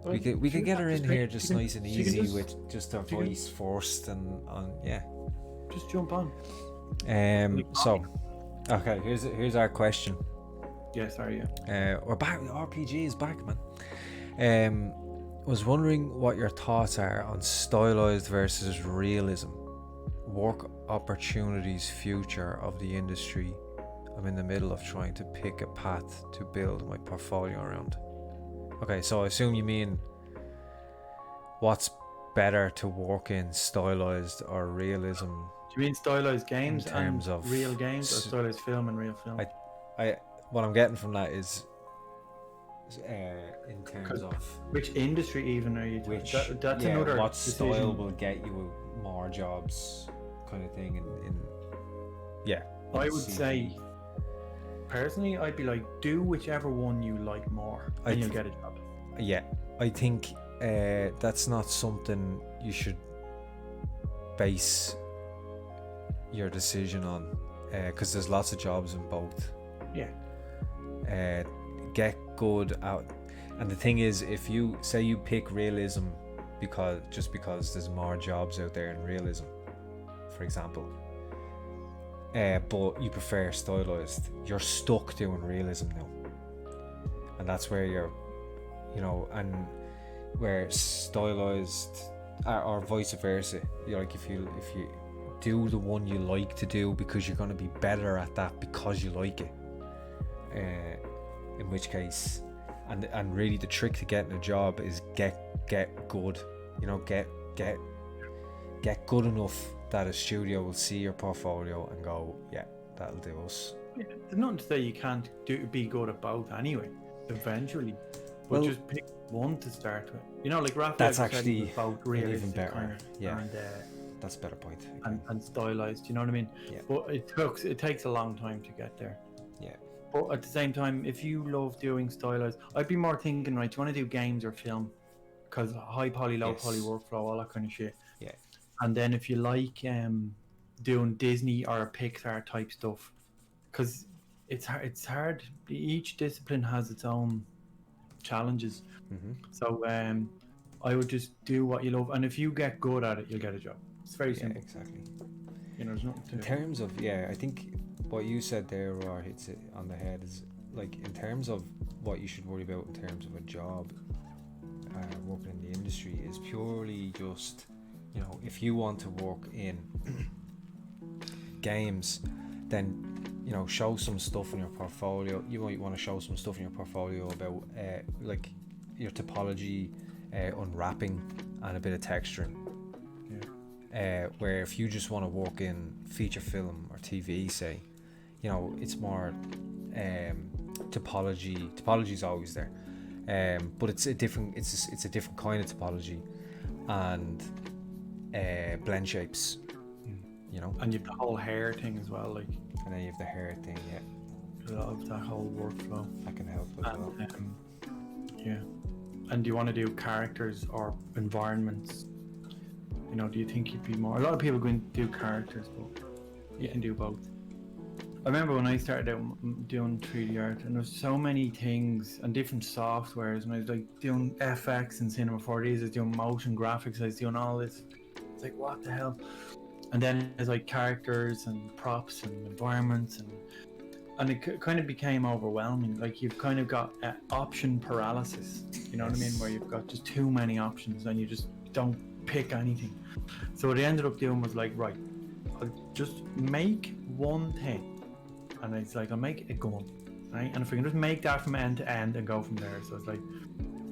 A: We could get her in here just nice and easy with just her voice forced and on.
B: Just jump on.
A: So, okay, here's our question.
B: Yeah, sorry.
A: We're back. RPG is back, man. Was wondering what your thoughts are on stylized versus realism, work opportunities, future of the industry. I'm in the middle of trying to pick a path to build my portfolio around. Okay, so I assume you mean what's better to work in, stylized or realism?
B: Do you mean stylized games in terms and of real games, or stylized film and real film?
A: What I'm getting from that is in terms of
B: which industry even are you? That's another.
A: What
B: decision.
A: Style will get you more jobs, kind of thing.
B: I would say. Personally, I'd be like, do whichever one you like more, and you'll get a job.
A: Yeah, I think that's not something you should base your decision on, because there's lots of jobs in both.
B: Yeah.
A: Get good at, and the thing is, if you say you pick realism because there's more jobs out there in realism, for example. But you prefer stylized, you're stuck doing realism now, and that's where you're, and where stylized or vice versa. You're like, if you do the one you like to do because you're going to be better at that because you like it, in which case, and really the trick to getting a job is get good, get good enough that a studio will see your portfolio and go, yeah, that'll do us.
B: Yeah, there's nothing to say you can't be good at both anyway, eventually. But
A: Well,
B: just pick one to start with. You know, like Raphael
A: that's
B: said, he was
A: actually
B: both
A: an even
B: realistic
A: better.
B: kind of,
A: Yeah,
B: and
A: that's a better point.
B: and stylized. You know what I mean?
A: Yeah.
B: But it takes a long time to get there.
A: Yeah.
B: But at the same time, if you love doing stylized, I'd be more thinking, right, do you want to do games or film? Because high poly, low poly workflow, all that kind of shit.
A: Yeah.
B: And then if you like doing Disney or Pixar type stuff, because it's hard. Each discipline has its own challenges.
A: Mm-hmm.
B: So I would just do what you love, and if you get good at it, you'll get a job. It's very simple.
A: Exactly.
B: You know, there's nothing to
A: In terms of I think what you said there, Roar, hits it on the head. Is like in terms of what you should worry about in terms of a job, working in the industry is purely just, you know, if you want to work in games, then, you know, show some stuff in your portfolio. You might want to show some stuff in your portfolio about like your topology, unwrapping, and a bit of texturing. Where if you just want to work in feature film or TV, say, you know, it's more topology. Topology is always there, but it's a different kind of topology, and blend shapes. You know,
B: and you have the whole hair thing as well, like.
A: And then you have the hair thing,
B: A lot of that whole workflow.
A: That can help as well.
B: Yeah. And do you want to do characters or environments? You know, do you think you'd be more? A lot of people go and do characters, but you can do both. I remember when I started out doing 3D art, and there's so many things and different softwares, and I was like doing FX and Cinema 4D, I was doing motion graphics, I was doing all this. It's like, what the hell? And then there's like characters and props and environments, and it kind of became overwhelming. Like you've kind of got option paralysis, you know what I mean? Where you've got just too many options and you just don't pick anything. So what I ended up doing was like, right, I'll just make one thing, and it's like I'll make a gun, right? And if I can just make that from end to end and go from there. So it's like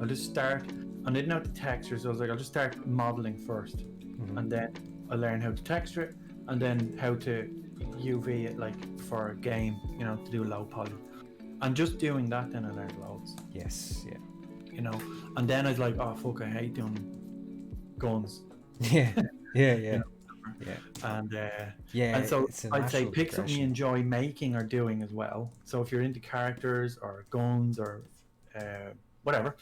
B: I'll just start, and I didn't know the texture, so I was like, I'll just start modeling first, and then I learn how to texture it, and then how to UV it, like for a game, you know, to do low poly. And just doing that, then I learned loads.
A: Yes, yeah.
B: You know, and then I was like, oh fuck, I hate doing guns.
A: Yeah, yeah, yeah.
B: You know?
A: Yeah.
B: And
A: and
B: so I'd say pick something you enjoy making or doing as well. So if you're into characters or guns or whatever,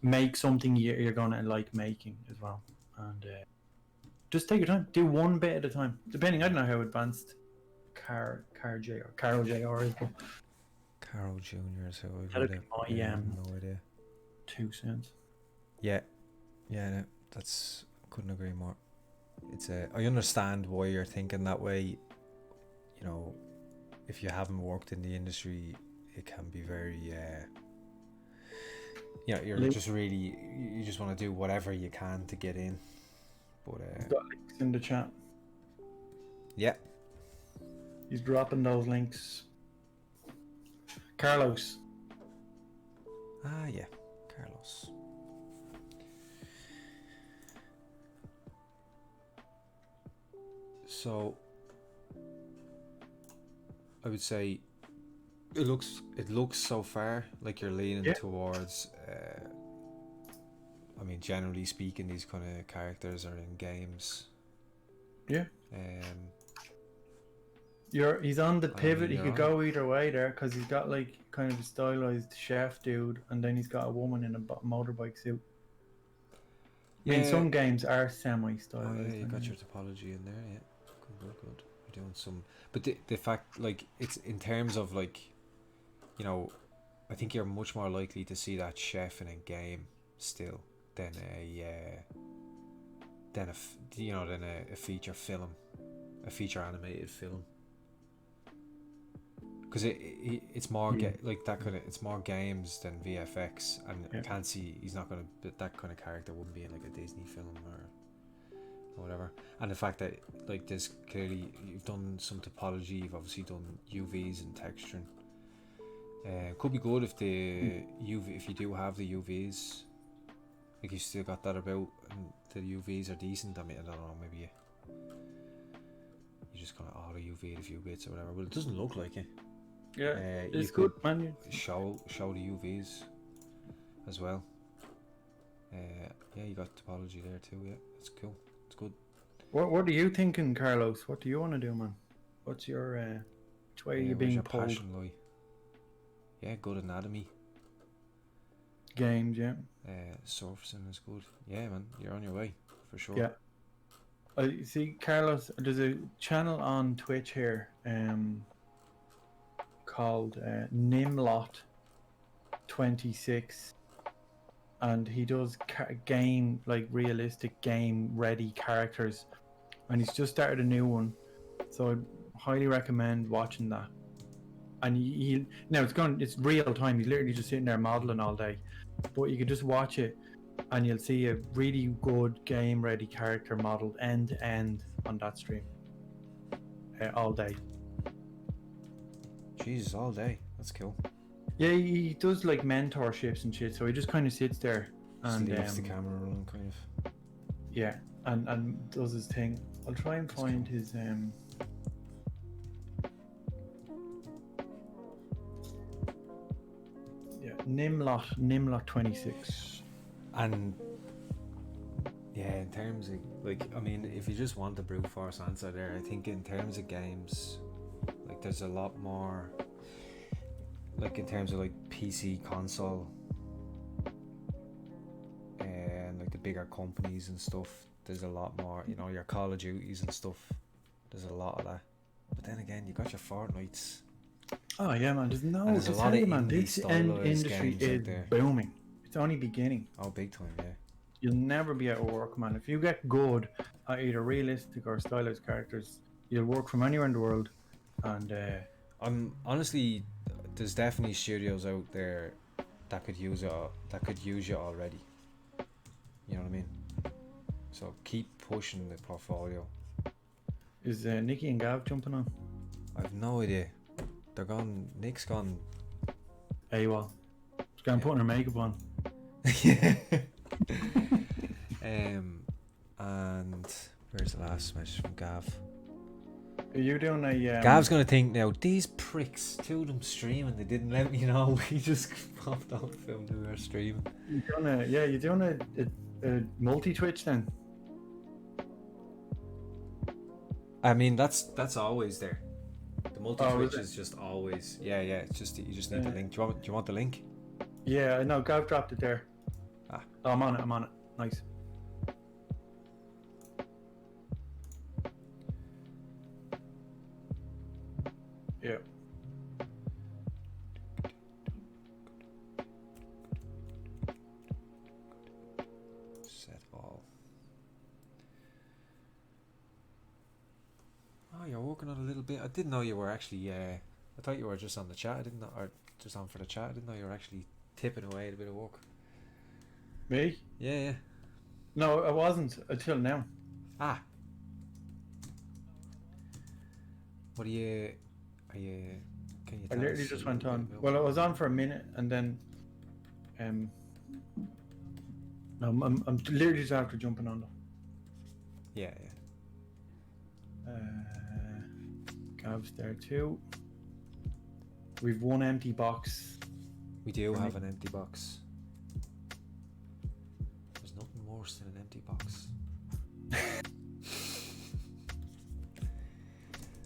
B: make something you're gonna like making as well. And just take your time. Do one bit at a time. Depending, I don't know how advanced Carol J.R. is, but
A: Carol Jr. So
B: that'd be my
A: no idea.
B: 2 cents.
A: Yeah, no, that's couldn't agree more. It's I understand why you're thinking that way. You know, if you haven't worked in the industry, it can be very you know, you just want to do whatever you can to get in. But
B: got links in the chat.
A: Yeah,
B: he's dropping those links. Carlos.
A: Yeah, Carlos. So I would say it looks so far like you're leaning towards I mean, generally speaking, these kind of characters are in games.
B: Yeah. He's on the pivot. He could go either way there, because he's got like kind of a stylized chef dude, and then he's got a woman in a motorbike suit. Yeah. I mean, some games are semi-stylized.
A: Oh, yeah, you got your topology in there. Yeah, good. You're doing some, but the fact, like, it's in terms of, like, you know, I think you're much more likely to see that chef in a game still than a feature film, a feature animated film. Because it's more like that kind of, it's more games than VFX, and I can't see he's not gonna, that kind of character wouldn't be in like a Disney film or whatever. And the fact that, like, there's clearly, you've done some topology, you've obviously done UVs and texturing. Could be good if the if you do have the UVs, like you still got that about, and the UVs are decent. I mean, I don't know, maybe you just kind of auto UV a few bits or whatever, but it doesn't look like it.
B: Yeah, it's good, man.
A: Show the UVs. as well. Yeah, you got topology there too. Yeah, it's cool. It's good.
B: What are you thinking, Carlos? What do you want to do, man? What's your which way are you
A: Where's
B: being
A: your
B: pulled?
A: passion lie? Yeah, good anatomy.
B: Games, yeah.
A: Surfacing is good. Yeah, man, you're on your way for sure.
B: Yeah. I see, Carlos. There's a channel on Twitch here, called Nimlot26, and he does game, like realistic game ready characters, and he's just started a new one, so I highly recommend watching that. And he now it's real time. He's literally just sitting there modeling all day, but you can just watch it, and you'll see a really good game ready character modeled end to end on that stream all day.
A: Jesus, all day. That's cool.
B: Yeah, he does like mentorships and shit, so he just kind of sits there and
A: Just leaves the camera running, kind of.
B: yeah, and does his thing. I'll try and find
A: cool.
B: his Nimlot26.
A: And yeah, in terms of like, I mean, if you just want the brute force answer there, I think in terms of games, like there's a lot more, like in terms of like PC console, and like the bigger companies and stuff, there's a lot more, you know, your Call of Duties and stuff, there's a lot of that. But then again, you got your Fortnites.
B: Oh yeah, man. There's no.
A: And there's a
B: to
A: lot
B: tell
A: of
B: you, man,
A: indie
B: this
A: stylized
B: industry
A: games out
B: is
A: there.
B: booming. It's only beginning.
A: Oh, big time, yeah.
B: You'll never be out of work, man. If you get good at either realistic or stylized characters, you'll work from anywhere in the world. And
A: I'm honestly, there's definitely studios out there that could use it. That could use you already. You know what I mean? So keep pushing the portfolio.
B: is Nikki and Gav jumping on?
A: I've no idea. They're gone. Nick's gone.
B: AWOL. She's gone putting her makeup on.
A: Yeah. And where's the last message from Gav?
B: Are you doing a?
A: Gav's gonna think now. These pricks, two of them streaming. They didn't let me know. We just popped on film we were streaming.
B: You're doing a multi Twitch then.
A: I mean, that's always there. The multi Twitch
B: is
A: is just always. Yeah. It's just you just need the link. Do you want the link?
B: Yeah, no, Gav dropped it there.
A: Ah.
B: Oh, I'm on it. Nice. Yeah.
A: Set all. Oh, you're working on a little bit. I didn't know you were actually. I thought you were just on the chat. I didn't know, or just on for the chat. I didn't know you were actually tipping away at a bit of work.
B: Me?
A: Yeah.
B: No, I wasn't until now.
A: Ah. What are you? Can you?
B: I
A: Tell
B: literally
A: us
B: just
A: a
B: went
A: little
B: on.
A: bit about
B: Well, I was on for a minute and then, no, I'm literally just after jumping on.
A: Yeah.
B: Gav's there too. We've one empty box.
A: We do have an empty box. There's nothing worse than an empty box.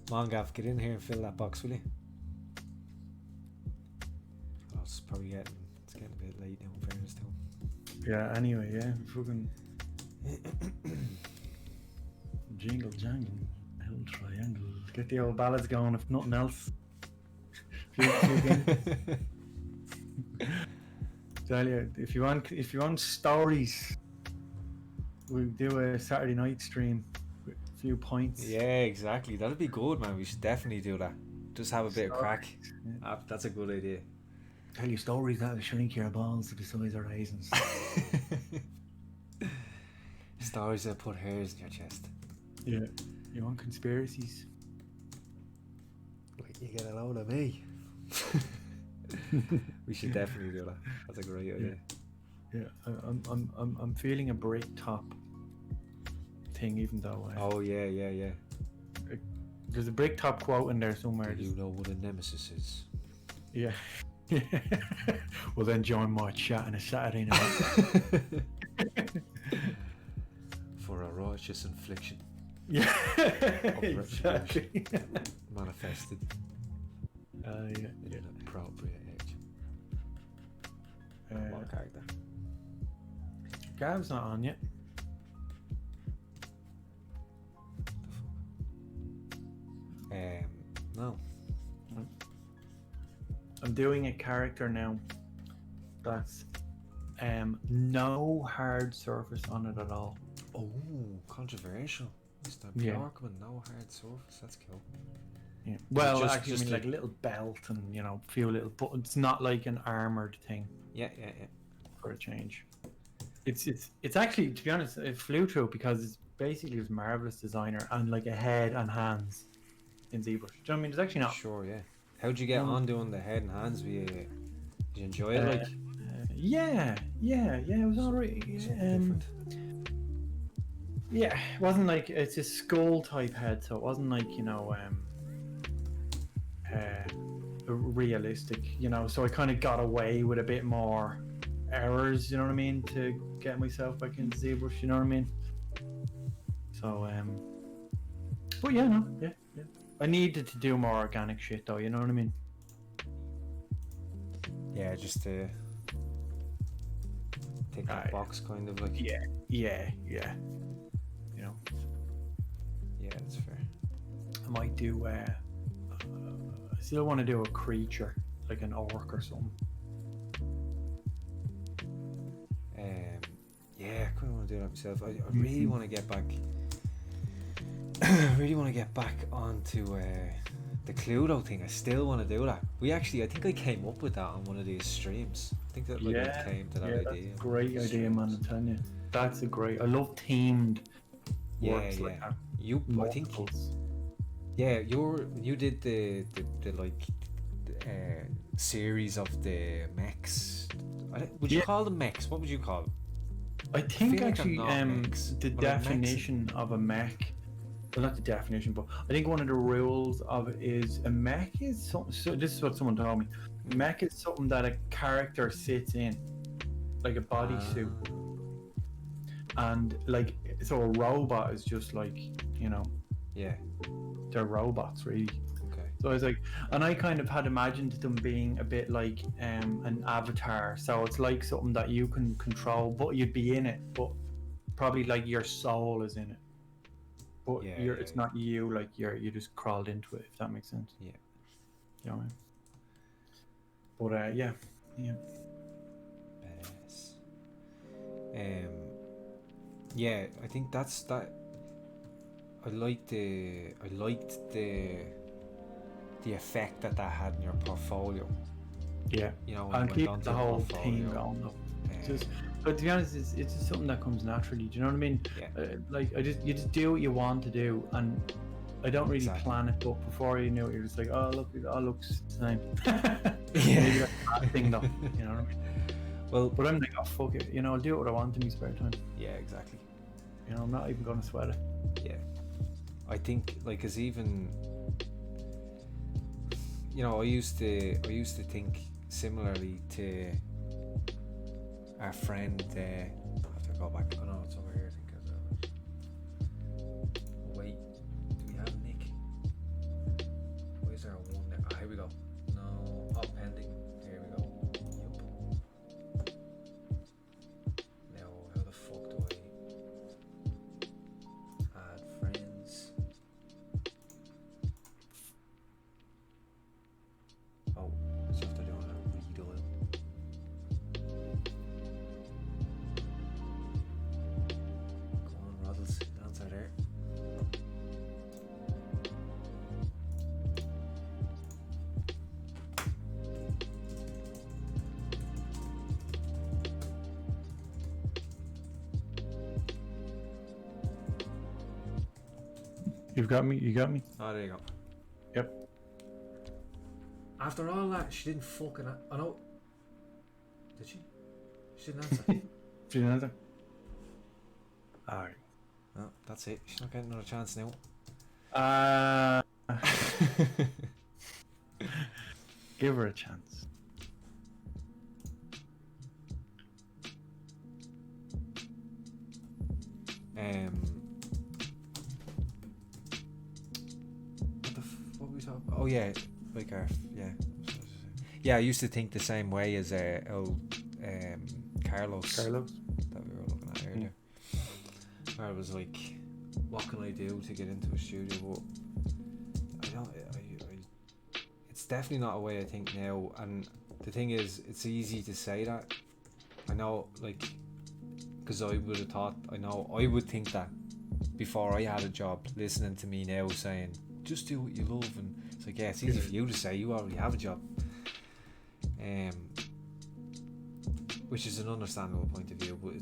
A: Come on, Gav, get in here and fill that box, will you? Oh, it's probably getting a bit late now, in fairness to him.
B: Yeah, anyway, yeah. Fucking jingle jangle, hell triangle. Get the old ballads going if nothing else. Tell you, if you want stories, we'll do a Saturday night stream with a few points.
A: Yeah, exactly. That'd be good, man. We should definitely do that. Just have a bit of crack. Yeah. That's a good idea.
B: Tell you stories that'll shrink your balls to the size of raisins.
A: Stories that put hairs in your chest.
B: Yeah. You want conspiracies?
A: Like you get a load of me. We should definitely do that. That's a great idea.
B: Yeah, I'm feeling a break top thing, even though.
A: Oh yeah.
B: There's a brick top quote in there somewhere.
A: Do you know what a nemesis is?
B: Yeah. Well, then join my chat on a Saturday night.
A: For a righteous infliction.
B: Yeah,
A: Of
B: exactly.
A: Manifested
B: Yeah.
A: in an appropriate age. What character?
B: Gav's not on yet.
A: No.
B: I'm doing a character now that's no hard surface on it at all.
A: Oh, controversial. Mr.
B: Yeah.
A: Bjorkman, no hard surface. That's cool.
B: Yeah. Well,
A: just-
B: actually,
A: just
B: I mean, like a little belt and, you know, a few little buttons. It's not like an armored thing
A: Yeah.
B: for a change. It's actually, to be honest, it flew through because it's basically this marvelous designer and like a head and hands in ZBrush. Do you know what I mean? It's actually not.
A: Sure, yeah. How'd you get on doing the head and hands? Did you enjoy it? Like,
B: Yeah, it was alright.
A: something different.
B: Yeah, it wasn't like it's a skull type head, so it wasn't like, you know, realistic, you know. So I kind of got away with a bit more errors, you know what I mean, to get myself back into ZBrush, you know what I mean. So but yeah, no, yeah. I needed to do more organic shit though, you know what I mean.
A: Yeah, just to take that box, kind of like.
B: Yeah. You know,
A: Yeah, that's fair.
B: I might do. I still want to do a creature, like an orc or something.
A: Yeah, I kind of want to do that myself. I really want to get back. I really want to get back onto the Cluedo thing. I still want to do that. I think I came up with that on one of these streams. I think that we came to that idea.
B: That's a great idea, man. I'm telling you, that's a great. I love themed works like that.
A: I think. Yeah, you did the series of the mechs. Would you call them mechs? What would you call them?
B: I think
A: feel like
B: actually,
A: they're not mechs,
B: the
A: but like
B: definition of a mech. Well, not the definition, but I think one of the rules of it is a mech is something. So this is what someone told me. Mech is something that a character sits in, like a bodysuit, and like so a robot is just like, you know.
A: Yeah.
B: They're robots, really.
A: Okay.
B: So I was like, and I kind of had imagined them being a bit like an avatar. So it's like something that you can control, but you'd be in it, but probably like your soul is in it. But it's not you, like you just crawled into it, if that makes sense.
A: Yeah.
B: You know what I mean? But yeah.
A: Badass. Yeah, I think that's that. I liked the effect that had in your portfolio.
B: Yeah.
A: You know,
B: and keep the whole team going though. But to be honest, it's just something that comes naturally. Do you know what I mean?
A: Yeah.
B: Like you just do what you want to do, and I don't really plan it. But before you know it, you're just like, oh look, it all looks the same. Maybe that's a bad thing though. You know what I mean?
A: Well,
B: but I'm like, oh fuck it. You know, I'll do what I want in my spare time.
A: Yeah, exactly.
B: You know, I'm not even gonna sweat it.
A: Yeah. I think like as even, you know, I used to think similarly to our friend. I have to go back. Oh no, it's over here. I think. Wait, do we have Nick? Where's our one? Ah, here we go. No, pending. Here we go. Yup. Now, how the fuck do I add friends? Oh, it's after doing a redial. Go on, Roddles, answer there.
B: You've got me. You got me.
A: Oh, there you go.
B: Yep.
A: After all that, she didn't fucking. Oh no. Did she? She didn't answer.
B: She didn't answer. Alright.
A: No, that's it. She's not getting another chance now.
B: Give her a chance.
A: What were we talking about? Oh yeah, like I used to think the same way as Carlos that we were looking at earlier. Where I was like, what can I do to get into a studio? But it's definitely not a way I think now. And the thing is, it's easy to say that. I know, like, because I would have thought, I would think that before I had a job, listening to me now saying, just do what you love. And it's like, yeah, it's easy for you to say, you already have a job. Which is an understandable point of view, but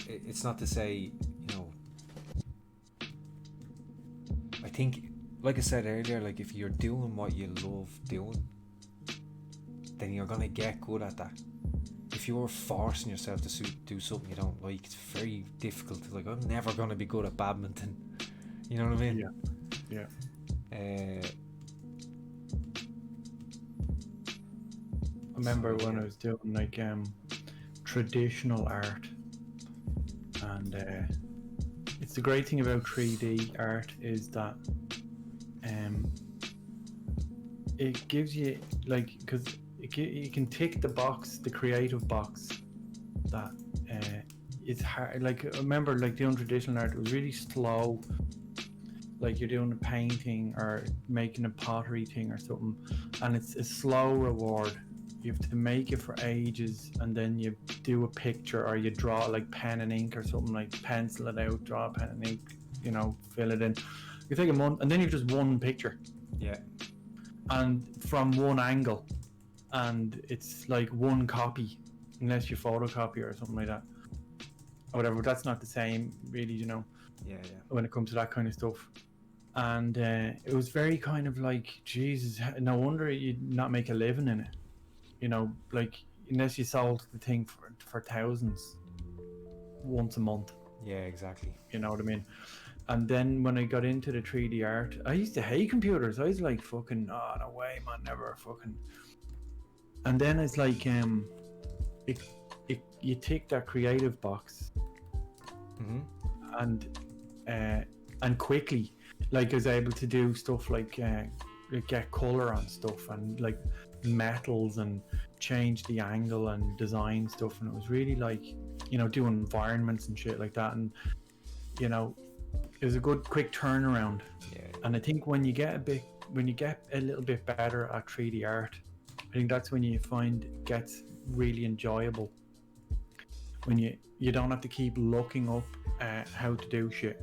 A: it's not to say, I think, like I said earlier, like if you're doing what you love doing, then you're gonna get good at that. If you're forcing yourself to do something you don't like, it's very difficult to, like, I'm never gonna be good at badminton. You know what I mean?
B: Yeah.
A: I
B: remember when I was doing like traditional art, and it's the great thing about 3D art is that it gives you, like, because you can tick the box, the creative box, that it's hard. Like, I remember, like, doing traditional art, it was really slow. Like, you're doing a painting or making a pottery thing or something, and it's a slow reward. You have to make it for ages, and then you do a picture, or you draw, like, pen and ink or something, like pencil it out, draw a pen and ink, fill it in. You take a month, and then you've just one picture.
A: Yeah.
B: And from one angle, and it's like one copy, unless you photocopy or something like that, or whatever. But that's not the same, really,
A: Yeah.
B: when it comes to that kind of stuff. And it was very kind of like, Jesus, no wonder you'd not make a living in it. Like, unless you sold the thing for thousands once a month.
A: Yeah, exactly.
B: You know what I mean? And then when I got into the 3D art, I used to hate computers. I was like, fucking, oh, no way, man, never fucking. And then it's like, you tick that creative box, and quickly, like, I was able to do stuff like get color on stuff, and like metals, and change the angle and design stuff, and it was really like, do environments and shit like that, and it was a good quick turnaround.
A: Yeah.
B: And I think when you get a little bit better at 3D art, I think that's when you find it gets really enjoyable, when you don't have to keep looking up how to do shit,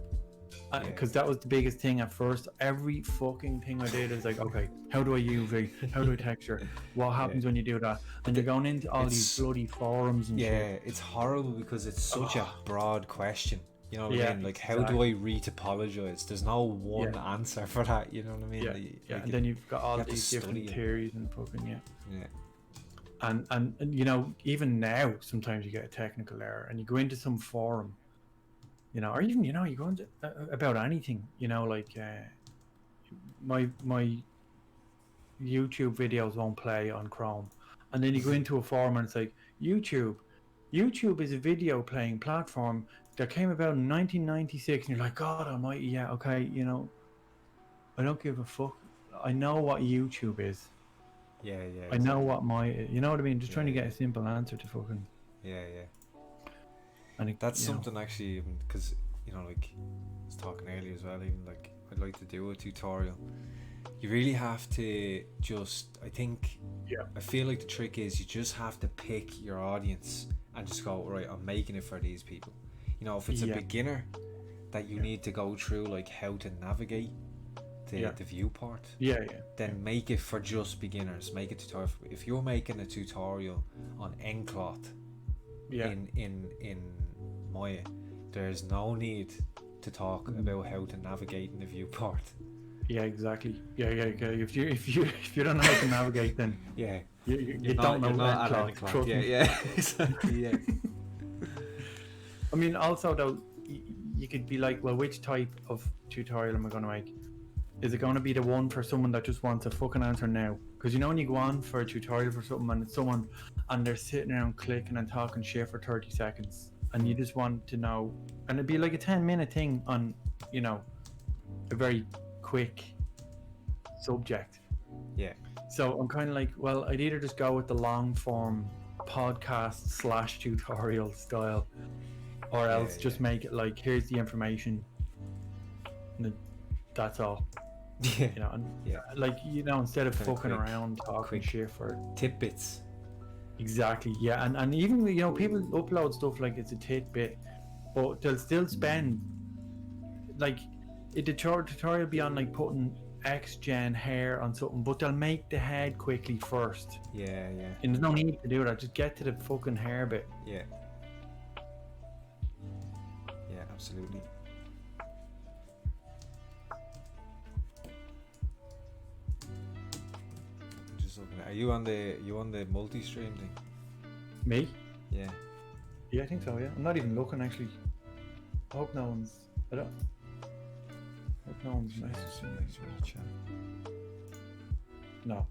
B: because that was the biggest thing at first. Every fucking thing I did is like, okay, how do I UV, how do I texture, what happens when you do that, and you're going into all these bloody forums and shit.
A: Yeah, it's horrible because it's such a broad question. You know what I mean? Like, how do I re-topologize? There's no one answer for that. You know what I mean?
B: Yeah. And then you've got all these different theories and fucking And even now, sometimes you get a technical error, and you go into some forum, or even you go into about anything. Like my YouTube videos won't play on Chrome, and then you go into a forum and it's like, YouTube is a video playing platform that came about in 1996, and you're like, God almighty, yeah, okay, I don't give a fuck. I know what YouTube is.
A: Yeah.
B: I know what you know what I mean? Just trying to get a simple answer to fucking.
A: Yeah. And that's something actually, because, like I was talking earlier as well, even like I'd like to do a tutorial. You really have to just, I feel like the trick is you just have to pick your audience and just go, right, I'm making it for these people. If it's a beginner that you need to go through, like, how to navigate the viewport, then make it for just beginners. Make a tutorial. If you're making a tutorial on Encloth in Maya, there's no need to talk about how to navigate in the viewport.
B: Yeah, exactly. Yeah. If you don't know how to navigate, then you don't know Encloth.
A: Yeah, exactly. Yeah.
B: I mean, also though, you could be like, well, which type of tutorial am I going to make? Is it going to be the one for someone that just wants a fucking answer now? Because you know when you go on for a tutorial for something and it's someone and they're sitting around clicking and talking shit for 30 seconds and you just want to know, and it'd be like a 10-minute thing on, you know, a very quick subject.
A: Yeah.
B: So I'm kind of like, well, I'd either just go with the long form podcast / tutorial style, or else just make it like, here's the information, and that's all.
A: Yeah.
B: You know, and
A: Yeah.
B: like, you know, instead of
A: Kinda
B: fucking
A: quick-
B: around talking
A: quick
B: shit for
A: tidbits.
B: exactly, yeah, and even, you know, people upload stuff like it's a tidbit, but they'll still spend like a tutorial be on like putting X gen hair on something, but they'll make the head quickly first.
A: Yeah, yeah,
B: And there's no need to do that. Just get to the fucking hair bit.
A: yeah. Yeah, absolutely. I'm just looking at, are you on the multi-stream thing?
B: Me?
A: Yeah.
B: Yeah, I think so. Yeah, I'm not even looking actually. I hope no one's. I don't. Hope no one's messaging me.
A: Chat.
B: No.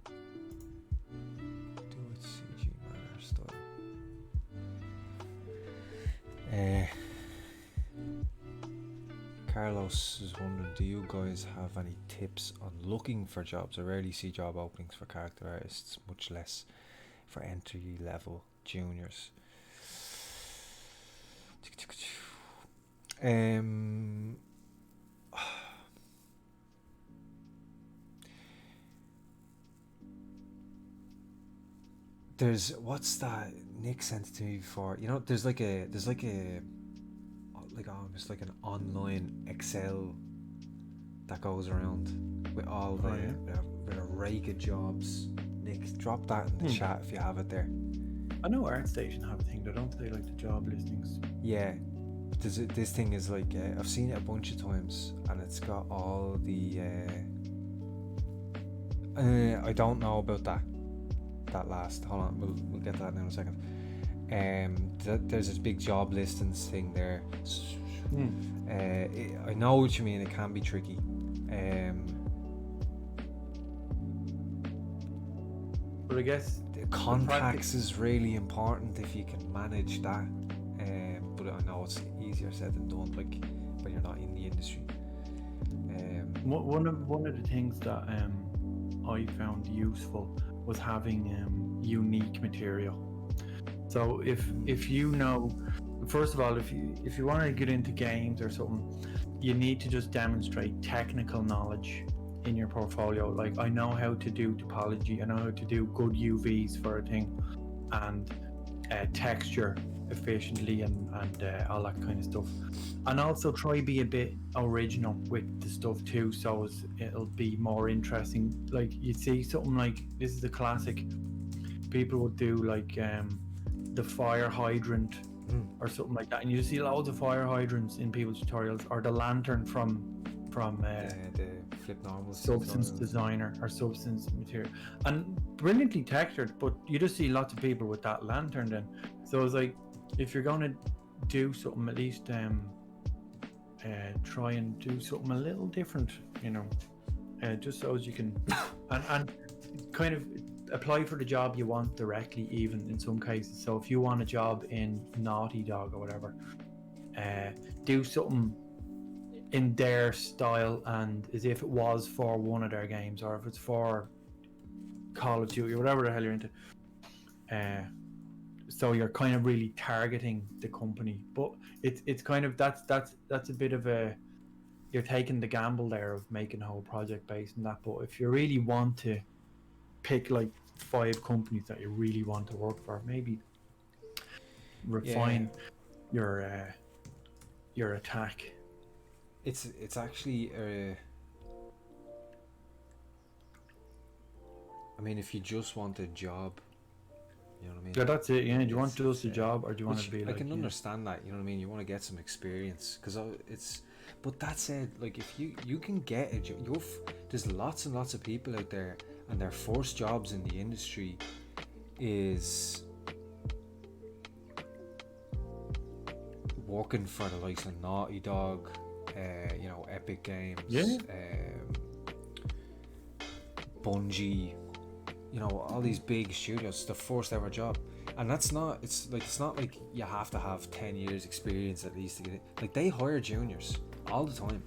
A: Do it CG manner style. Carlos is wondering, do you guys have any tips on looking for jobs? I rarely see job openings for character artists, much less for entry level juniors. There's, what's that Nick sent it to me before, you know, there's like almost like an online Excel that goes around with all the with a rake of jobs. Nick, drop that in the chat if you have it there.
B: I know ArtStation have a thing, though, don't they? Like the job listings.
A: Yeah, this thing is like, I've seen it a bunch of times, and it's got all the I don't know about that last, hold on, we'll get that in a second. There's this big job listings thing there. I know what you mean, it can be tricky.
B: But I guess
A: the contacts is really important if you can manage that. But I know it's easier said than done, like when you're not in the industry.
B: One of the things that I found useful was having unique material. So if you know, first of all, if you want to get into games or something, you need to just demonstrate technical knowledge in your portfolio. Like, I know how to do topology, I know how to do good UVs for a thing, and texture efficiently, and all that kind of stuff. And also try be a bit original with the stuff too, so it'll be more interesting. Like, you see something like, this is a classic, people would do like the fire hydrant or something like that, and you just see loads of fire hydrants in people's tutorials, or the lantern from
A: the flip normal
B: Substance Designer or Substance Material, and brilliantly textured, but you just see lots of people with that lantern then. So it's like, if you're going to do something, at least try and do something a little different, you know, just so as you can and kind of apply for the job you want directly, even in some cases. So if you want a job in Naughty Dog or whatever, do something in their style and as if it was for one of their games, or if it's for Call of Duty or whatever the hell you're into. So you're kind of really targeting the company, but it's kind of that's a bit of a, you're taking the gamble there of making a whole project based on that. But if you really want to pick like 5 companies that you really want to work for, maybe refine your attack.
A: It's actually I mean, if you just want a job, you know what I mean?
B: Yeah, that's it. Yeah, do you want just a job, or do you want to be like?
A: I can understand that. You know what I mean? You want to get some experience, because it's. But that said, like, if you can get a job, there's lots and lots of people out there, and their first jobs in the industry is working for the likes of Naughty Dog, you know, Epic Games, Bungie, you know, all these big studios, it's their first ever job, and it's not like you have to have 10 years experience at least to get it. Like, they hire juniors all the time,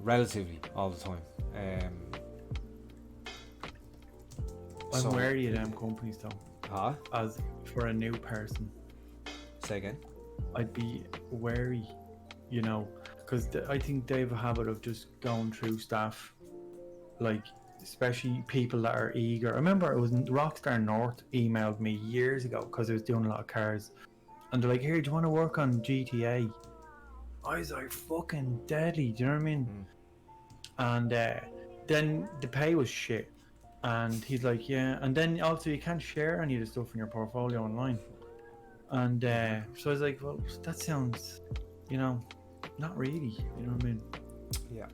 A: relatively all the time.
B: I'm wary of them companies though. As for a new person,
A: say again.
B: I'd be wary, you know, because I think they have a habit of just going through staff, like, especially people that are eager. I remember it was Rockstar North emailed me years ago because I was doing a lot of cars, and they're like, "Here, do you want to work on GTA?" I was like, "Fucking deadly," do you know what I mean? And then the pay was shit, and he's like, "Yeah," and then also you can't share any of the stuff in your portfolio online. And so I was like, well, that sounds, you know, not really, you know what I mean?
A: Yeah.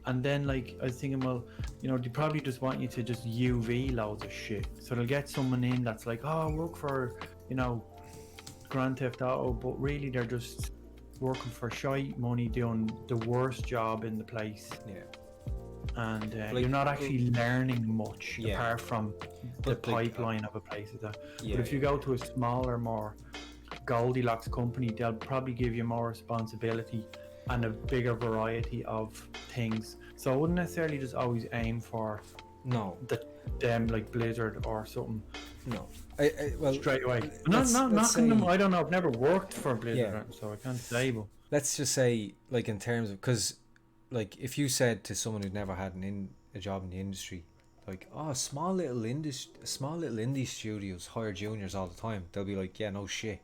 B: And then, like, I was thinking, well, you know, they probably just want you to just UV loads of shit. So they'll get someone in that's like, oh, work for, you know, Grand Theft Auto, but really they're just working for shite money doing the worst job in the place.
A: Yeah.
B: And
A: like,
B: you're not actually learning much apart from the pipeline of a place like that. But if you go to a smaller, more Goldilocks company, they'll probably give you more responsibility and a bigger variety of things. So I wouldn't necessarily just always aim for them like Blizzard or something.
A: No.
B: Well, straight away. Not knocking them. I don't know. I've never worked for Blizzard, so I can't say. But
A: let's just say, like, in terms of, because, like, if you said to someone who'd never had a job in the industry, like, oh, small little indie studios hire juniors all the time, they'll be like, yeah, no shit.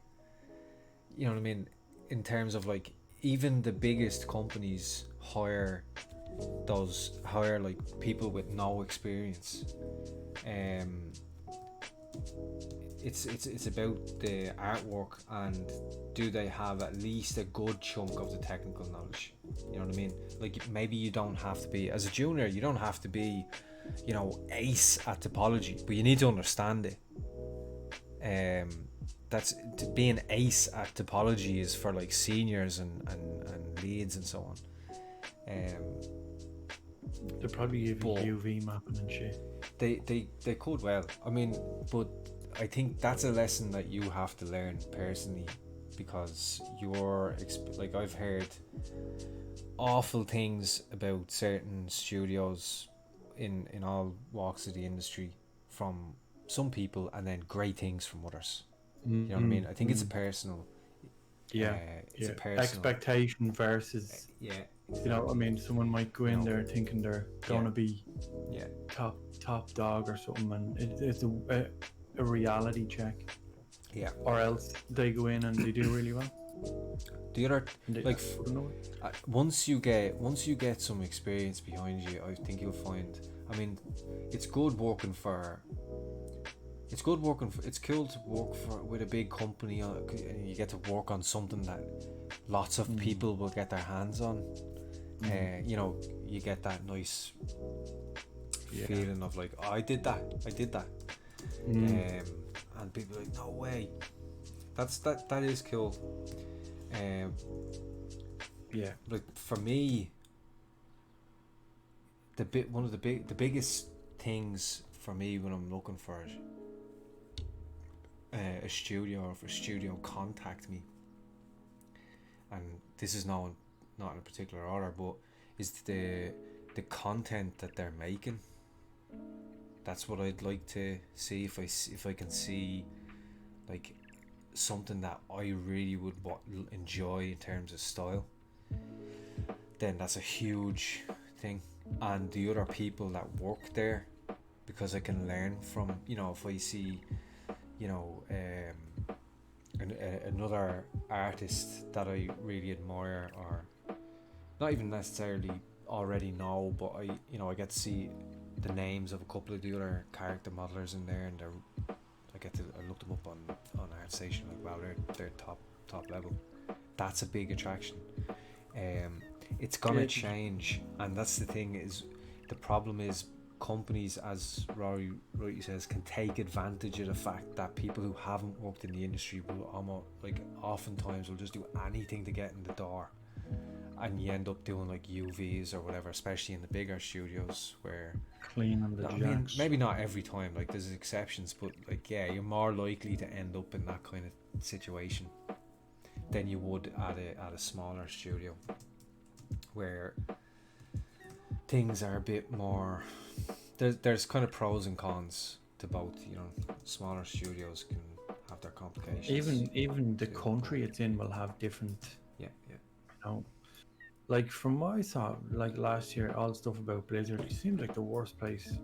A: You know what I mean? In terms of, like, even the biggest companies hire like people with no experience. It's about the artwork, and do they have at least a good chunk of the technical knowledge? You know what I mean? Like, maybe you don't have to be, as a junior, you don't have to be, you know, ace at topology, but you need to understand it. That's being ace at topology is for, like, seniors and leads and so on.
B: They'll probably give you UV mapping and shit.
A: They could, well, I mean, but I think that's a lesson that you have to learn personally, because you're like, I've heard awful things about certain studios in all walks of the industry from some people, and then great things from others. You know what I mean? I think it's a personal a personal
B: expectation versus you know, I mean, someone might go in there thinking they're gonna be top dog or something, and it's a reality check, or else they go in and they do really well.
A: The other, like, once you get some experience behind you, I think you'll find, I mean, it's cool to work with a big company, and you get to work on something that lots of people will get their hands on. You know, you get that nice feeling of, like, oh, I did that. And people are like, no way. That is cool. Like, for me, one of the biggest things for me when I'm looking for a studio, or if a studio contact me, and this is not in a particular order, but is the content that they're making. That's what I'd like to see. If I can see, like, something that I really would enjoy in terms of style, then that's a huge thing. And the other people that work there, because I can learn from, you know, if I see, you know, another artist that I really admire, or not even necessarily already know, but I get to see the names of a couple of the other character modelers in there, and I look them up on ArtStation, like, wow, they're top level. That's a big attraction. It's gonna change, and that's the thing, is the problem is companies, as Rory rightly says, can take advantage of the fact that people who haven't worked in the industry will oftentimes will just do anything to get in the door, and you end up doing like UVs or whatever, especially in the bigger studios where
B: Clean on the
A: I mean,
B: jacks.
A: maybe not every time, like there's exceptions, but like yeah, you're more likely to end up in that kind of situation than you would at a smaller studio where things are a bit more. There's kind of pros and cons to both. You know, smaller studios can have their complications.
B: Even the country it's in will have different.
A: Yeah.
B: You know, like from what I saw, like last year, all the stuff about Blizzard, it seemed like the worst place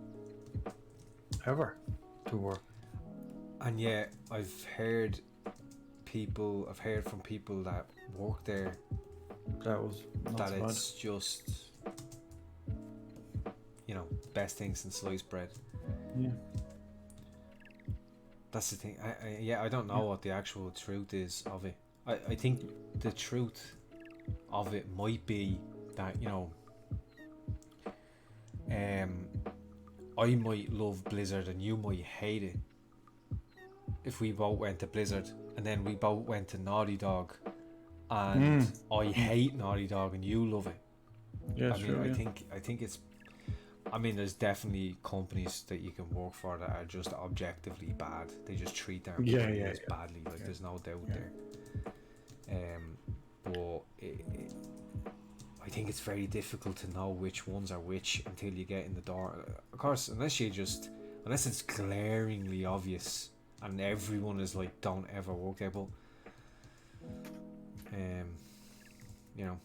B: ever to work.
A: And yeah, I've heard from people that work there
B: That was not
A: that
B: so
A: it's just, you know, best thing since sliced bread.
B: bad. Yeah.
A: That's the thing. I don't know what the actual truth is of it. I think the truth of it might be that, you know, I might love Blizzard and you might hate it if we both went to Blizzard and then we both went to Naughty Dog and I hate Naughty Dog and you love it.
B: Yeah,
A: I mean,
B: sure.
A: I think it's. I mean, there's definitely companies that you can work for that are just objectively bad. They just treat their employees badly. Like, there's no doubt there. But I think it's very difficult to know which ones are which until you get in the door. Of course, unless it's glaringly obvious and everyone is like, don't ever work there. But you know.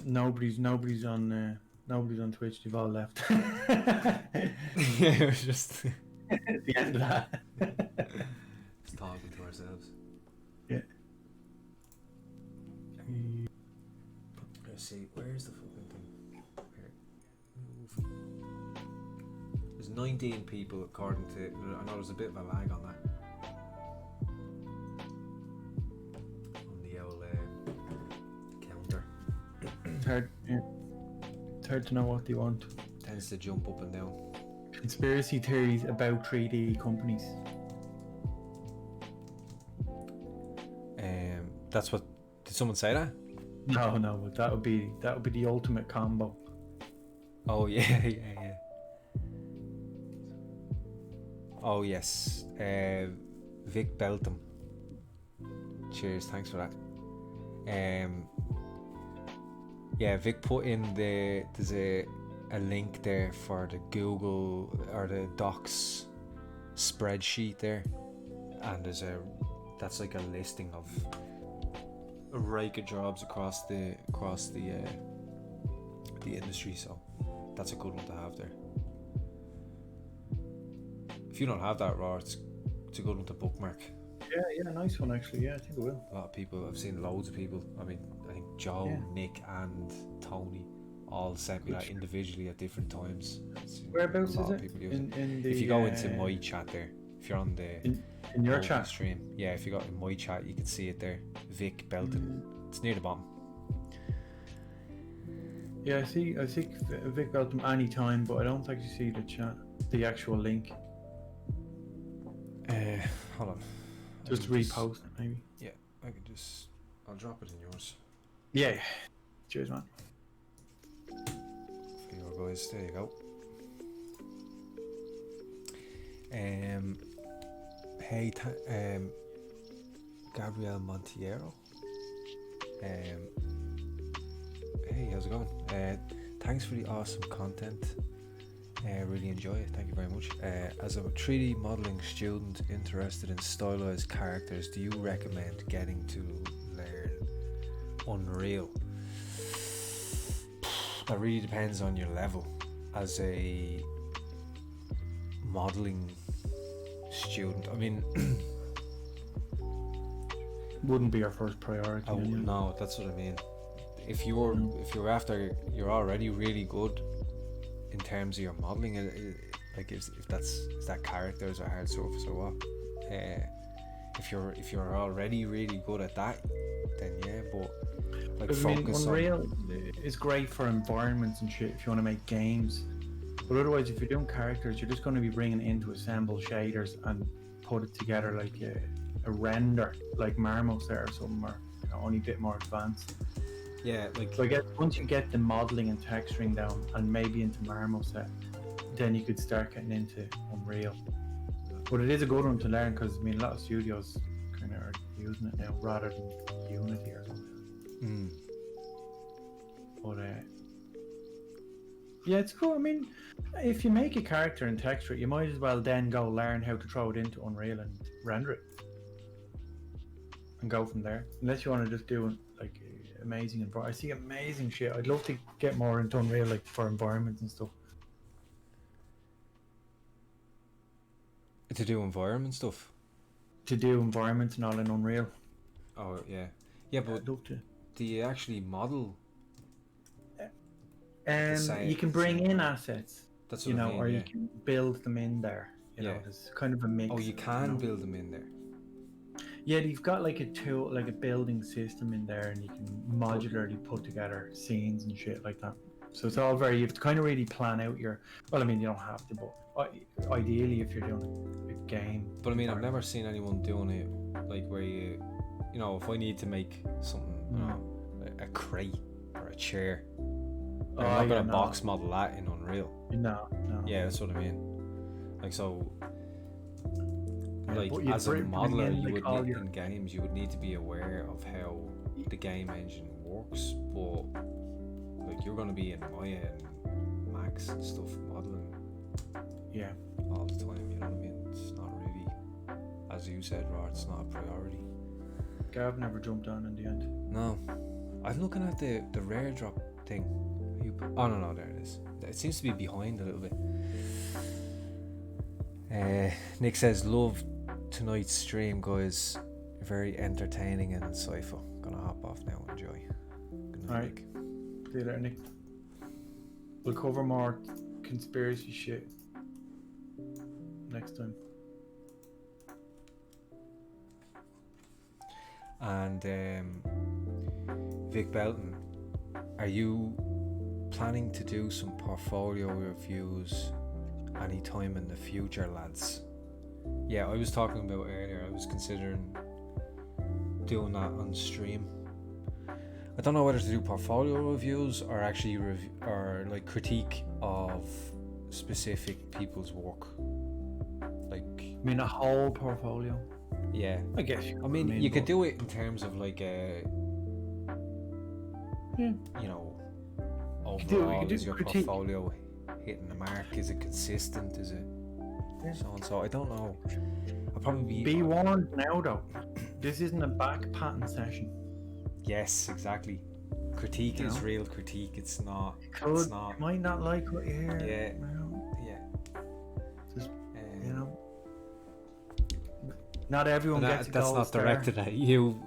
B: Nobody's on Twitch. They've all left.
A: Yeah, it was just
B: At the end of that.
A: just talking to ourselves.
B: Yeah.
A: Let's see, where's the fucking thing? Here. Move. There's 19 people according to. I know there's a bit of a lag on that. On the old counter.
B: It's hard to know what they want.
A: Tends to jump up and down.
B: Conspiracy theories about 3D companies.
A: That's what. Did someone say that?
B: No, but that would be the ultimate combo.
A: Oh yeah. Oh yes, Vic Beltham. Cheers, thanks for that. Yeah, Vic put in there's a link there for the Google or the Docs spreadsheet there, and that's like a listing of a rake of jobs across the industry. So that's a good one to have there. If you don't have that, Rory, it's a good one to bookmark.
B: Yeah, nice one actually. Yeah, I think I will.
A: A lot of people, I've seen loads of people. I mean, I think Joe, Nick, and Tony all sent me that individually at different times.
B: Whereabouts is it? In the,
A: if you go into my chat there, if you're on the
B: in your chat
A: stream, yeah, if you go in my chat, you can see it there. Vic Belton. It's near the bottom.
B: Yeah, I see Vic Belton anytime, but I don't actually see the chat, the actual link.
A: Hold on.
B: Just repost it, maybe.
A: Yeah, I'll drop it in yours.
B: Yeah. Cheers, man.
A: For your guys, there you go. Hey, Gabriel Montiero. Hey, how's it going? Thanks for the awesome content. Really enjoy it, thank you very much. As a 3D modelling student interested in stylized characters, do you recommend getting to learn Unreal? That really depends on your level. As a modelling student, I mean,
B: wouldn't be our first priority.
A: No, that's what I mean. If you're already really good in terms of your modelling, like if that characters or hard surface or what, if you're already really good at that, then yeah, but like
B: Unreal is great for environments and shit if you want to make games, but otherwise if you're doing characters, you're just going to be bringing in to assemble shaders, and put it together like a render, like Marmoset or something, or only a bit more advanced.
A: Yeah, like
B: So I guess once you get the modeling and texturing down, and maybe into Marmoset, then you could start getting into Unreal. But it is a good one to learn, because I mean a lot of studios kind of are using it now rather than Unity or something. But yeah, it's cool. I mean, if you make a character and texture it, you might as well then go learn how to throw it into Unreal and render it, and go from there. Unless you want to just do like amazing I see amazing shit. I'd love to get more into Unreal, like for environments and stuff.
A: to do environment stuff.
B: To do environments and all in Unreal.
A: Oh yeah, yeah. But
B: I'd love to.
A: do you actually model?
B: You can bring in assets,
A: That's what I mean,
B: or
A: yeah.
B: you can build them in there. You know, there's kind of a mix.
A: Oh, you can build them in there.
B: Yeah, you've got like a tool, like a building system in there, and you can modularly put together scenes and shit like that. So it's all very, you have to kind of really plan out your, well, I mean, you don't have to, but ideally if you're doing a game.
A: But I mean, I've never seen anyone doing it like where you know, if I need to make something, you know, a crate or a chair, I'm not gonna box model that in Unreal.
B: No.
A: Yeah, that's what I mean. Like, so, like,
B: but
A: as a modeler, you would
B: all
A: need,
B: your-
A: in games, you would need to be aware of how the game engine works, but like, you're gonna be in Maya and Max and stuff modeling
B: Yeah.
A: all the time, you know what I mean? It's not really, as you said, Rod, it's not a priority.
B: Gav never jumped on in the end.
A: No, I'm looking at the rare drop thing. Oh no, there it is. It seems to be behind a little bit. Nick says, love tonight's stream, guys. Very entertaining and insightful. Gonna hop off now. Enjoy. Good night,
B: Alright.
A: Nick.
B: See you later, Nick. We'll cover more conspiracy shit next time.
A: And Vic Belton, are you planning to do some portfolio reviews anytime in the future, lads? Yeah, I was talking about earlier, I was considering doing that on stream. I don't know whether to do portfolio reviews or actually or like critique of specific people's work. Like,
B: I mean, a whole portfolio.
A: yeah,
B: I guess.
A: I mean, you could do it in terms of like
B: Yeah.
A: you know,
B: could do
A: overall, is your
B: critique.
A: portfolio hitting the mark? Is it consistent? Is it so and so? I don't know. I'll probably
B: Be warned now, though. This isn't a back pattern session.
A: Yes, exactly. Critique is real critique. It's not. It's not.
B: You might not like what you hear.
A: Yeah.
B: You know?
A: Yeah.
B: Just, you know. Not everyone gets a
A: that's
B: gold
A: not
B: star.
A: directed at you,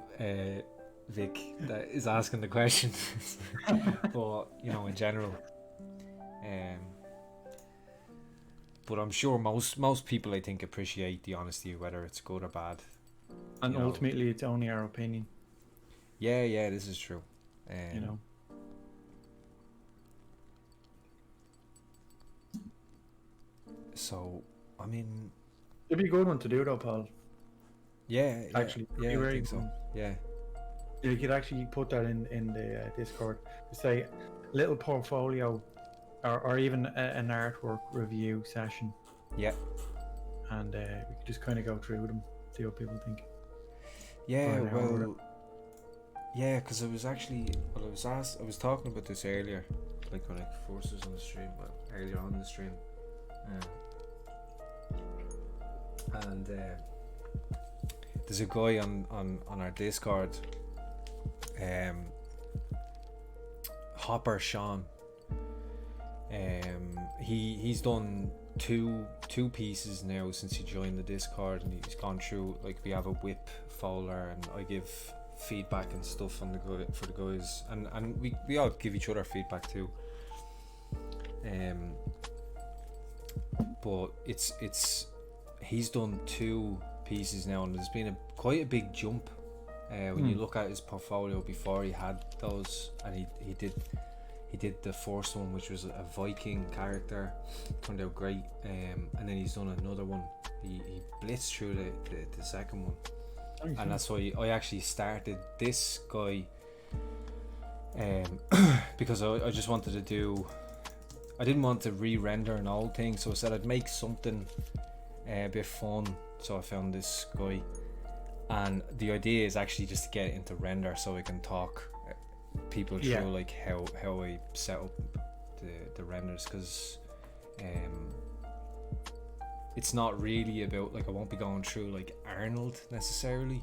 A: Vic. That is asking the question. But you know, in general. But I'm sure most people, I think, appreciate the honesty, whether it's good or bad.
B: And
A: you know.
B: ultimately, it's only our opinion.
A: Yeah, this is true.
B: You know.
A: So, I mean,
B: It'd be a good one to do, though, Paul.
A: yeah,
B: Actually,
A: yeah, I
B: very
A: think so.
B: good.
A: Yeah,
B: You could actually put that in the Discord. Say, little portfolio, or even an artwork review session.
A: yeah,
B: And we could just kind of go through them, see what people think.
A: yeah.
B: Or an hour.
A: Well, yeah, because I was actually, well, I was talking about this earlier, like when I first was on the stream, well, earlier on in the stream, and there's a guy on our Discord, Hopper Sean. He's done two pieces now since he joined the Discord, and he's gone through, like, we have a whip folder, and I give feedback and stuff on for the guys, and we all give each other feedback too. But it's he's done two pieces now, and there's been quite a big jump when you look at his portfolio before he had those, and he he did the first one, which was a Viking character, turned out great, and then he's done another one. He blitzed through the second one, and that's why I actually started this guy, because I just wanted to do, I didn't want to re-render an old thing, so I said I'd make something a bit fun. So I found this guy, and the idea is actually just to get into render so I can talk people through like how I set up the renders, because it's not really about, like, I won't be going through like Arnold necessarily.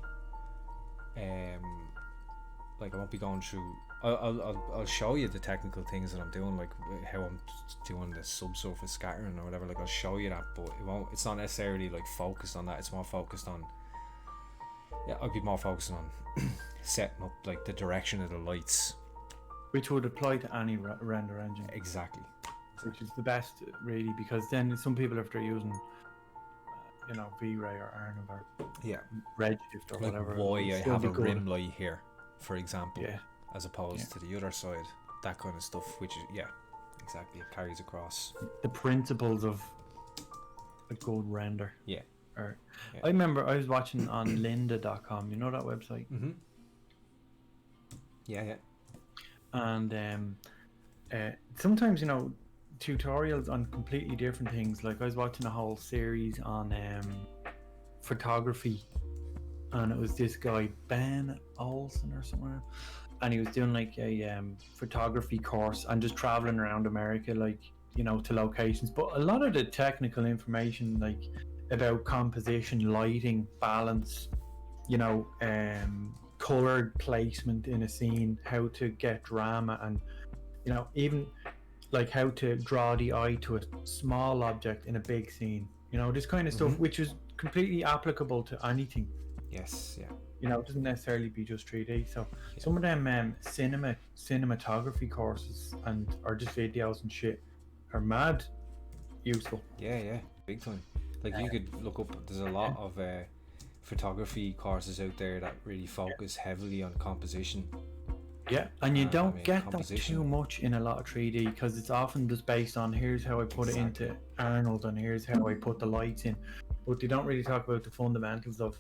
A: Like I won't be going through, I'll show you the technical things that I'm doing, like how I'm doing the subsurface scattering or whatever. Like I'll show you that, but it's not necessarily like focused on that. It's more focused on, I'll be more focused on setting up like the direction of the lights,
B: which would apply to any render engine.
A: Exactly.
B: Which is the best, really, because then some people, if they're using V-Ray or Arnold or Redshift or
A: like
B: whatever,
A: why I have a rim light here, for example, as opposed to the other side, that kind of stuff, which is exactly, it carries across
B: the principles of a good render. I remember I was watching on lynda.com, you know that website? And sometimes, tutorials on completely different things. Like I was watching a whole series on photography, and it was this guy Ben Olsen or somewhere, and he was doing like a photography course and just traveling around America, like, to locations. But a lot of the technical information, like about composition, lighting, balance, colored placement in a scene, how to get drama, and even like how to draw the eye to a small object in a big scene, this kind of stuff, which is completely applicable to anything. It doesn't necessarily be just 3D. So some of them cinematography courses or just videos and shit are mad useful.
A: Big time. Like you could look up, there's a lot of photography courses out there that really focus heavily on composition.
B: And you don't get that too much in a lot of 3D, because it's often just based on, here's how I put it into Arnold and here's how I put the lights in, but they don't really talk about the fundamentals of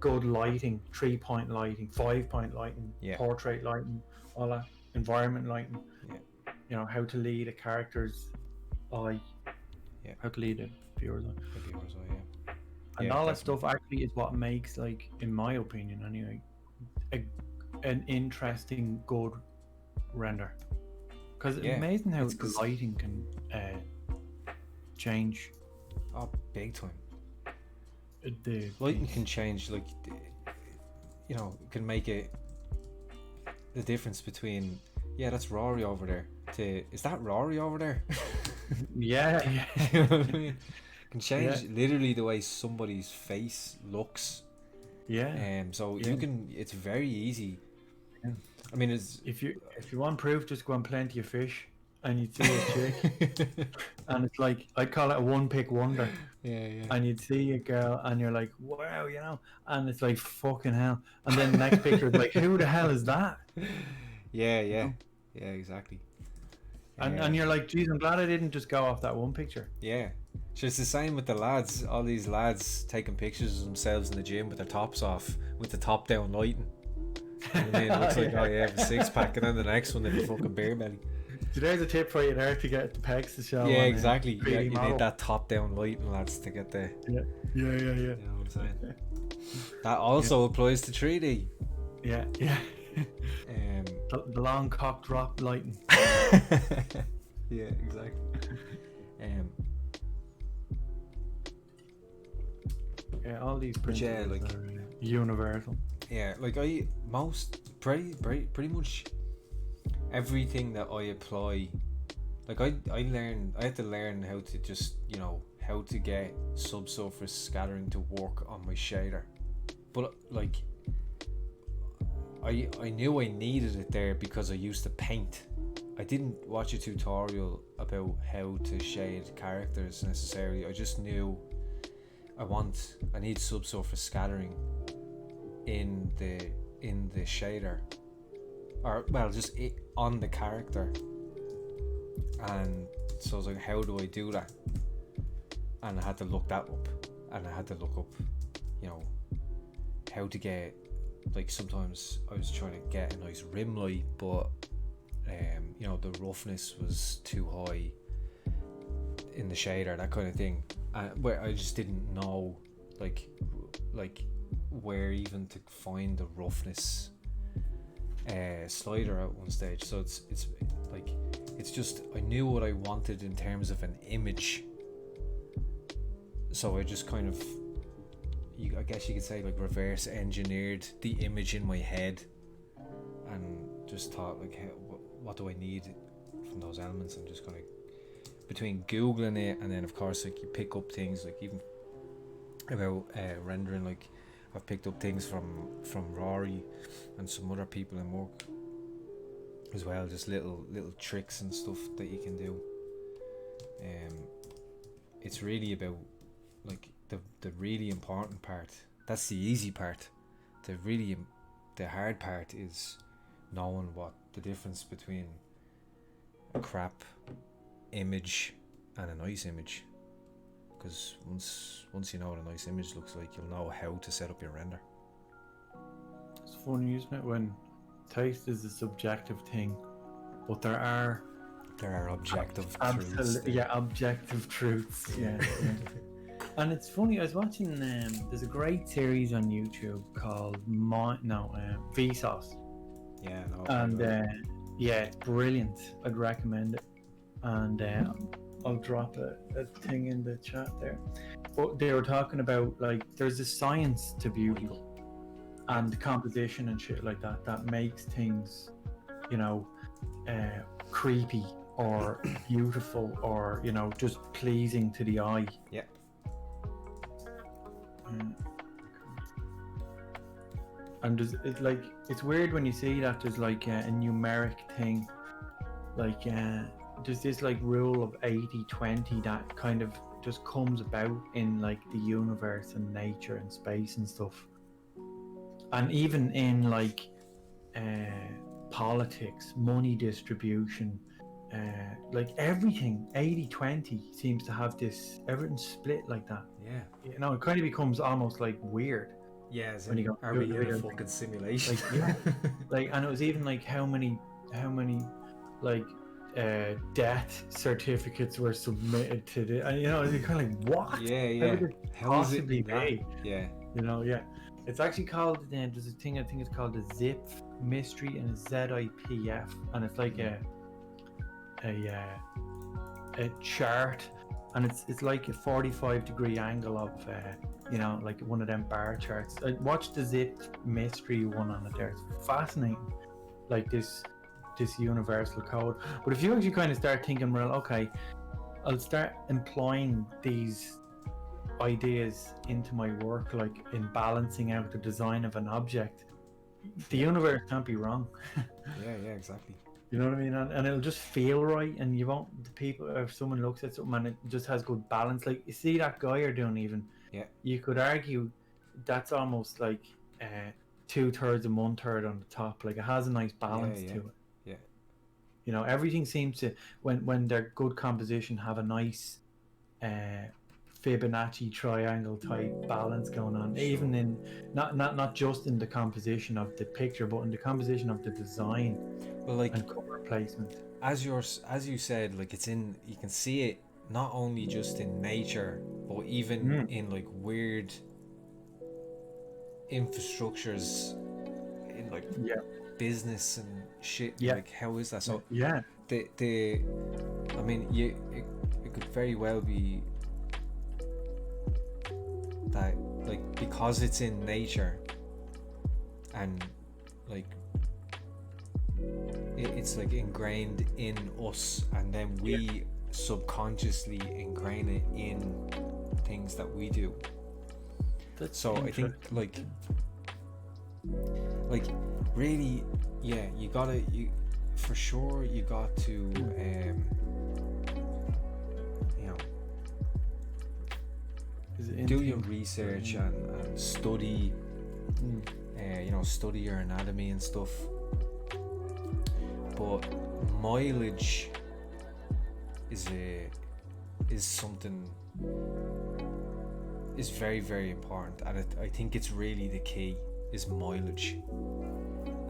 B: good lighting, 3-point lighting, 5-point lighting, portrait lighting, all that, environment lighting, how to lead a character's eye, how to lead a viewer's eye, and all that stuff actually is what makes, like, in my opinion anyway, an interesting good render, because it's amazing how the lighting can change.
A: Big time.
B: The
A: lighting can change, like, it can make the difference between that's Rory over there to, is that Rory over there?
B: You know
A: what I mean? It can change literally the way somebody's face looks. So you can, it's very easy. I mean, it's,
B: if you want proof, just go on Plenty of Fish and you'd see a chick and it's like, I call it a one-pick wonder. And you'd see a girl and you're like, wow, and it's like, fucking hell, and then the next picture is like, who the hell is that?
A: Exactly.
B: And you're like, geez, I'm glad I didn't just go off that one picture.
A: So it's the same with the lads. All these lads taking pictures of themselves in the gym with their tops off, with the top down lighting. You know what I mean? It looks like, have a six-pack, and then the next one, they've a fucking beer belly.
B: So there's a tip for you there to get the pecs to show.
A: Exactly. You need that top down lighting, lads, to get the...
B: Yeah.
A: You know what I'm saying? That also applies to 3D.
B: The long cock drop lighting.
A: Exactly.
B: All these principles
A: like,
B: are universal.
A: Like pretty much everything that I apply, like I had to learn how to just, how to get subsurface scattering to work on my shader. But like I knew I needed it there because I used to paint. I didn't watch a tutorial about how to shade characters necessarily. I just knew I need subsurface scattering in the shader, or well, just on the character. And so I was like, how do I do that? And I had to look that up, and I had to look up, you know, how to get, like, sometimes I was trying to get a nice rim light, but you know, the roughness was too high in the shader, that kind of thing, where I just didn't know like where even to find the roughness slider at one stage. So it's like, it's just, I knew what I wanted in terms of an image, so I just kind of, I guess you could say, like, reverse engineered the image in my head, and just thought, like, what do I need from those elements? I'm just gonna, between googling it, and then of course, like, you pick up things, like, even about rendering, like, I've picked up things from Rory and some other people in work as well, just little tricks and stuff that you can do. It's really about, like, the really important part. That's the easy part. The hard part is knowing what the difference between a crap image and a nice image, because once you know what a nice image looks like, you'll know how to set up your render.
B: It's funny, isn't it, when taste is a subjective thing, but there are
A: objective truths.
B: Yeah, objective truths. Yeah. And it's funny, I was watching, there's a great series on YouTube called Vsauce.
A: Yeah, no,
B: and yeah, it's brilliant. I'd recommend it, and I'll drop a thing in the chat there. But they were talking about, like, there's a science to beauty and composition and shit like that makes things, you know, creepy or beautiful, or, you know, just pleasing to the eye.
A: Yeah.
B: And it's weird when you see that there's, like, a numeric thing, like, there's this, like, rule of 80-20 that kind of just comes about in, like, the universe and nature and space and stuff, and even in, like, politics, money distribution, like, everything 80-20 seems to have this, everything's split like that.
A: Yeah,
B: you know, it kind of becomes almost, like, weird.
A: Yeah, when you go, are we in a fucking simulation?
B: Like, yeah. Like, and it was even, like, how many like death certificates were submitted to the, and, you know, it's kind of like, what?
A: Yeah.
B: How is it be?
A: Yeah.
B: You know, yeah. It's actually called, there's a thing, I think it's called a ZIP mystery, and a ZIPF, and it's like a chart, and it's like a 45-degree angle of, you know, like one of them bar charts. I watched the ZIP mystery one on it there. It's fascinating, like this universal code. But if you actually kind of start thinking, well, okay, I'll start employing these ideas into my work, like in balancing out the design of an object, the universe can't be wrong.
A: yeah, exactly.
B: You know what I mean? And it'll just feel right, and you won't, the people, if someone looks at something and it just has good balance, like, you see that guy you're doing, even,
A: yeah,
B: you could argue that's almost like 2/3 and 1/3 on the top. Like, it has a nice balance to it.
A: Yeah.
B: You know, everything seems to, when they're good composition, have a nice Fibonacci triangle type balance going on, even in not just in the composition of the picture, but in the composition of the design. Well, like, and color placement.
A: As you said, like, it's in, you can see it not only just in nature, but even in, like, weird infrastructures in, like, business and shit. Yeah. Like, how is that? So
B: yeah,
A: I mean, it could very well be that, like, because it's in nature, and, like, it's like ingrained in us, and then we subconsciously ingrain it in things that we do. So I think, like really, yeah, you got to you know, do your research and study, you know, study your anatomy and stuff, but mileage is something is very, very important, and I think it's really the key is mileage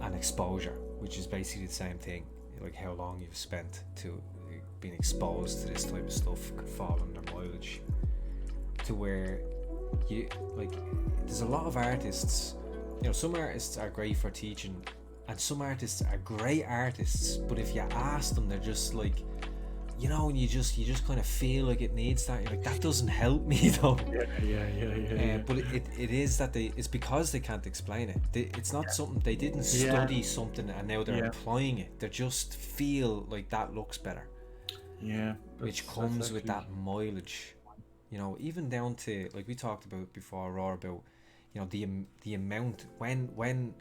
A: and exposure, which is basically the same thing. Like how long you've spent to being exposed to this type of stuff could fall under mileage, to where you like there's a lot of artists, some artists are great for teaching and some artists are great artists, but if you ask them, they're just like, and you just kind of feel like it needs that. You're like, that doesn't help me though.
B: Yeah.
A: But it is that it's because they can't explain it. It's not something they didn't study something and now they're applying it. They just feel like that looks better.
B: Yeah.
A: Which comes with that mileage. Even down to, like we talked about before, Rory, about the amount when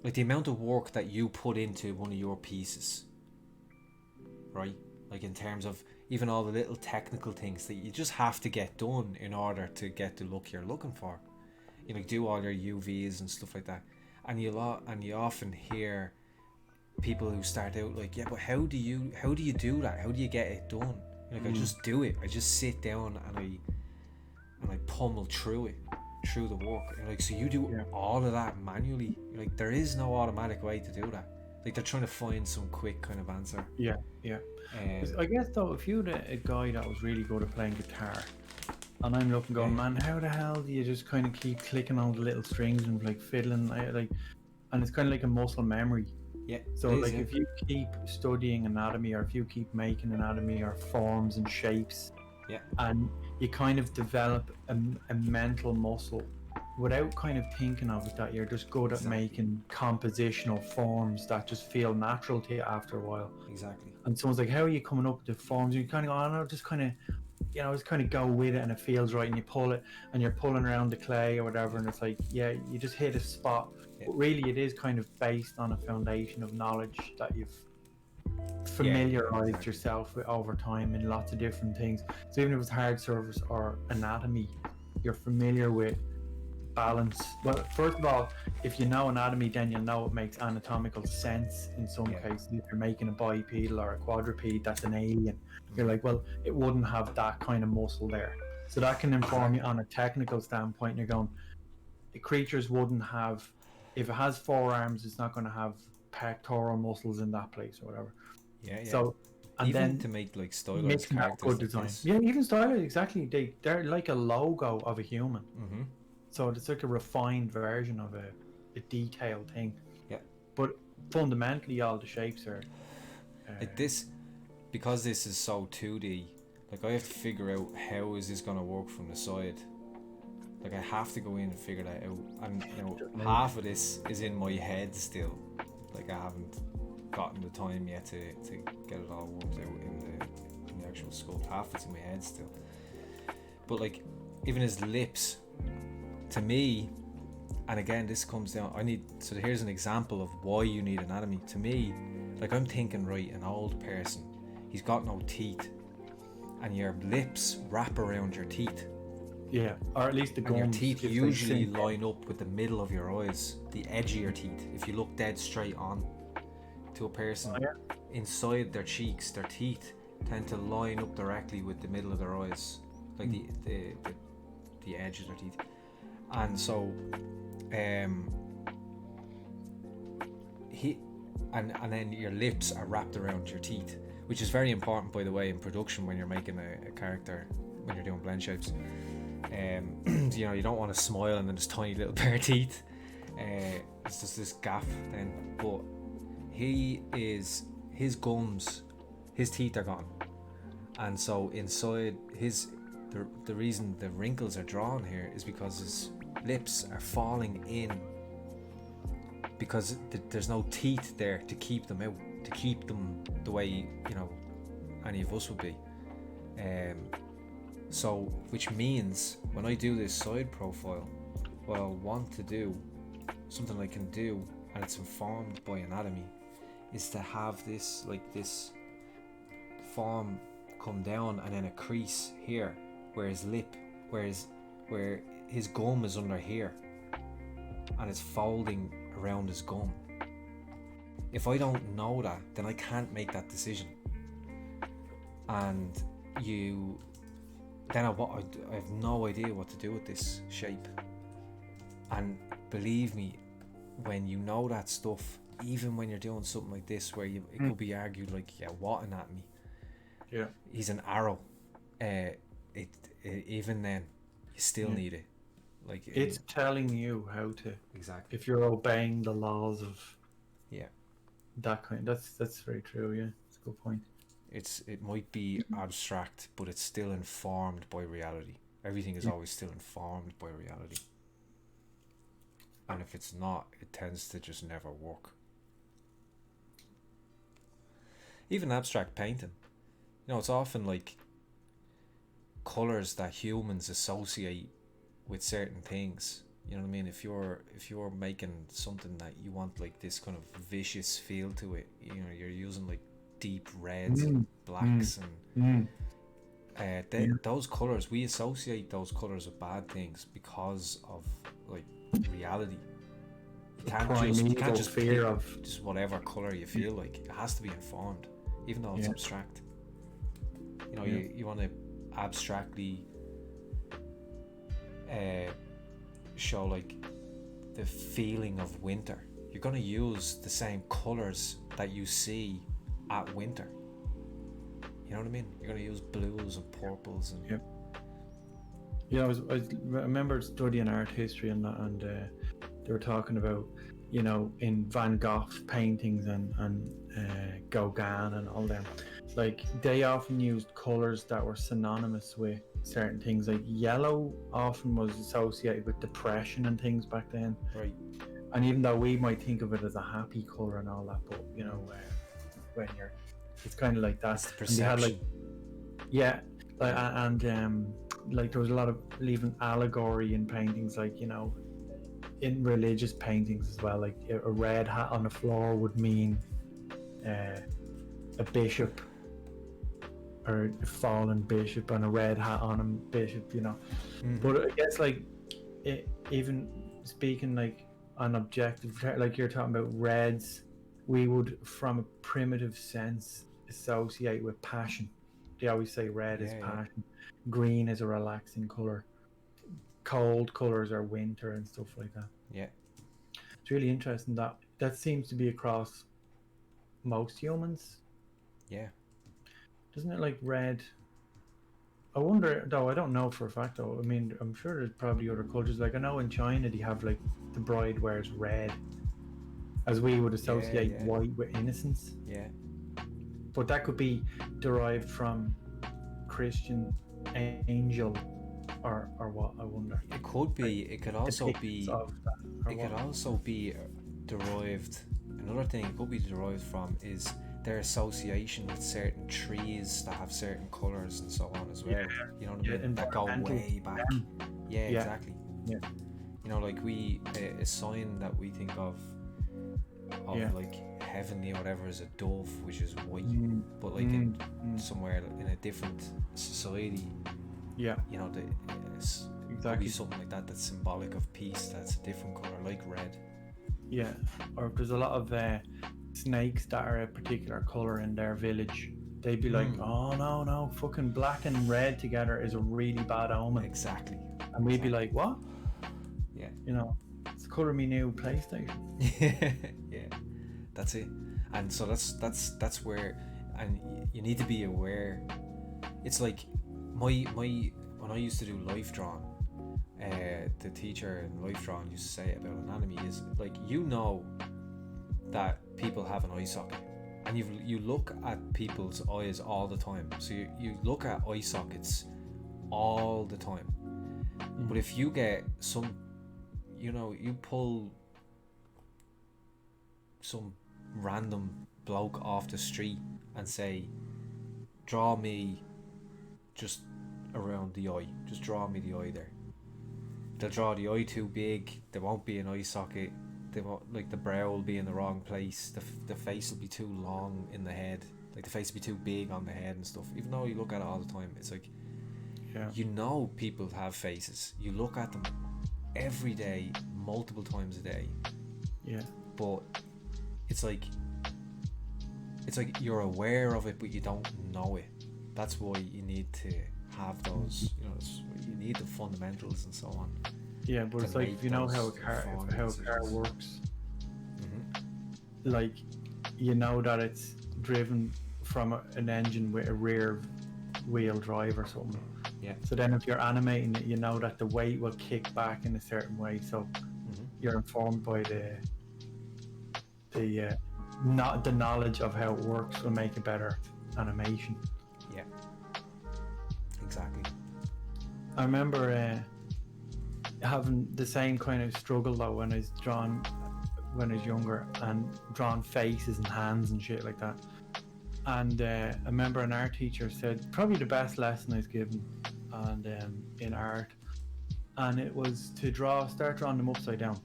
A: like the amount of work that you put into one of your pieces, right? Like in terms of even all the little technical things that you just have to get done in order to get the look you're looking for. Do all your UVs and stuff like that. And you often hear people who start out like, yeah, but how do you do that? How do you get it done? I just do it. I just sit down and I pummel through the work. So you do all of that manually. There is no automatic way to do that. They're trying to find some quick kind of answer.
B: Yeah. I guess though, if you're a guy that was really good at playing guitar, and I'm looking going, man, how the hell do you just kind of keep clicking on the little strings and like fiddling, and it's kind of like a muscle memory.
A: Yeah.
B: So if you keep studying anatomy, or if you keep making anatomy or forms and shapes, and you kind of develop a mental muscle without kind of thinking of it, that you're just good at making compositional forms that just feel natural to you after a while.
A: Exactly.
B: And someone's like, how are you coming up with the forms? You kind of go, I don't know, just kind of, just kind of go with it, and it feels right, and you pull it, and you're pulling around the clay or whatever, and it's like, you just hit a spot. But really it is kind of based on a foundation of knowledge that you've familiarized yourself with over time in lots of different things. So even if it's hard surface or anatomy, you're familiar with balance. Well, first of all, if you know anatomy, then you'll know it makes anatomical sense in some cases. If you're making a bipedal or a quadruped, that's an alien. You're like, well, it wouldn't have that kind of muscle there. So that can inform you on a technical standpoint. You're going, the creatures wouldn't have, if it has forearms, it's not going to have pectoral muscles in that place or whatever. So, and
A: even
B: then
A: to make like stylized characters,
B: good design. Even stylized, exactly. They're like a logo of a human.
A: Mm-hmm.
B: So it's like a refined version of a detailed thing.
A: Yeah.
B: But fundamentally, all the shapes are
A: like this, because this is so 2D. Like I have to figure out how is this gonna work from the side. Like I have to go in and figure that out, and half of this is in my head still. Like I haven't gotten the time yet to get it all worked out in the actual sculpt. Half it's in my head still. But like even his lips, to me, and again this comes down, so here's an example of why you need anatomy. To me, like I'm thinking, right, an old person, he's got no teeth, and your lips wrap around your teeth.
B: Yeah, or at least the gums.
A: And your teeth usually line up with the middle of your eyes, the edge of your teeth. If you look dead straight on to a person, inside their cheeks, their teeth tend to line up directly with the middle of their eyes, like the edge of their teeth. And so, and then your lips are wrapped around your teeth, which is very important, by the way, in production when you're making a character, when you're doing blend shapes. You don't want to smile and then this tiny little pair of teeth. It's just this gap then. But his gums, his teeth are gone, and so inside the reason the wrinkles are drawn here is because his lips are falling in, because there's no teeth there to keep them out, to keep them the way any of us would be. So which means when I do this side profile, what I'll want to do, something I can do, and it's informed by anatomy, is to have this form come down and then a crease here where his lip, where his gum is under here, and it's folding around his gum. If I don't know that, then I can't make that decision. And then I have no idea what to do with this shape. And believe me, when you know that stuff, even when you're doing something like this, where it could be argued like, yeah, what anatomy?
B: Yeah.
A: He's an arrow. Even then, you still need it. Like
B: it's telling you how to.
A: Exactly.
B: If you're obeying the laws of.
A: Yeah.
B: That kind. That's very true. Yeah, it's a good point.
A: It might be abstract, but it's still informed by reality. Everything is always still informed by reality. And if it's not, it tends to just never work. Even abstract painting, it's often like colors that humans associate with certain things. You know what I mean? If you're making something that you want like this kind of vicious feel to it, you're using like deep reds and blacks and those colors, we associate those colors with bad things because of like reality. You can't just fear of just whatever color you feel like. It has to be informed, even though it's abstract. You want to abstractly show like the feeling of winter. You're going to use the same colors that you see at winter. You know what I mean? You're going to use blues and purples and
B: I remember studying art history and they were talking about, in Van Gogh's paintings and Gauguin and all them, like they often used colors that were synonymous with certain things. Like yellow often was associated with depression and things back then.
A: Right.
B: And even though we might think of it as a happy color and all that, but when you're, it's kind of like that.
A: That's the perception.
B: Like there was a lot of even allegory in paintings, like in religious paintings as well. Like a red hat on the floor would mean a bishop, or a fallen bishop, and a red hat on him, bishop. But I guess even speaking like on objective, like you're talking about reds, we would from a primitive sense associate with passion. They always say red is passion. Green is a relaxing color. Cold colors are winter and stuff like that.
A: Yeah.
B: It's really interesting that seems to be across most humans.
A: Yeah.
B: Doesn't it, like red? I wonder, though, I don't know for a fact, though. I mean, I'm sure there's probably other cultures. Like, I know in China they have, like, the bride wears red, as we would associate white with innocence.
A: Yeah.
B: But that could be derived from Christian angel, or what, I wonder.
A: It could be. It could also be. It could also be derived. Another thing it could be derived from is their association with certain trees that have certain colors and so on as well. You know what I mean? That go way back. Yeah, exactly.
B: Yeah.
A: Like a sign that we think of like heavenly or whatever is a dove, which is white, but like in somewhere in a different society, it's exactly something like that that's symbolic of peace. That's a different color, like red. Yeah,
B: or there's a lot of snakes that are a particular color in their village. They'd be like, oh no, fucking black and red together is a really bad omen.
A: Exactly.
B: And we'd be like, what?
A: Yeah.
B: It's the color of my new PlayStation.
A: Yeah, that's it. And so that's where, and you need to be aware. It's like my when I used to do life drawing, the teacher in life drawing used to say about anatomy is like, that people have an eye socket, and you look at people's eyes all the time, so you look at eye sockets all the time. But if you get some, you pull some random bloke off the street and say, draw me just around the eye, just draw me the eye there, they'll draw the eye too big, there won't be an eye socket, they won't, like the brow will be in the wrong place, the face will be too long in the head, like the face will be too big on the head and stuff. Even though you look at it all the time, it's like, people have faces, you look at them every day, multiple times a day, but it's like it's like you're aware of it, but you don't know it. That's why you need to have those, you know, you need the fundamentals and so on.
B: Yeah, but it's like, if you know how a car works, like, you know that it's driven from an engine with a rear wheel drive or something.
A: Yeah.
B: So then if you're animating it, you know that the weight will kick back in a certain way. So you're informed by not the knowledge of how it works will make a better animation.
A: Yeah. Exactly.
B: I remember having the same kind of struggle though when I was younger and drawing faces and hands and shit like that. And I remember an art teacher said probably the best lesson I was given and in art, and it was to start drawing them upside down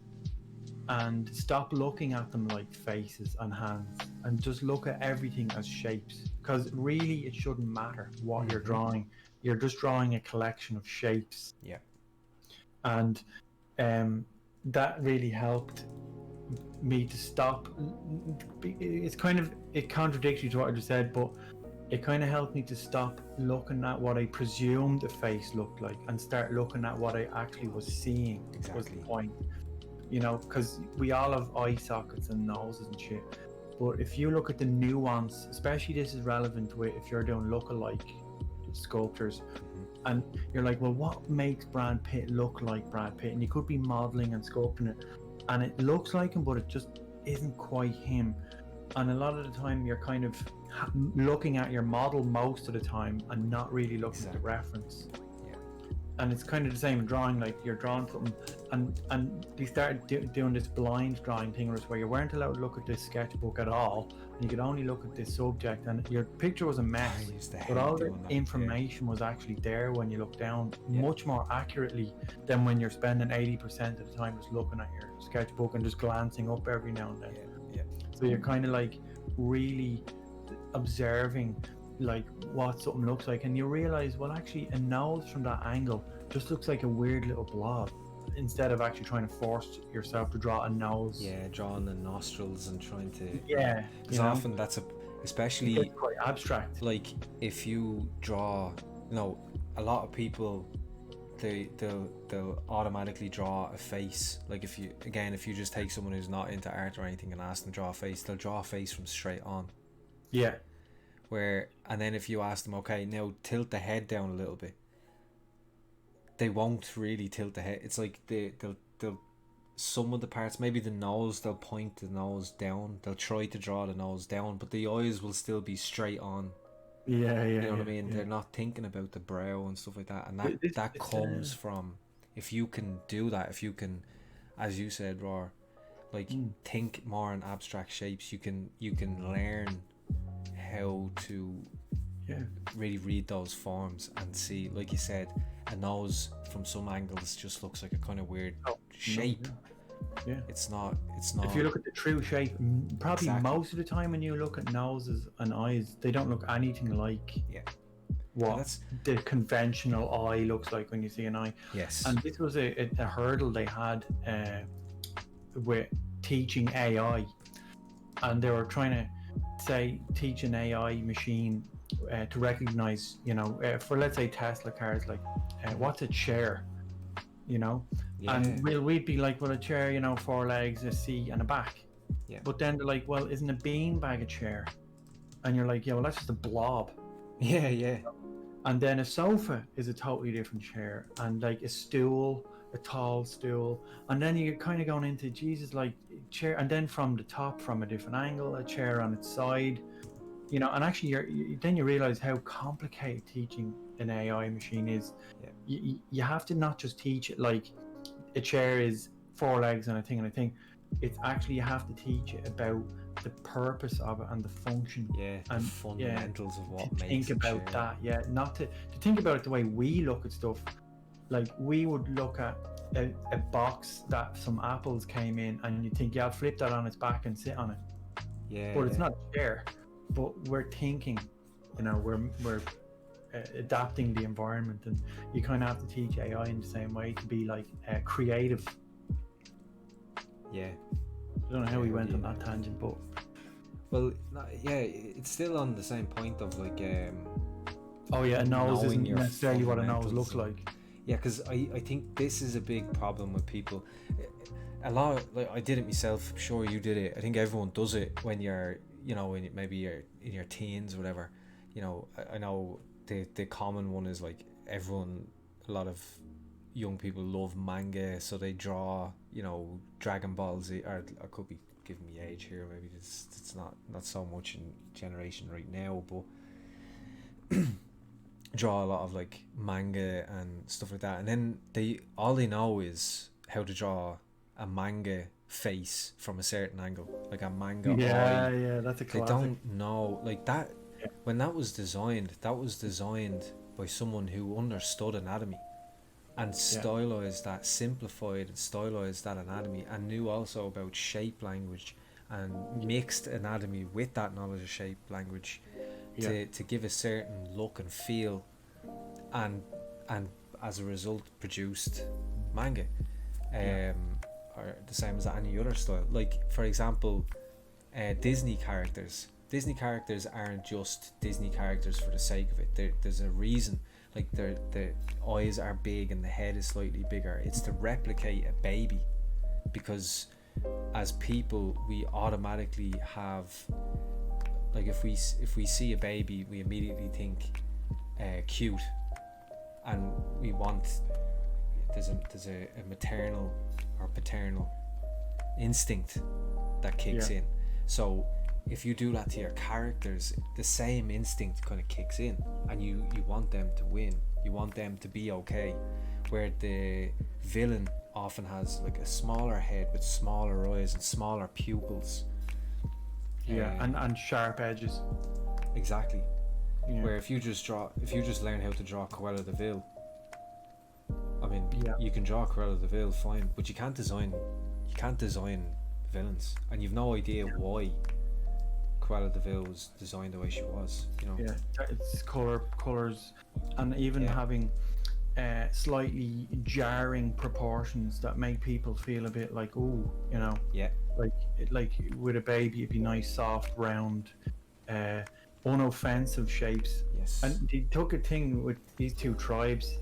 B: and stop looking at them like faces and hands and just look at everything as shapes, because really it shouldn't matter what you're drawing. You're just drawing a collection of shapes.
A: Yeah.
B: And that really helped me to stop. It's kind of contradictory to what I just said, but it kind of helped me to stop looking at what I presumed a face looked like and start looking at what I actually was seeing.
A: Exactly.
B: Was the point, you know, because we all have eye sockets and noses and shit, but if you look at the nuance, especially this is relevant with if you're doing look-alike sculptures, and you're like, well, what makes Brad Pitt look like Brad Pitt? And you could be modeling and sculpting it and it looks like him, but it just isn't quite him. And a lot of the time you're kind of looking at your model most of the time and not really looking at the reference.
A: Yeah.
B: And it's kind of the same in drawing. Like, you're drawing something and they started doing this blind drawing thing where you weren't allowed to look at this sketchbook at all, and you could only look at this subject, and your picture was a mess, but all the information was actually there when you look down much more accurately than when you're spending 80% of the time just looking at your sketchbook and just glancing up every now and then. So you're kind of like really observing like what something looks like, and you realize, well, actually a nose from that angle just looks like a weird little blob, instead of actually trying to force yourself to draw a nose.
A: Yeah, drawing the nostrils and trying to.
B: Yeah,
A: because often that's especially
B: it's quite abstract.
A: Like if you draw, you know, a lot of people they'll automatically draw a face. Like if you just take someone who's not into art or anything and ask them to draw a face, they'll draw a face from straight on.
B: Yeah.
A: And then if you ask them, okay, now tilt the head down a little bit, they won't really tilt the head. It's like they'll some of the parts, maybe the nose, they'll point the nose down. They'll try to draw the nose down, but the eyes will still be straight on.
B: Yeah,
A: you know what I mean? They're not thinking about the brow and stuff like that, and that comes from, if you can do that, if you can, as you said, Roar, like think more in abstract shapes, you can learn how to really read those forms and see, like you said, a nose from some angles just looks like a kind of weird shape.
B: Yeah,
A: it's not.
B: If you look at the true shape, probably most of the time when you look at noses and eyes, they don't look anything like what the conventional eye looks like when you see an eye.
A: Yes.
B: And this was a hurdle they had with teaching AI, and they were trying to teach an AI machine to recognize, for let's say Tesla cars, like what's a chair, and we'd be like, well, a chair, 4 legs, a seat and a back. But then they're like, well, isn't a beanbag a chair? And you're like, yeah, well, that's just a blob. And then a sofa is a totally different chair, and like a stool, a tall stool, and then you're kind of going into Jesus, like chair, and then from the top, from a different angle, a chair on its side, and actually then you realize how complicated teaching an AI machine is. You have to not just teach it like a chair is 4 legs and a thing. It's actually, you have to teach it about the purpose of it and the function,
A: and the fundamentals of what
B: to
A: makes
B: think about that. Not to think about it the way we look at stuff. Like, we would look at a box that some apples came in, and you think, I'll flip that on its back and sit on it. But it's not a chair. But we're thinking, we're adapting the environment, and you kind of have to teach AI in the same way to be like creative. I don't know how we went on that tangent, but
A: Well, yeah, it's still on the same point of like
B: Oh yeah, a nose
A: knowing
B: isn't
A: your
B: necessarily what a nose
A: fundamentals
B: looks
A: and-
B: like.
A: Yeah, because I think this is a big problem with people. A lot of, like, I did it myself. I'm sure you did it. I think everyone does it when you're, when maybe you're in your teens or whatever. I know the common one is like everyone, a lot of young people love manga, so they draw, Dragon Ball Z. Or I could be giving me age here. Maybe it's not so much in generation right now, but draw a lot of like manga and stuff like that, and then they know is how to draw a manga face from a certain angle, like a manga
B: Yeah,
A: eye.
B: yeah, that's a
A: They
B: classic.
A: don't know like that.
B: Yeah.
A: When that was designed by someone who understood anatomy and stylized that, simplified and stylized that anatomy, and knew also about shape language and mixed anatomy with that knowledge of shape language to give a certain look and feel, and as a result produced manga, or the same as any other style. Like for example, Disney characters aren't just Disney characters for the sake of it. There's a reason. Like the eyes are big and the head is slightly bigger. It's to replicate a baby, because as people we automatically have, like if we see a baby, we immediately think cute, and we want, there's a maternal or paternal instinct that kicks in. So if you do that to your characters, the same instinct kind of kicks in, and you want them to win, you want them to be okay, where the villain often has like a smaller head with smaller eyes and smaller pupils.
B: And sharp edges.
A: Exactly. Where if you just learn how to draw Cruella de Vil, I mean, you can draw Cruella de Vil fine, but you can't design villains, and you've no idea why Cruella de Vil was designed the way she was.
B: It's colors, and even having slightly jarring proportions that make people feel a bit like, ooh, like with a baby it'd be nice, soft, round, unoffensive shapes.
A: Yes.
B: And they took a thing with these two tribes,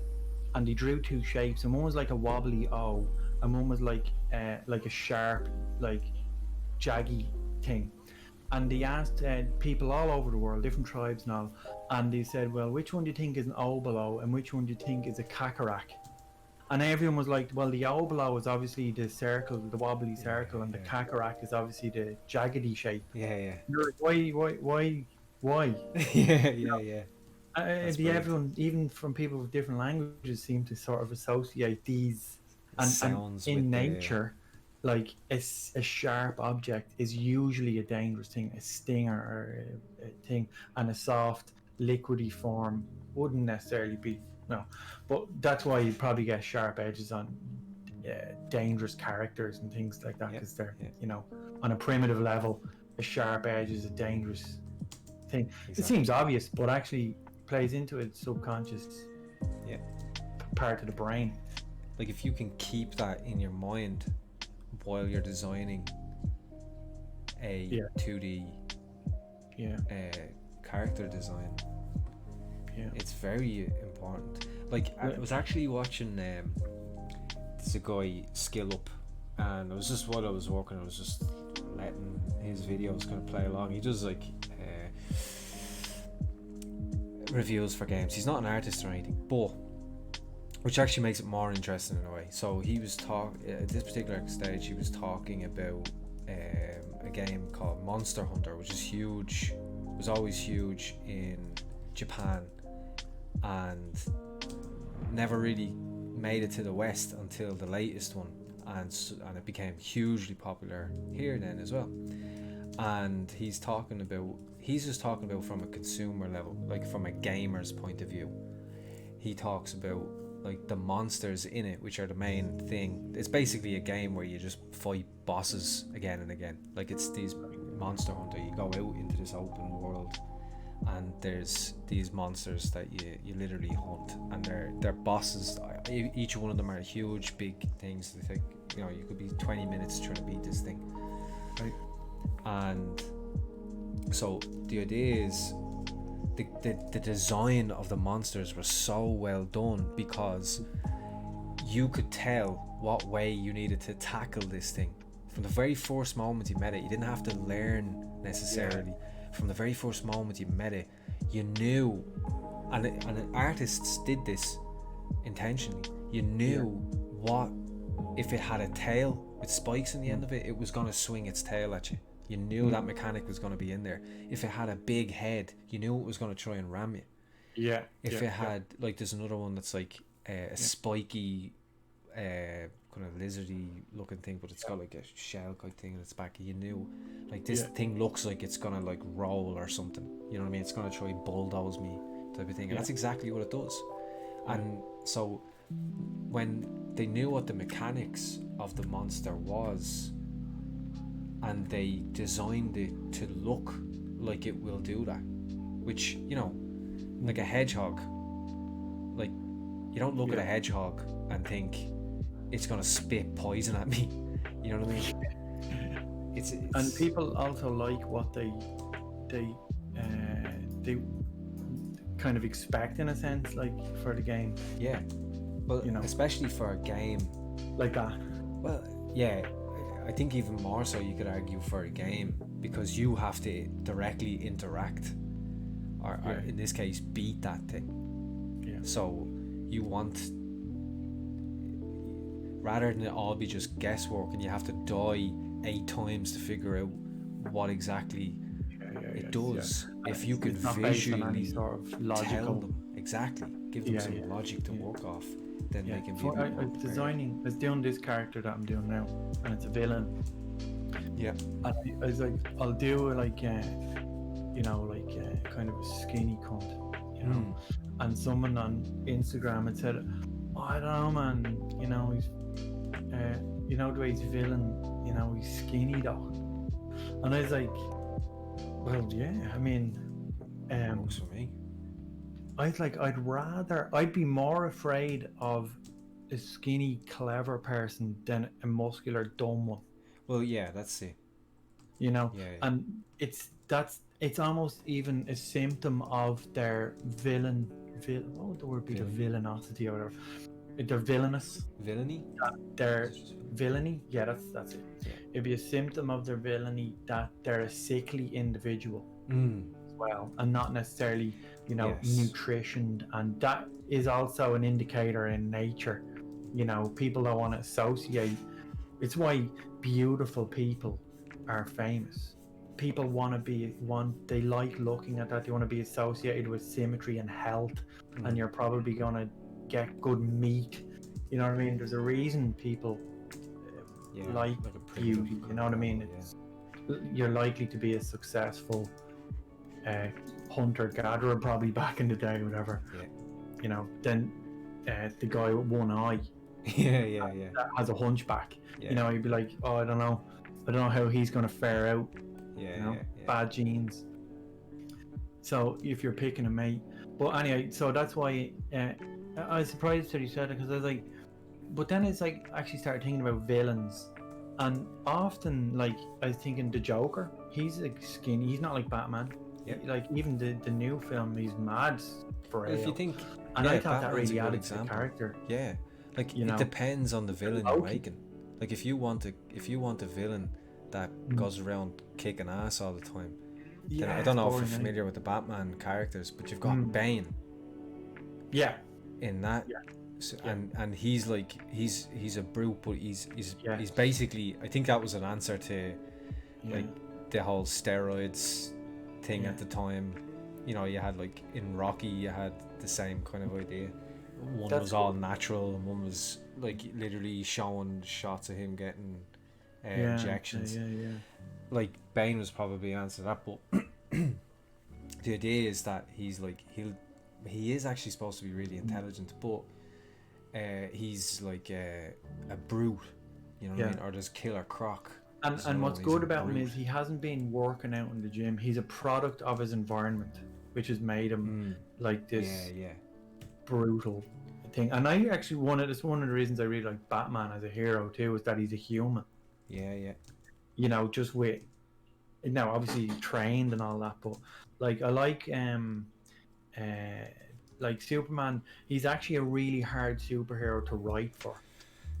B: and they drew two shapes, and one was like a wobbly O, and one was like a sharp, like jaggy thing. And they asked people all over the world, different tribes and all, and they said, well, which one do you think is an obolo and which one do you think is a kakaraka? And everyone was like, well, the obolo is obviously the circle, the wobbly circle, and the kakaraka is obviously the jaggedy shape.
A: Yeah.
B: You're like, why?
A: yeah.
B: Everyone, even from people with different languages, seem to sort of associate these, and in nature, like a sharp object is usually a dangerous thing, a stinger or a thing, and a soft, liquidy form wouldn't necessarily be. No, but that's why you probably get sharp edges on dangerous characters and things like that, because they're, on a primitive level, a sharp edge is a dangerous thing. Exactly. It seems obvious, but actually plays into its subconscious part of the brain.
A: Like if you can keep that in your mind while you're designing a 2D character design, it's very important. Like I was actually watching there's a guy Skill Up, and it was just while I was working, I was just letting his videos kind of play along. He does like reviews for games. He's not an artist or anything, but which actually makes it more interesting in a way. So he was at this particular stage, he was talking about a game called Monster Hunter, which is huge, was always huge in Japan, and never really made it to the West until the latest one, and it became hugely popular here then as well. And he's just talking about from a consumer level, like from a gamer's point of view. He talks about like the monsters in it, which are the main thing. It's basically a game where you just fight bosses again and again. Like it's these Monster Hunter, you go out into this open world and there's these monsters that you literally hunt, and they're bosses. Each one of them are huge big things. They think, you could be 20 minutes trying to beat this thing, right? And So the idea is the design of the monsters was so well done because you could tell what way you needed to tackle this thing from the very first moment you met it. You didn't have to learn necessarily. From the very first moment you met it, you knew, and artists did this intentionally. You knew what, if it had a tail with spikes in the end of it, it was going to swing its tail at you. You knew that mechanic was going to be in there. If it had a big head, you knew it was going to try and ram you. If it had, like, there's another one that's like a spiky, kind of lizardy looking thing, but it's got like a shell kind of thing in its back. You knew, like, this thing looks like it's gonna like roll or something. You know what I mean? It's gonna try bulldoze me, type of thing. And that's exactly what it does. And so when they knew what the mechanics of the monster was, and they designed it to look like it will do that, which, you know, like a hedgehog, like, you don't look at a hedgehog and think it's gonna spit poison at me. You know what I mean? It's
B: and people also like what they kind of expect, in a sense, like, for the game.
A: Yeah, well, you know, especially for a game
B: like that.
A: Well, yeah, I think even more so you could argue for a game, because you have to directly interact, or in this case beat that thing. So you want, rather than it all be just guesswork and you have to die 8 times to figure out what exactly it does. If you could visually
B: sort of logical
A: tell them, exactly, give them some logic to work off, then they can be
B: I was doing this character that I'm doing now, and it's a villain. And I was like, I'll do like you know, like kind of a skinny cunt, you know. And someone on Instagram had said, oh, I don't know, man, you know, he's you know, the way he's villain, you know, he's skinny though. And I was like, well, yeah, I mean,
A: works for me.
B: I was like, I'd be more afraid of a skinny, clever person than a muscular, dumb one.
A: Well, yeah, that's it.
B: You know, and it's almost even a symptom of their what would the word be? Their villainosity or whatever. They're villainous.
A: Villainy?
B: Their villainy? Yeah, that's it. It'd be a symptom of their villainy that they're a sickly individual as well, and not necessarily, you know, nutritioned. And that is also an indicator in nature. You know, people don't want to associate. It's why beautiful people are famous. People they like looking at that. They want to be associated with symmetry and health, and you're probably gonna get good meat. You know what I mean? There's a reason people like beauty. You know what I mean? You're likely to be a successful hunter-gatherer, probably back in the day, or whatever. You know, then the guy with one eye that has a hunchback. You know, you'd be like, oh, I don't know how he's gonna fare out. Bad genes. So if you're picking a mate, but anyway, so that's why I was surprised that he said it, because I was like, but then it's like, actually started thinking about villains, and often, like, I was thinking the Joker, he's like skinny, he's not like Batman. Like, even the new film, he's mad for
A: if you think,
B: and I thought that really added to the character.
A: Like, you know, it depends on the villain you're making. Like, if you want a villain that goes around kicking ass all the time, then I don't know if you're familiar with the Batman characters, but you've got Bane in that. So, and he's like, he's a brute, but he's basically, I think that was an answer to like the whole steroids thing at the time. You know, you had, like, in Rocky, you had the same kind of idea. One was all natural, and one was like literally showing shots of him getting injections. Like, Bane was probably the answer to that, but the idea is that he's like, he is actually supposed to be really intelligent, but he's like a brute, you know what I mean, or there's Killer Croc.
B: And what's good about him is he hasn't been working out in the gym. He's a product of his environment, which has made him like this brutal thing. And I actually one of the reasons I really like Batman as a hero too, is that he's a human. You know, just with now obviously he's trained and all that, but like I like Superman. He's actually a really hard superhero to write for,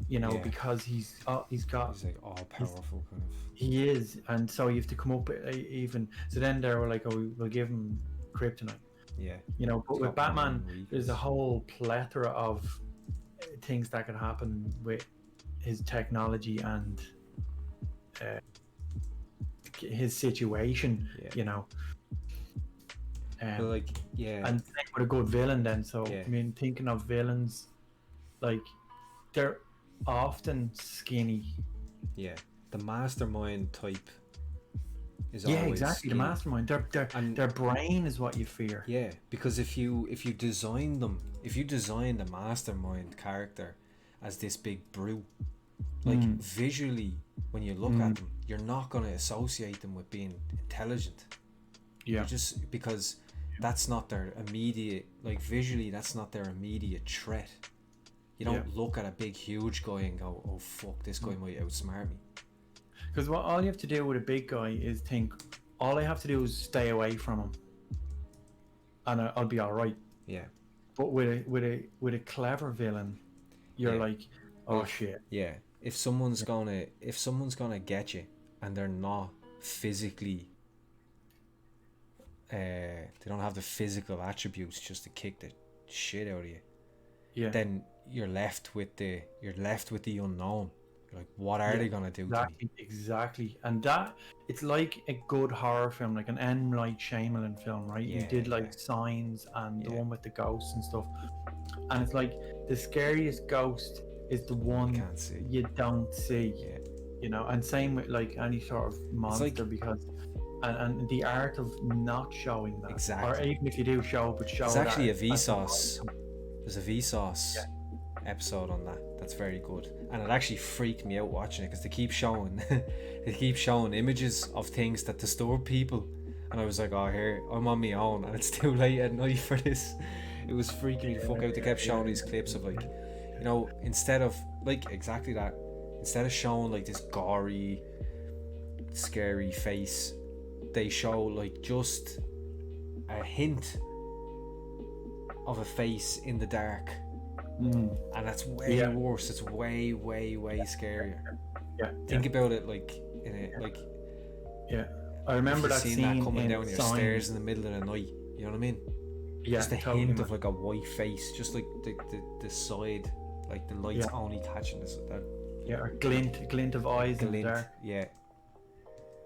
B: you know,
A: Yeah.
B: because he's got
A: He's like all powerful kind of.
B: he is, and so you have to come up with even. So then they were like, oh, we'll give him kryptonite,
A: Yeah.
B: you know. But
A: He's
B: with
A: got one
B: Batman,
A: weakness.
B: there's a whole plethora of things that could happen with his technology and his situation,
A: Yeah.
B: you know.
A: But like, yeah.
B: And same with a good villain then. So
A: Yeah.
B: I mean, thinking of villains, like they're often skinny.
A: Yeah. The mastermind type is
B: Yeah,
A: always
B: exactly.
A: skinny.
B: The mastermind. Their brain is what you fear.
A: Yeah, because if you design them, if you design the mastermind character as this big brute, like visually, when you look at them, you're not going to associate them with being intelligent.
B: Yeah.
A: You're just because that's not their immediate, like visually, that's not their immediate threat. You don't look at a big, huge guy and go, "Oh fuck, this guy might outsmart me."
B: Because all you have to do with a big guy is think, all I have to do is stay away from him, and I'll be all right.
A: Yeah.
B: But with a clever villain, you're like, oh shit.
A: Yeah. If someone's gonna get you, and they're not physically, they don't have the physical attributes just to kick the shit out of you.
B: Yeah.
A: Then you're left with the unknown. You're like, what are they gonna do to me?
B: Exactly. And that, it's like a good horror film, like an M. Night Shyamalan film, right?
A: Yeah,
B: You did like Signs and the
A: Yeah.
B: one with the ghosts and stuff. And it's like the scariest ghost is the one
A: Can't see.
B: you don't see.
A: Yeah.
B: You know, and same with like any sort of monster,
A: like-
B: because and the art of not showing that.
A: Exactly.
B: Or even if you do show, but show
A: It's
B: that
A: actually a
B: at the
A: Vsauce.
B: right time.
A: There's a Vsauce episode on that. That's very good, and it actually freaked me out watching it because they keep showing images of things that disturb people, and I was like, oh, here, I'm on my own, and it's too late at night for this. It was freaking me the fuck out. They kept showing these clips of like, you know, instead of like exactly that, instead of showing like this gory, scary face, they show like just a hint of a face in the dark, and that's way worse. It's way scarier.
B: Yeah.
A: Think about it like in a like.
B: Yeah. I remember that
A: seeing
B: scene
A: that coming
B: in
A: down your
B: Signs.
A: stairs in the middle of the night. You know what I mean?
B: Yeah,
A: Just a
B: totally,
A: hint
B: man.
A: of like a white face, just like the side, like the light's only catching this. That
B: Yeah, or glint of eyes in the
A: glint.
B: dark.
A: Yeah.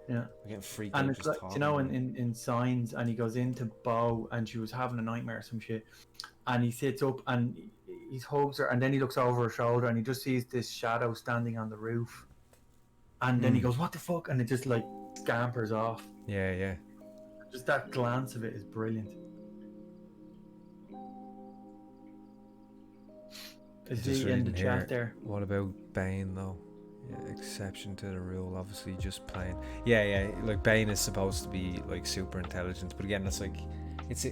B: Yeah.
A: I'm getting freaked
B: And
A: out
B: it's
A: just
B: like,
A: talking.
B: you know,
A: about it.
B: in Signs, and he goes into Bo, and she was having a nightmare or some shit, and he sits up and he hugs her, and then he looks over her shoulder and he just sees this shadow standing on the roof, and then he goes, what the fuck, and it just like scampers off.
A: Yeah.
B: Just that glance of it is brilliant. Is
A: Just
B: he in the
A: reading
B: chat
A: here.
B: there?
A: What about Bane though? Yeah, exception to the rule, obviously just plain. Yeah, like Bane is supposed to be like super intelligent, but again, that's like, it's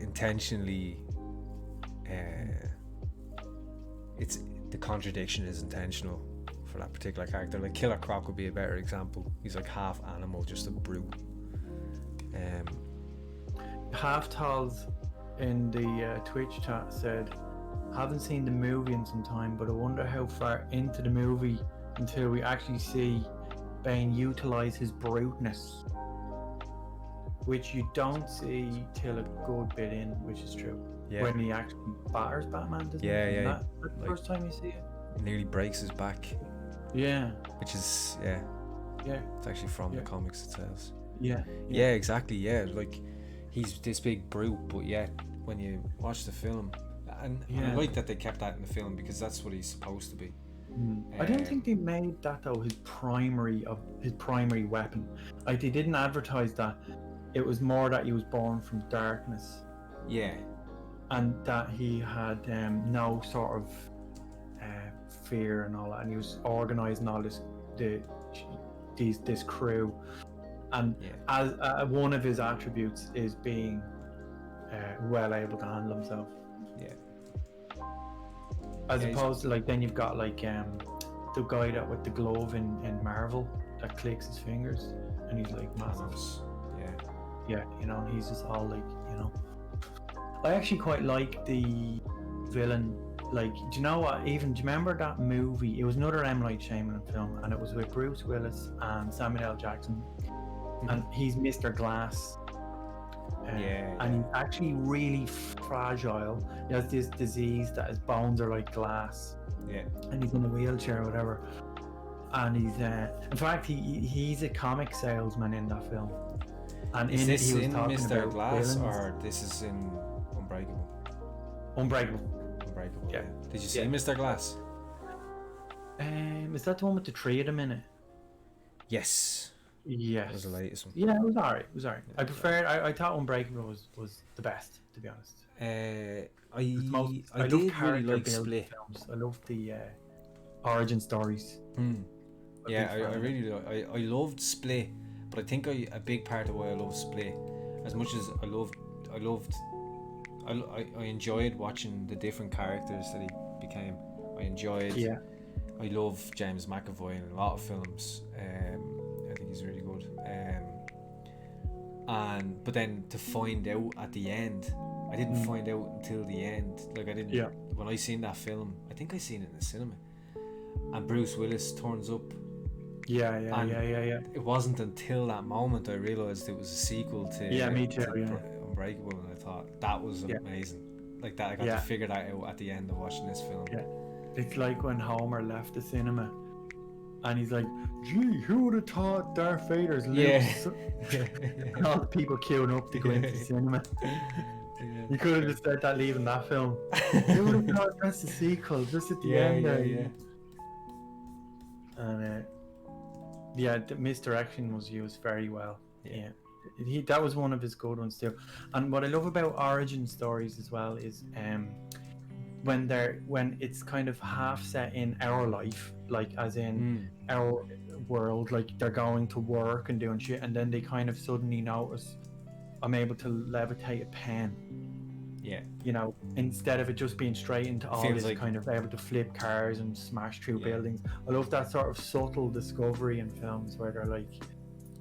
A: intentionally, it's the contradiction is intentional for that particular character. Like Killer Croc would be a better example. He's like half animal, just a brute.
B: Half Talls in the Twitch chat said, haven't seen the movie in some time, but I wonder how far into the movie until we actually see Bane utilize his bruteness, which you don't see till a good bit in, which is true.
A: Yeah.
B: When he actually batters Batman, doesn't
A: Yeah,
B: he?
A: yeah.
B: That's the
A: Like-
B: first time you see it.
A: Nearly breaks his back,
B: Yeah,
A: which is yeah,
B: yeah,
A: it's actually from the
B: Yeah.
A: comics, it says.
B: yeah.
A: Yeah, exactly. Yeah, like he's this big brute, but yet when you watch the film, and I
B: Yeah.
A: like that they kept that in the film because that's what he's supposed to be.
B: I don't think they made that though his primary weapon. Like they didn't advertise that. It was more that he was born from darkness,
A: Yeah,
B: and that he had no sort of fear and all that, and he was organizing all this crew, and
A: yeah,
B: as one of his attributes is being well able to handle himself,
A: yeah,
B: as
A: Yeah, he's-
B: opposed to like then you've got like the guy that with the glove in Marvel that clicks his fingers, and he's like massive.
A: Thanos.
B: Yeah, you know, and he's just all like, you know. I actually quite like the villain. Like, do you know what? Even do you remember that movie? It was another M. Night Shyamalan film, and it was with Bruce Willis and Samuel L. Jackson, and he's Mr. Glass. And he's actually really fragile. He has this disease that his bones are like glass.
A: Yeah.
B: And he's in a wheelchair or whatever. And he's in fact he's a comic salesman in that film. And
A: Is this
B: he was
A: in
B: talking
A: Mr.
B: about
A: Glass,
B: villains.
A: or this is in Unbreakable?
B: Unbreakable.
A: Unbreakable.
B: Yeah.
A: Did you see
B: Yeah.
A: Mr. Glass?
B: Is that the one with the three of them in it?
A: Yes.
B: Yes.
A: That was the latest one.
B: Yeah, it was alright. I preferred. I thought Unbreakable was the best, to be honest.
A: I
B: love
A: did really
B: character
A: like
B: build
A: Split.
B: films. I love the origin stories.
A: Yeah, I really I loved Split, but I think a big part of why I love Split, as much as I enjoyed watching the different characters that he became.
B: Yeah.
A: I love James McAvoy in a lot of films. I think he's really good. But then to find out at the end, I didn't find out until the end. Like I didn't.
B: Yeah.
A: When I seen that film, I think I seen it in the cinema, and Bruce Willis turns up.
B: Yeah.
A: It wasn't until that moment I realised it was a sequel to
B: Me too.
A: Unbreakable, and I thought that was amazing. Like that, I got to figure that out at the end of watching this film.
B: Yeah. It's like when Homer left the cinema, and he's like, "Gee, who would have thought Darth Vader's lips?" And all the people queuing up to go into the cinema. You could have just said that leaving that film. Who would have thought that's the sequel, just at the end there.
A: Yeah.
B: And the misdirection was used very well.
A: Yeah.
B: That was one of his good ones too. And what I love about origin stories as well is when it's kind of half set in our life, like as in our world, like they're going to work and doing shit, and then they kind of suddenly notice, I'm able to levitate a pen.
A: Yeah.
B: You know, instead of it just being straight into all
A: Feels
B: this
A: like-
B: kind of able to flip cars and smash through buildings. I love that sort of subtle discovery in films where they're like,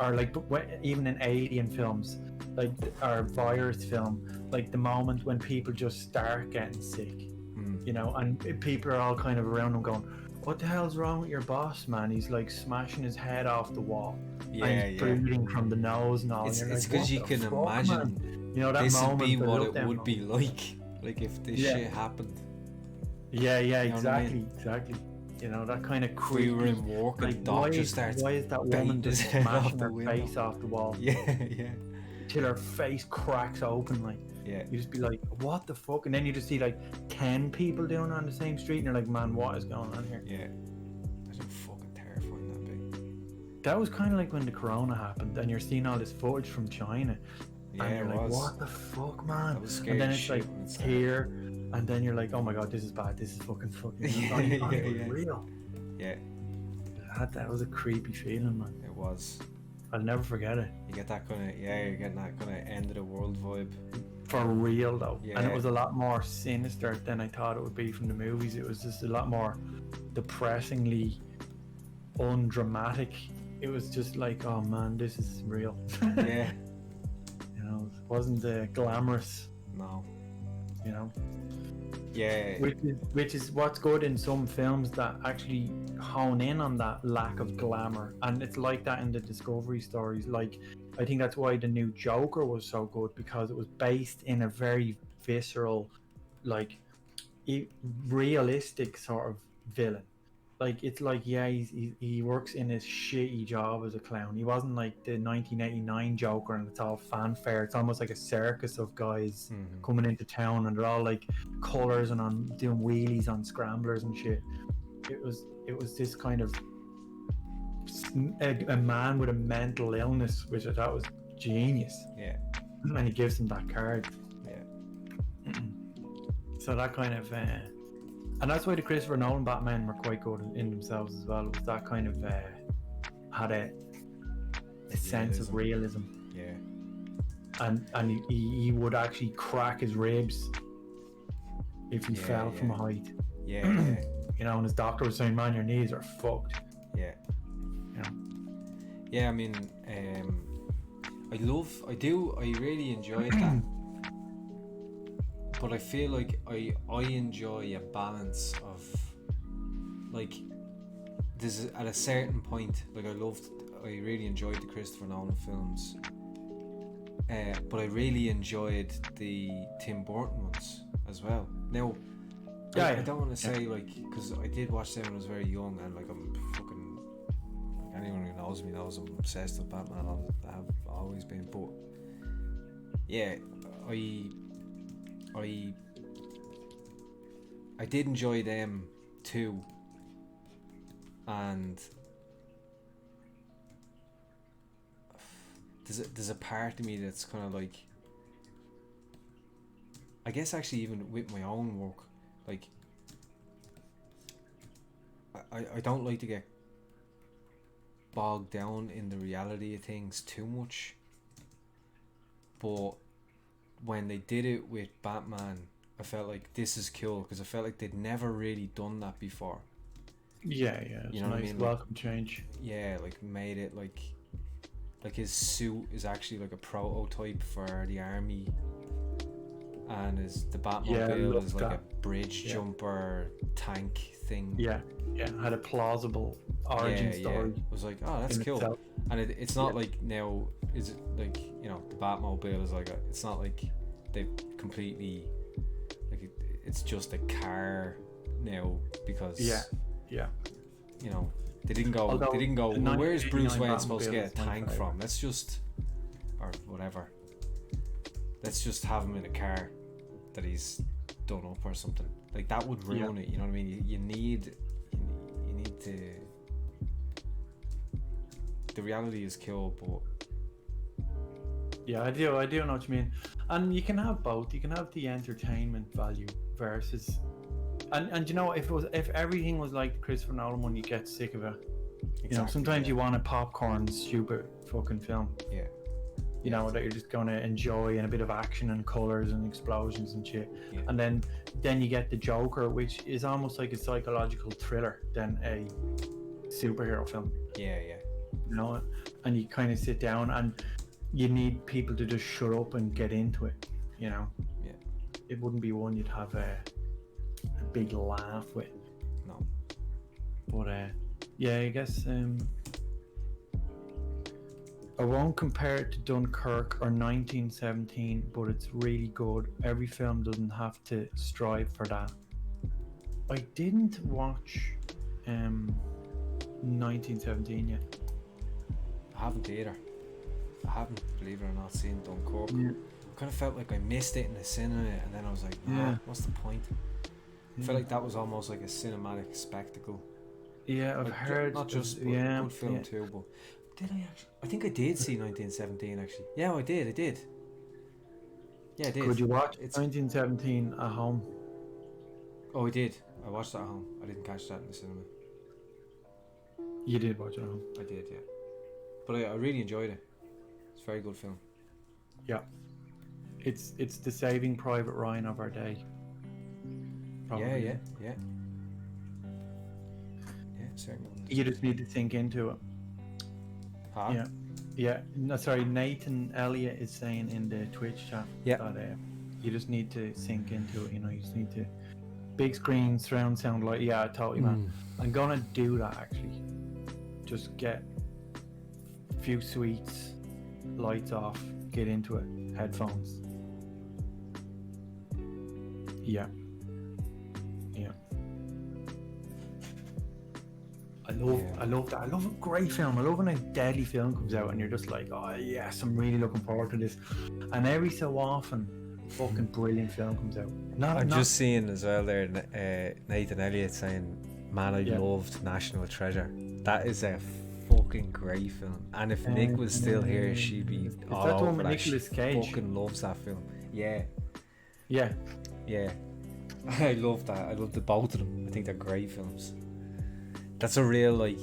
B: or like even in alien films, like or virus film, like the moment when people just start getting sick, you know, and people are all kind of around them going, "What the hell's wrong with your boss, man? He's like smashing his head off the wall, and he's bleeding from the nose and all."
A: It's
B: and
A: because
B: like,
A: you
B: "What
A: can
B: the fuck,
A: imagine
B: man?" You know, that
A: this would
B: moment.
A: be
B: I
A: what
B: love
A: it
B: them
A: would be
B: moments.
A: like if this
B: Yeah.
A: shit happened.
B: Yeah,
A: You know what I
B: exactly,
A: mean?
B: exactly. You know, that kind of
A: If
B: creepy.
A: we were in work and
B: Like,
A: Doc
B: why
A: just starts
B: is that
A: banging
B: woman
A: his
B: just
A: head off
B: smashing
A: the
B: her
A: window.
B: face off the wall
A: Yeah.
B: till her face cracks open? Like,
A: Yeah.
B: you just be like, "What the fuck?" And then you just see like 10 people doing it on the same street, and you're like, "Man, what is going on here?"
A: Yeah. That's so fucking terrifying, that bit.
B: That was kind of like when the corona happened, and you're seeing all this footage from China,
A: Yeah,
B: and you're
A: it
B: like,
A: was.
B: "What the fuck, man?"
A: That was scary
B: And then
A: as
B: it's
A: shit
B: like
A: when it started.
B: here, and then you're like, "Oh my god, this is bad. This is fucking it's not even real."
A: Yeah,
B: That was a creepy feeling, man.
A: it was.
B: I'll never forget it.
A: You get that kind of you're getting that kind of end of the world vibe.
B: For real though, and
A: Yeah.
B: it was a lot more sinister than I thought it would be from the movies. It was just a lot more depressingly undramatic. It was just like, oh man, this is real.
A: Yeah.
B: You know, it wasn't glamorous.
A: No.
B: You know,
A: Yeah.
B: which is what's good in some films that actually hone in on that lack of glamour, and it's like that in the Discovery stories. Like, I think that's why the new Joker was so good, because it was based in a very visceral, like realistic sort of villain. Like, it's like, yeah, he works in his shitty job as a clown. He wasn't like the 1989 Joker and it's all fanfare. It's almost like a circus of guys coming into town, and they're all like colors and on doing wheelies on scramblers and shit. It was this kind of a man with a mental illness, which I thought was genius.
A: Yeah.
B: And he gives him that card.
A: Yeah.
B: So that kind of and that's why the Christopher Nolan Batman were quite good in themselves as well. It was that kind of had a sense of realism.
A: Yeah.
B: And he would actually crack his ribs if he fell from a height.
A: Yeah.
B: you know, and his doctor was saying, "Man, your knees are fucked."
A: Yeah.
B: You know.
A: Yeah, I mean, I really enjoyed that. But I feel like I enjoy a balance of, like, there's at a certain point, like, I really enjoyed the Christopher Nolan films, but I really enjoyed the Tim Burton ones as well. Now, I don't want to say, like, because I did watch them when I was very young, and, like, I'm fucking, like, anyone who knows me knows I'm obsessed with Batman. I have always been, but yeah, I did enjoy them too, and there's a part of me that's kind of like, I guess actually even with my own work, like, I don't like to get bogged down in the reality of things too much, but when they did it with Batman, I felt like this is cool, because I felt like they'd never really done that before.
B: Yeah, it's
A: you know
B: a
A: what
B: nice
A: I mean?
B: welcome change.
A: Yeah, like, made it like his suit is actually like a prototype for the army, and the Batmobile is like a bridge jumper tank thing.
B: Yeah, had a plausible origin story.
A: It was like, oh, that's cool.
B: Itself.
A: And it's not like, now, is it like, you know, the Batmobile is like it's not like they've completely, like, it's just a car now, because you know, they didn't go well, where's Bruce Wayne supposed to get a tank from? Let's just, or whatever, let's just have him in a car that he's done up or something. Like, that would ruin it, you know what I mean? You need to, the reality is cool, but
B: yeah, I do know what you mean. And you can have both. You can have the entertainment value versus, and you know, if everything was like the Christopher Nolan one, you get sick of it. Exactly, you know, sometimes you want a popcorn stupid fucking film.
A: Yeah.
B: You know, that you're just gonna enjoy, and a bit of action and colours and explosions and shit.
A: Yeah.
B: And then you get the Joker, which is almost like a psychological thriller than a superhero film.
A: Yeah.
B: You know, and you kind of sit down, and you need people to just shut up and get into it. You know.
A: Yeah.
B: It wouldn't be one you'd have a big laugh with.
A: No.
B: But yeah, I guess I won't compare it to Dunkirk or 1917, but it's really good. Every film doesn't have to strive for that. I didn't watch 1917 yet.
A: I haven't either. I haven't, believe it or not, seen Dunkirk.
B: Yeah.
A: I kind of felt like I missed it in the cinema, and then I was like, what's the point? I felt like that was almost like a cinematic spectacle.
B: Yeah, I've
A: like,
B: heard.
A: Not just a good film too, but did I actually? I think I did see 1917 actually. Yeah, I did. Yeah, I did.
B: Could you watch 1917 at home?
A: Oh, I did. I watched that at home. I didn't catch that in the cinema.
B: You did watch it at home?
A: I did, yeah. But I really enjoyed it. It's a very good film.
B: Yeah. It's the Saving Private Ryan of our day. Probably.
A: Yeah, certainly.
B: You just need to think into it.
A: Huh?
B: Yeah. No, sorry, Nathan Elliott is saying in the Twitch chat that you just need to sink into it. You know, you just need to big screen, surround sound, like totally, man. I'm gonna do that actually. Just get a few sweets, lights off, get into it, headphones. Yeah. I love that. I love a great film. I love when a deadly film comes out and you're just like, oh yes, I'm really looking forward to this. And every so often, a fucking brilliant film comes out.
A: I'm just seeing as well there, Nathan Elliott saying, man, I loved National Treasure. That is a fucking great film. And if Nick was still here, she'd be all over that. One with Nicolas Cage? Fucking loves that film. Yeah. I love that. I love the both of them. I think they're great films. That's a real, like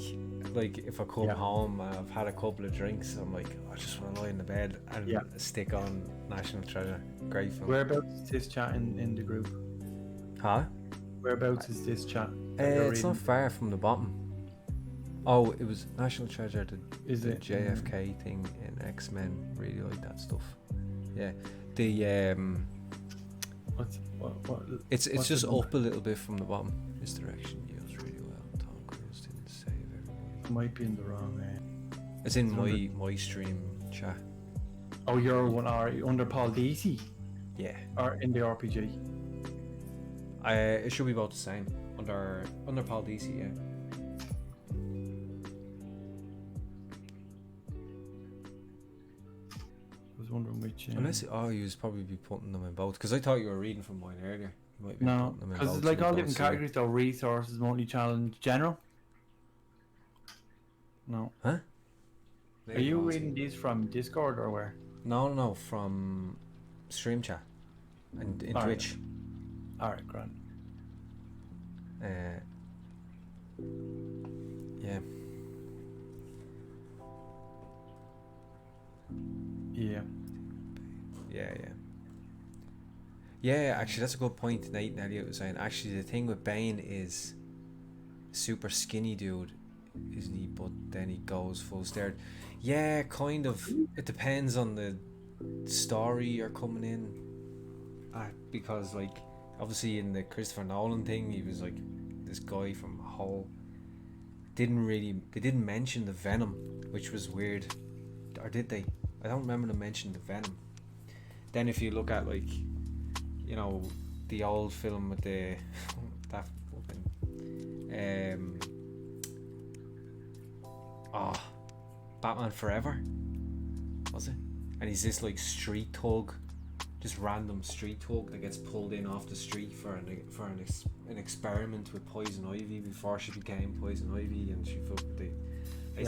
A: if I come home and I've had a couple of drinks, I'm like, I just want to lie in the bed and stick on National Treasure. Great film.
B: Whereabouts is this chat in the group?
A: Huh?
B: Whereabouts is this chat? that you're
A: It's not
B: reading?
A: far from the bottom. Oh, it was National Treasure,
B: Is
A: the
B: it
A: JFK thing in X-Men. Really like that stuff. Yeah, the
B: What?
A: it's
B: what's
A: just
B: the number?
A: up a little bit from the bottom. Misdirection used really well. Tom Cruise didn't save everybody.
B: Might be in the wrong.
A: It's in
B: It's
A: my stream chat.
B: Oh, you're one. Are you under Paul DC
A: Yeah,
B: or in the RPG?
A: it should be about the same under Paul DC. Yeah.
B: I was wondering which.
A: Unless you was probably be putting them in both, because I thought you were reading from mine earlier. You might be
B: No,
A: putting them in
B: because
A: both.
B: it's like
A: so
B: all
A: we
B: different
A: both see it.
B: categories though. Resources, monthly challenge, general. No.
A: Huh?
B: Are you reading these from Discord or where?
A: No, from stream chat and in
B: Alright.
A: Twitch.
B: Alright, grand.
A: Yeah.
B: Yeah.
A: Yeah, actually, that's a good point. Nate and Elliot was saying. Actually, the thing with Bane is super skinny dude, isn't he? But then he goes full stared. Yeah, kind of. It depends on the story you're coming in at, because, like, obviously in the Christopher Nolan thing, he was like this guy from Hull. They didn't mention the Venom, which was weird. Or did they? I don't remember them mentioning the Venom. Then if you look at, like, you know, the old film with the that fucking Batman Forever, was it? And he's this like street thug, just random street thug that gets pulled in off the street for an experiment with Poison Ivy before she became Poison Ivy, and she fucking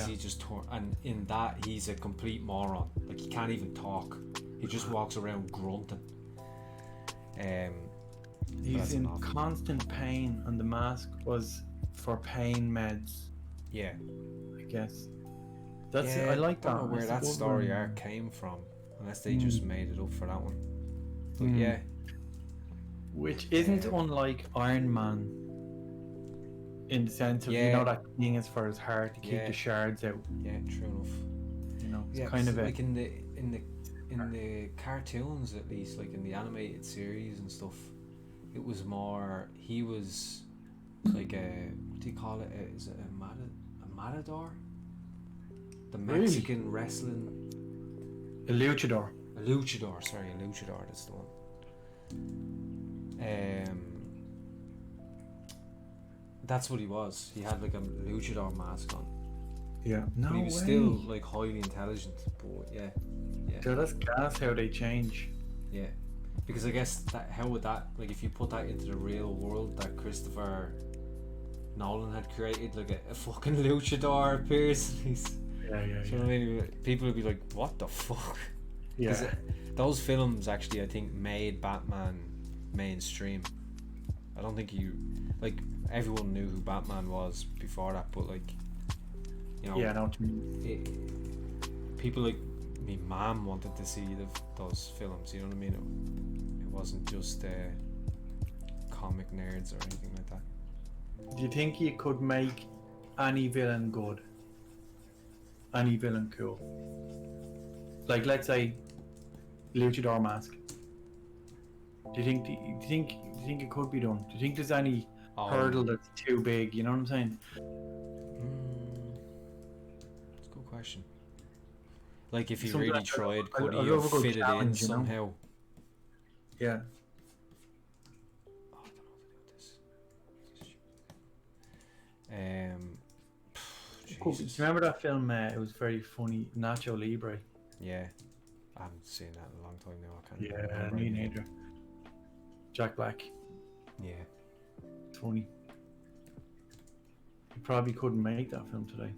A: he just and in that he's a complete moron. Like, he can't even talk. He just walks around grunting.
B: He's in constant pain, and the mask was for pain meds,
A: Yeah.
B: I guess. That's
A: Yeah,
B: I like
A: I don't
B: that.
A: know where that
B: That's a good
A: story
B: one.
A: arc came from, unless they just made it up for that one. But
B: Mm.
A: yeah,
B: Which isn't unlike Iron Man in the sense of, you know, that thing is for his heart to keep the shards out.
A: yeah, true enough.
B: You know, it's
A: Yeah,
B: kind of
A: like in the cartoons, at least, like in the animated series and stuff, it was more, he was like what do you call it? Is it a matador? The Mexican wrestling.
B: a luchador.
A: A luchador, sorry, a luchador, that's the one. That's what he was. He had like a luchador mask on.
B: Yeah. No
A: But he was
B: way.
A: still like highly intelligent, but yeah.
B: So that's gas how they change.
A: Yeah, because I guess how would that, like, if you put that into the real world that Christopher Nolan had created, like a fucking luchador appears.
B: Yeah.
A: You know what I mean? People would be like, what the fuck?
B: Yeah.
A: Those films actually, I think, made Batman mainstream. I don't think everyone knew who Batman was before that, but like, you know,
B: Yeah, I know what you mean.
A: people like me mom wanted to see those films, you know what I mean? It wasn't just comic nerds or anything like that.
B: Do you think you could make any villain good? Any villain cool? Like, let's say luchador mask. Do you think it could be done? Do you think there's any hurdle that's too big? You know what I'm saying?
A: That's a good question. Like, if he
B: Something
A: really
B: like
A: tried, could
B: a
A: he have
B: difficult
A: fit it in
B: challenge, you know?
A: somehow?
B: Yeah.
A: Oh, I don't know what to do with this.
B: Cool. Do you remember that film? It was very funny. Nacho Libre.
A: Yeah, I haven't seen that in a long time now. I can't.
B: Yeah,
A: remember
B: me
A: anything.
B: neither. Jack Black.
A: Yeah.
B: It's funny. You probably couldn't make that film today.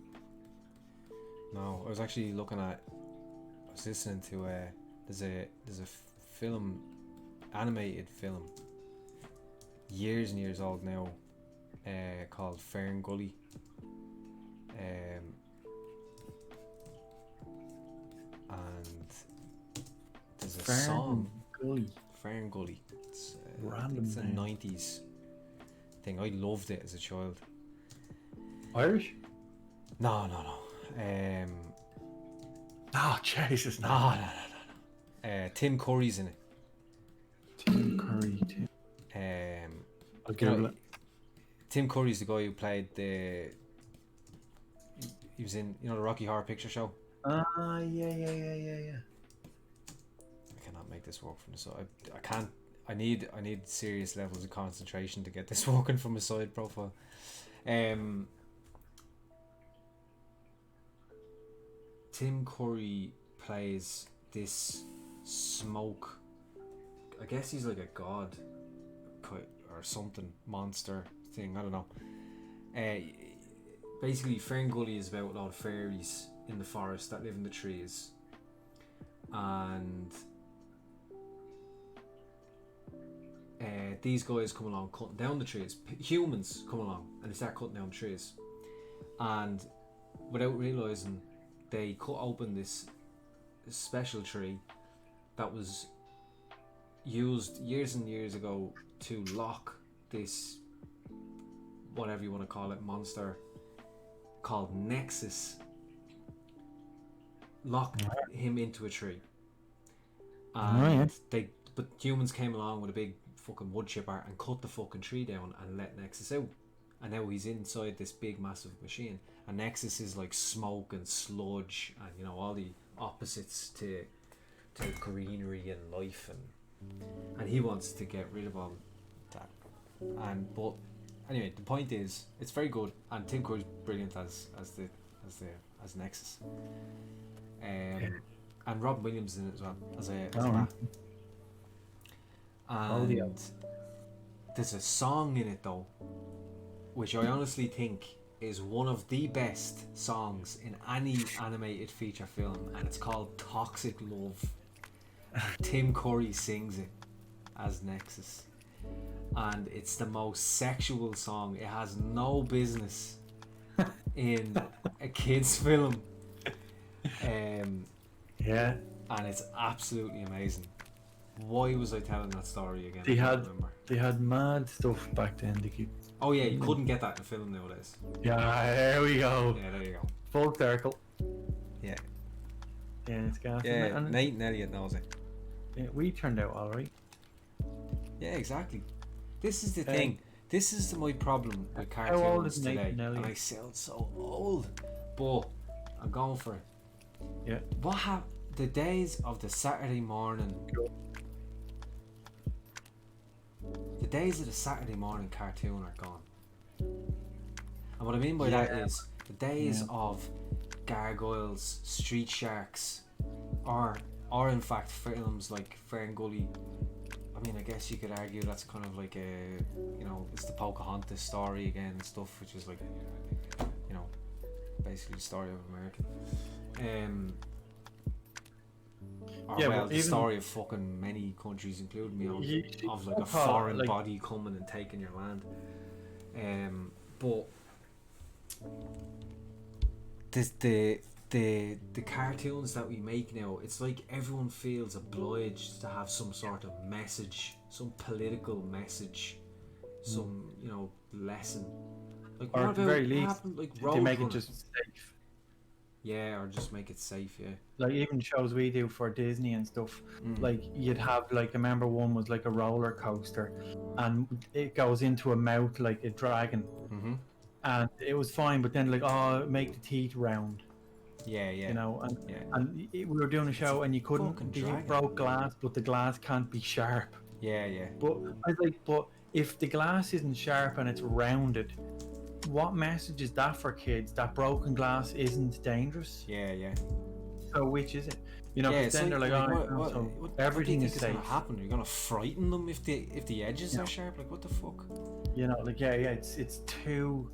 A: No, I was actually looking at. I was listening to there's a film, animated film, years and years old now, called Fern Gully. And there's a song.
B: Gully.
A: Fern Gully. It's,
B: Random
A: it's the
B: name.
A: 90s. thing. I loved it as a child.
B: Irish?
A: No.
B: Oh, Jesus,
A: No. Tim Curry's in it.
B: Tim Curry. I'll Google it.
A: Tim Curry's the guy who played he was in, the Rocky Horror Picture Show.
B: Yeah.
A: I cannot make this work from the side. I can't. I need serious levels of concentration to get this working from a side profile. Tim Curry plays this smoke. I guess he's like a god or something, monster thing. I don't know. Basically, Ferngully is about a lot of fairies in the forest that live in the trees, and these guys come along cutting down the trees. Humans come along and they start cutting down trees, and without realizing, they cut open this special tree that was used years and years ago to lock this, whatever you want to call it, monster called Nexus. Locked him into a tree, and but humans came along with a big fucking wood chipper and cut the fucking tree down and let Nexus out, and now he's inside this big massive machine, and Nexus is like smoke and sludge and all the opposites to greenery and life, and he wants to get rid of all that. But anyway, the point is, it's very good, and Tim Curry's brilliant as Nexus. And Robin Williams in it as well as a rat. And there's a song in it though, which I honestly think is one of the best songs in any animated feature film, and it's called Toxic Love. And Tim Curry sings it as Nexus, and it's the most sexual song. It has no business in a kid's film. And it's absolutely amazing. Why was I telling that story again?
B: They had mad stuff back then.
A: You couldn't get that in a film nowadays.
B: Yeah, there we go.
A: Yeah, there you go.
B: Full circle.
A: Yeah.
B: Yeah, it's gas.
A: Yeah, Nate and Elliot knows it.
B: Yeah, we turned out alright.
A: Yeah, exactly. This is the thing. This is my problem with
B: How old
A: cartoons
B: is
A: today.
B: Nate and Elliot?
A: And I sound so old, but I'm going for it.
B: Yeah.
A: What happened? The days of the Saturday morning. The days of the Saturday morning cartoon are gone. And what I mean by that is the days of Gargoyles, Street Sharks, or in fact films like Ferngully. I mean, I guess you could argue that's kind of like it's the Pocahontas story again and stuff, which is like, basically the story of America. The story of fucking many countries, including me, of like a foreign body coming and taking your land. But the cartoons that we make now, it's like everyone feels obliged to have some sort of message, some political message, some lesson. Like,
B: or at the very least,
A: happened, like
B: they make it just safe.
A: Yeah, or just make it safe. Yeah.
B: Like even shows we do for Disney and stuff, like you'd have I remember one was like a roller coaster, and it goes into a mouth like a dragon, and it was fine. But then make the teeth round.
A: Yeah.
B: And we were doing a show and you couldn't. You broke glass, but the glass can't be sharp.
A: Yeah.
B: But I was like, but if the glass isn't sharp and it's rounded, what message is that for kids? That broken glass isn't dangerous?
A: Yeah.
B: So which is it? Then they're like, everything is safe.
A: Gonna happen? You're gonna frighten them if the edges are sharp. Like, what the fuck?
B: It's too,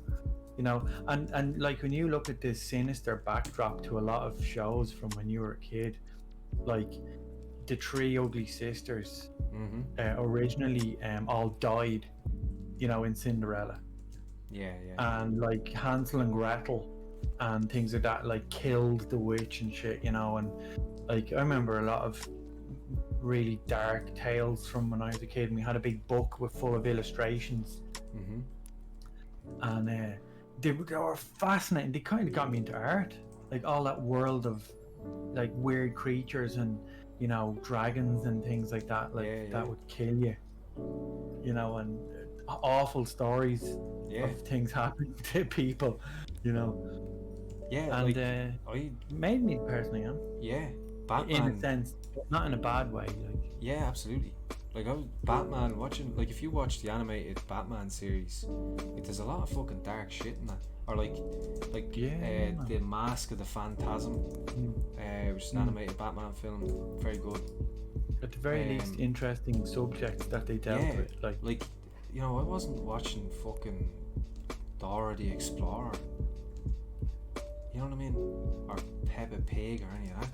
B: and like when you look at this sinister backdrop to a lot of shows from when you were a kid, like the three ugly sisters, originally all died, in Cinderella.
A: Yeah.
B: And like Hansel and Gretel and things like that, like killed the witch and shit, and like I remember a lot of really dark tales from when I was a kid, and we had a big book full of illustrations and they were fascinating. They kind of got me into art, like all that world of like weird creatures and dragons and things like that, like that would kill you, and awful stories of things happening to people,
A: Yeah,
B: and
A: I
B: made me the person I am.
A: Batman,
B: in a sense, but not in a bad way. Like,
A: absolutely. Like I was Batman watching. Like if you watch the animated Batman series, like there's a lot of fucking dark shit in that. Or like the Mask of the Phantasm, which is an animated Batman film, very good.
B: At the very least, interesting subjects that they dealt with.
A: Like I wasn't watching fucking Dora the Explorer. You know what I mean? Or Peppa Pig or any of that.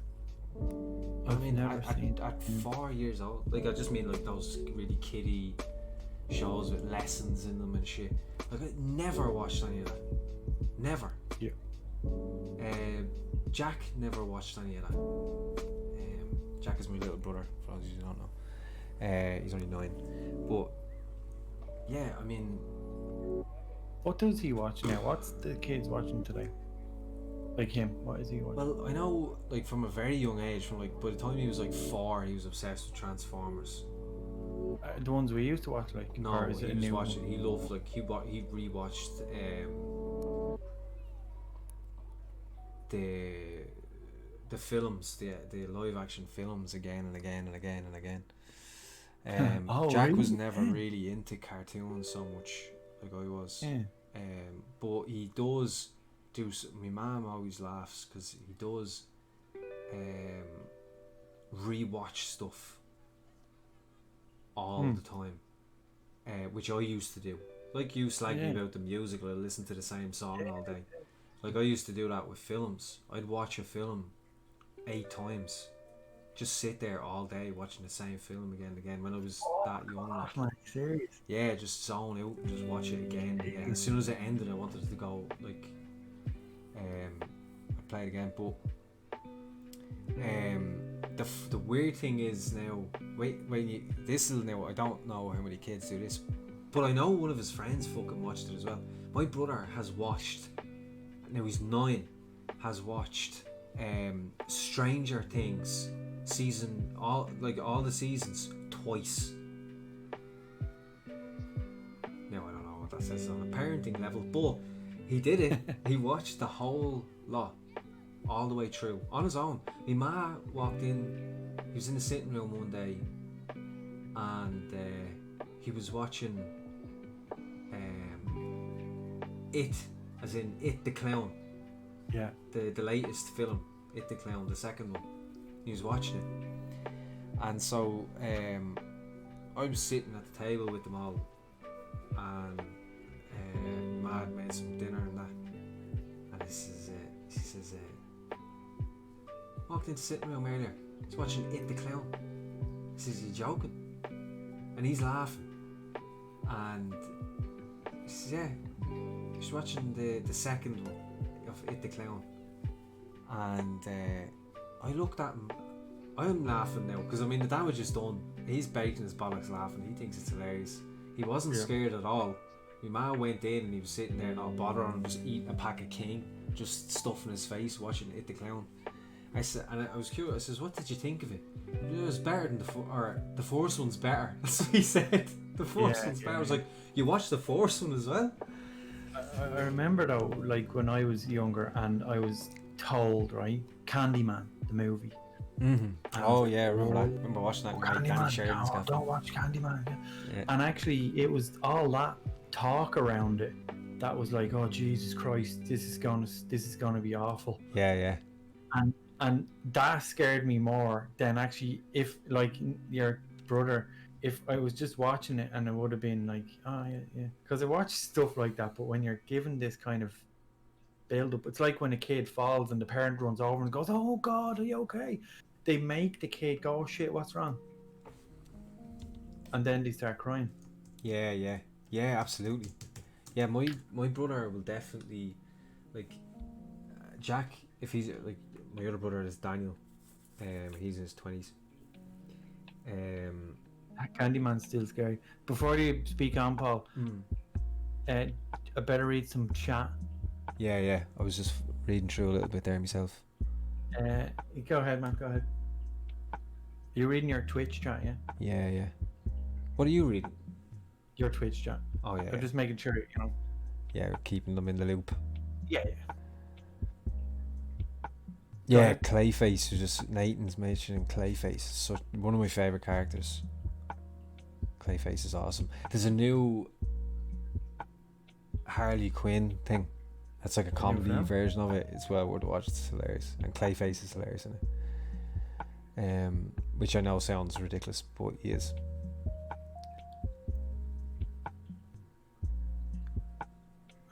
A: At 4 years old, like I just mean like those really kiddie shows with lessons in them and shit. Like I never watched any of that. Never.
B: Yeah.
A: Jack never watched any of that. Jack is my little brother, for those of you who don't know. He's only 9. But yeah, I mean,
B: what does he watch now? What's the kids watching today? Like him, what is he watching?
A: Well, I know, like from a very young age, from like by the time he was like 4, he was obsessed with Transformers.
B: The ones we used to watch, like
A: no,
B: or is
A: he
B: it
A: was watching. He loved like he rewatched the films, the live action films again and again and again and again. Jack
B: really?
A: was never really into cartoons so much like I was. But he does do. My mum always laughs because he does rewatch stuff all the time, which I used to do. Like you slagging about the musical, I listen to the same song all day. Like I used to do that with films. I'd watch a film 8 times, just sit there all day watching the same film again and again when I was that young.
B: Like serious?
A: Yeah, just zone out, just watch it again and again. As soon as it ended, I wanted to go like I'd play it again. But the weird thing is now, this is now, I don't know how many kids do this, but I know one of his friends fucking watched it as well. My brother has watched, now he's 9, has watched Stranger Things all the seasons twice. Now I don't know what that says on a parenting level, but he did it. He watched the whole lot all the way through on his own. My ma walked in, he was in the sitting room one day and he was watching It, as in It the Clown.
B: Yeah.
A: The latest film, It the Clown, the second one. He was watching it. And so I was sitting at the table with them all and Ma had made some dinner and that. And she says, walked into the sitting room earlier, he's watching It the Clown. He says, you joking? And he's laughing. And she says, yeah, she's watching the second one of It the Clown. And I looked at him, I'm laughing now, because I mean the damage is done. He's baking his bollocks laughing, he thinks it's hilarious. He wasn't scared at all. My ma went in and he was sitting there not bothering him, just eating a pack of King, just stuffing his face, watching It the Clown. I said, and I was curious, I says, what did you think of it? It was better than the first one's better. That's what he said. The first one's better. I was like, you watched the first one as well?
B: I remember though, like when I was younger and I was told, right, Candyman, the movie.
A: Oh yeah, I remember that. I remember watching that.
B: Candyman, don't watch Candyman. Yeah. And actually, it was all that talk around it that was like, oh Jesus Christ, this is gonna be awful.
A: Yeah.
B: And that scared me more than actually, if like your brother, if I was just watching it and it would have been like, oh yeah, because I watch stuff like that. But when you're given this kind of build up, it's like when a kid falls and the parent runs over and goes, oh God, are you okay? They make the kid go, oh shit, what's wrong? And then they start crying.
A: Yeah, absolutely. Yeah, my brother will definitely, like, Jack, if he's like, my other brother is Daniel, he's in his 20s.
B: That Candyman's still scary. Before you speak on, Paul, I better read some chat.
A: Yeah. I was just reading through a little bit there myself.
B: Go ahead, man. Go ahead. You're reading your Twitch chat, yeah?
A: Yeah. What are you reading?
B: Your Twitch chat.
A: Oh yeah.
B: I'm just making sure, you know.
A: Yeah, we're keeping them in the loop.
B: Yeah.
A: Yeah, Clayface was just Nathan's mentioning Clayface. So one of my favorite characters. Clayface is awesome. There's a new Harley Quinn thing. That's like a comedy version of it. It's well worth to watch. It's hilarious, and Clayface is hilarious in it. Which I know sounds ridiculous, but he is.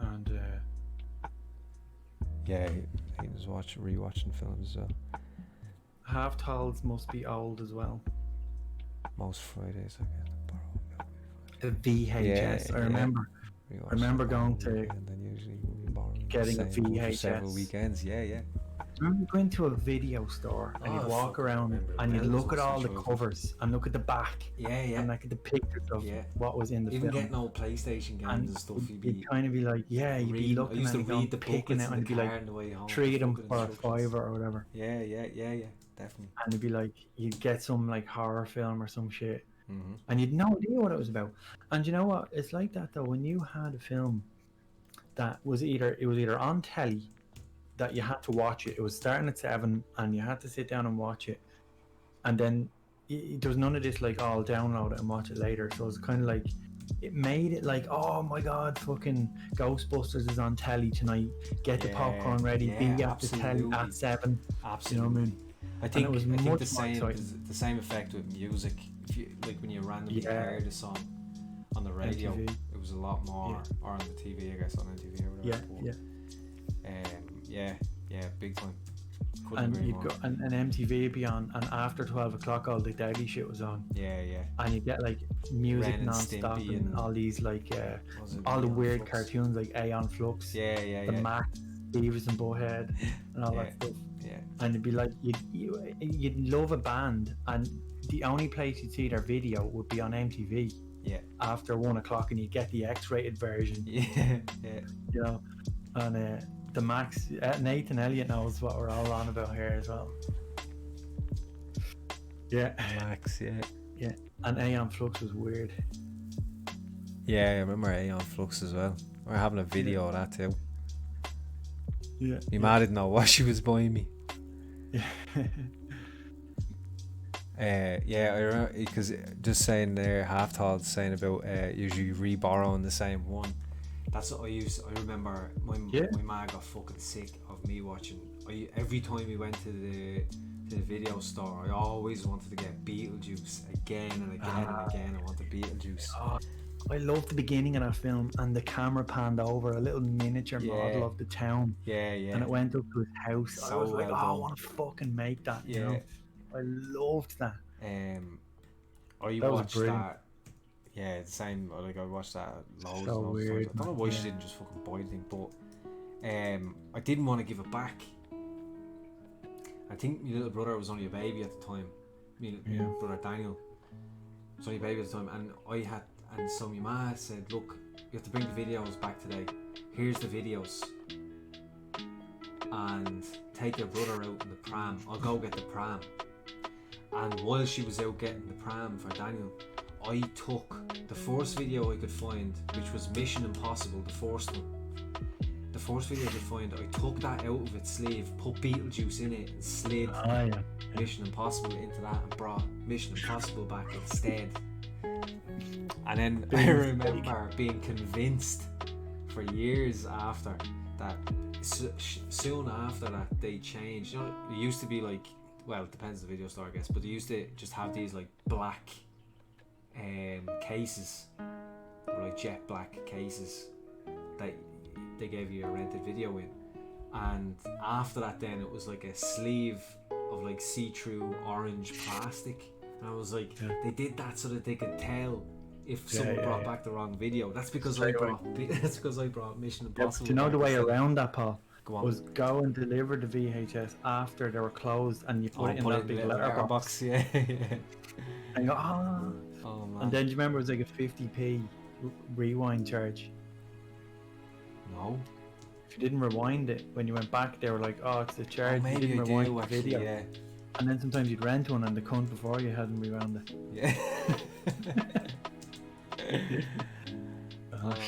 B: And
A: yeah, he was rewatching films as well.
B: Half Tolls must be old as well.
A: Most Fridays I get
B: A VHS. I remember going to
A: and then usually we'll be borrowing
B: getting a VHS
A: several weekends. Yeah.
B: Remember going to a video store and you'd walk around and you'd look at all the covers and look at the back.
A: Yeah.
B: And look at the pictures of what was in the film.
A: Even getting old PlayStation games and stuff,
B: you'd kind of be like, you'd be looking
A: I used to
B: and
A: read the
B: picking it and you'd be like, treat them for $5 or whatever.
A: Yeah, definitely.
B: And it'd be like, you'd get some like horror film or some shit.
A: Mm-hmm.
B: And you'd no idea what it was about. And you know what? It's like that though. When you had a film that was either on telly, that you had to watch it. It was starting at 7, and you had to sit down and watch it. And then there was none of this like, I'll download it and watch it later. So it was kind of like, it made it like, oh my god, fucking Ghostbusters is on telly tonight. Get the popcorn ready. Be at the telly at 7.
A: Absolutely.
B: You know what I mean?
A: I think the same effect with music. If you like when you randomly heard a song on the radio,
B: MTV.
A: It was a lot more, or on the TV, I guess, on MTV or whatever. Yeah, big time.
B: And you'd go, and MTV would be on, and after 12 o'clock, all the daily shit was on.
A: Yeah.
B: And you get like music non-stop and all these like all the weird cartoons like Aeon Flux.
A: Yeah.
B: The Max, Beavis and Butthead, and all that stuff.
A: Yeah.
B: And it'd be like you'd love a band, and the only place you'd see their video would be on MTV.
A: Yeah.
B: After 1 o'clock, and you get the X-rated version.
A: Yeah.
B: You know, and the Max, Nathan Elliott knows what we're all on about here as well. Yeah.
A: Max,
B: yeah. And Aeon Flux was weird.
A: Yeah, I remember Aeon Flux as well. We're having a video of that too.
B: Yeah.
A: My ma didn't know what she was buying me. I remember, because just saying there, Half Tall's saying about usually re-borrowing the same one. That's what I remember my ma got fucking sick of me watching. Every time we went to the video store, I always wanted to get Beetlejuice again and again and again. I wanted Beetlejuice.
B: Oh, I loved the beginning of that film, and the camera panned over a little miniature model of the town.
A: Yeah.
B: And it went up to his house.
A: So
B: I was like,
A: well
B: I
A: done.
B: want to fucking make that.
A: Yeah.
B: You know? I loved that.
A: You
B: that
A: watched
B: was
A: that. Yeah, the same. Like I watched that loads
B: So
A: and loads
B: weird,
A: of times. I don't know why she didn't just fucking buy the thing, but I didn't want to give it back. I think my little brother was only a baby at the time. My little brother Daniel was only a baby at the time, and so my ma said, "Look, you have to bring the videos back today. Here's the videos, and take your brother out in the pram. I'll go get the pram." And while she was out getting the pram for Daniel, I took the first video I could find, which was Mission Impossible, the first one. The first video I could find, I took that out of its sleeve, put Beetlejuice in it, and slid Mission Impossible into that, and brought Mission Impossible back instead. And then I remember being convinced for years after that, soon after that, they changed. You know, it used to be like, well, it depends on the video store, I guess, but they used to just have these like black cases, or like jet black cases that they gave you a rented video in. And after that, then it was like a sleeve of like see-through orange plastic, and I was like, they did that so that they could tell if someone brought back the wrong video. That's because I brought Mission Impossible.
B: Do you know the way around that, Paul?
A: Go on.
B: Was go and deliver the VHS after they were closed, and you put it in that big letterbox.
A: Yeah.
B: And you go,
A: oh man.
B: And then do you remember it was like a 50p rewind charge?
A: No.
B: If you didn't rewind it, when you went back, they were like, "Oh, it's the
A: Oh,
B: charge." You
A: maybe
B: didn't
A: I
B: rewind
A: do
B: the
A: actually.
B: video.
A: Yeah.
B: And then sometimes you'd rent one, and the cunt before you hadn't rewound it.
A: Yeah.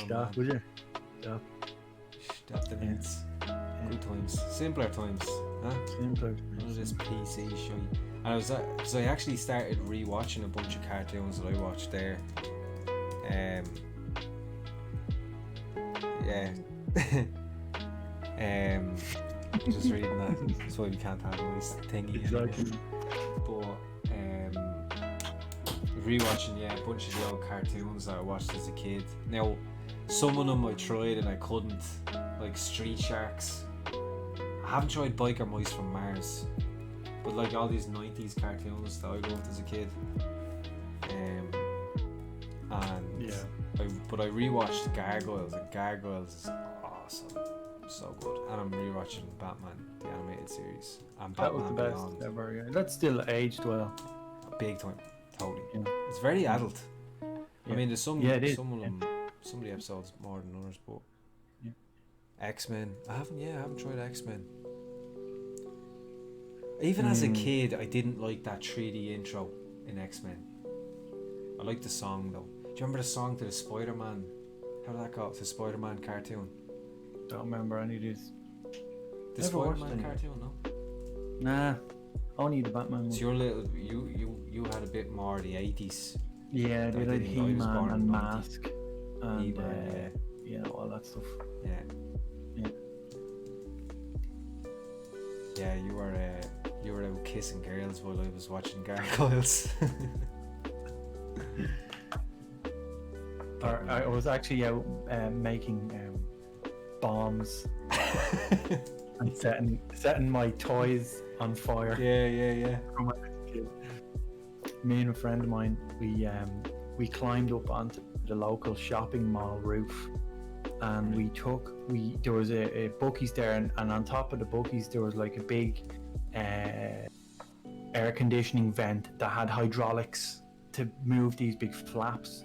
B: Stop, would you? Stop.
A: Stop the minutes. Good times. Simpler times. Huh?
B: Simpler.
A: None of this PC shit. And I was so I actually started rewatching a bunch of cartoons that I watched there. Yeah. Just reading that. That's why we can't handle this thingy.
B: Exactly.
A: But rewatching a bunch of the old cartoons that I watched as a kid. Now, some of them I tried and I couldn't, like Street Sharks. I haven't tried Biker Mice from Mars, but like all these 90s cartoons that I loved as a kid. And but I rewatched Gargoyles, and Gargoyles is awesome, so good. And I'm rewatching Batman, the animated series, and
B: That was
A: Batman
B: the best
A: Beyond.
B: ever. Yeah. That's still aged well.
A: Big time, totally.
B: Yeah.
A: It's very adult. I
B: Yeah.
A: mean, there's some
B: Yeah, it is.
A: some of them, some of the episodes more than others, but
B: Yeah.
A: X-Men. I haven't tried X-Men. Even as a kid, I didn't like that 3D intro in X-Men. I liked the song though. Do you remember the song to the Spider-Man? How did that go? To the Spider-Man cartoon.
B: Don't remember any of these.
A: The
B: Never watched
A: Spider-Man
B: any.
A: cartoon, no.
B: Nah, only the Batman
A: So
B: one.
A: your little, you had a bit more of the 80s.
B: Yeah, they
A: I
B: had
A: didn't. I was born
B: He-Man
A: in
B: and
A: 90.
B: Mask and
A: He-Man,
B: you know, all that stuff.
A: yeah.
B: Yeah.
A: Yeah, you were out kissing girls while I was watching Gargoyles.
B: I was actually out making bombs and setting my toys on fire.
A: Yeah.
B: From when I was a kid. Me and a friend of mine, we climbed up onto the local shopping mall roof, and there was a Buc-ee's there, and on top of the Buc-ee's there was like a big air conditioning vent that had hydraulics to move these big flaps.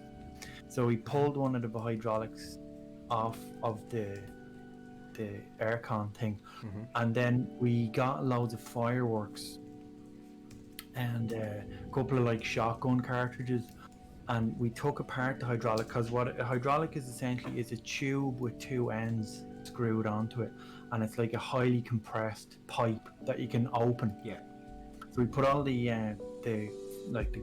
B: So we pulled one of the hydraulics off of the aircon thing, and then we got loads of fireworks and a couple of like shotgun cartridges, and we took apart the hydraulic, because what a hydraulic is essentially is a tube with two ends screwed onto it, and it's like a highly compressed pipe that you can open.
A: Yeah.
B: So we put all the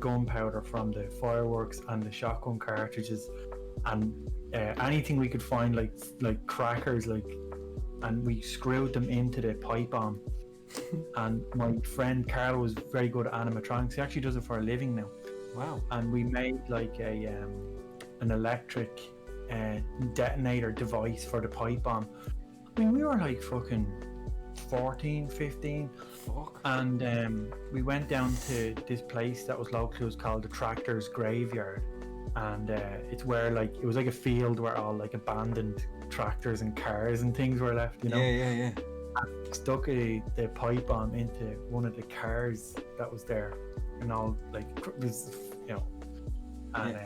B: gunpowder from the fireworks and the shotgun cartridges and anything we could find, like crackers, and we screwed them into the pipe bomb. And my friend Carl was very good at animatronics. He actually does it for a living now.
A: Wow.
B: And we made like an electric detonator device for the pipe bomb. I mean, we were like fucking 14, 15.
A: Fuck.
B: And we went down to this place that was local. It was called the Tractor's Graveyard, and it's where like it was like a field where all like abandoned tractors and cars and things were left, you know.
A: Yeah.
B: And stuck the pipe bomb into one of the cars that was there, and all like was, you know, and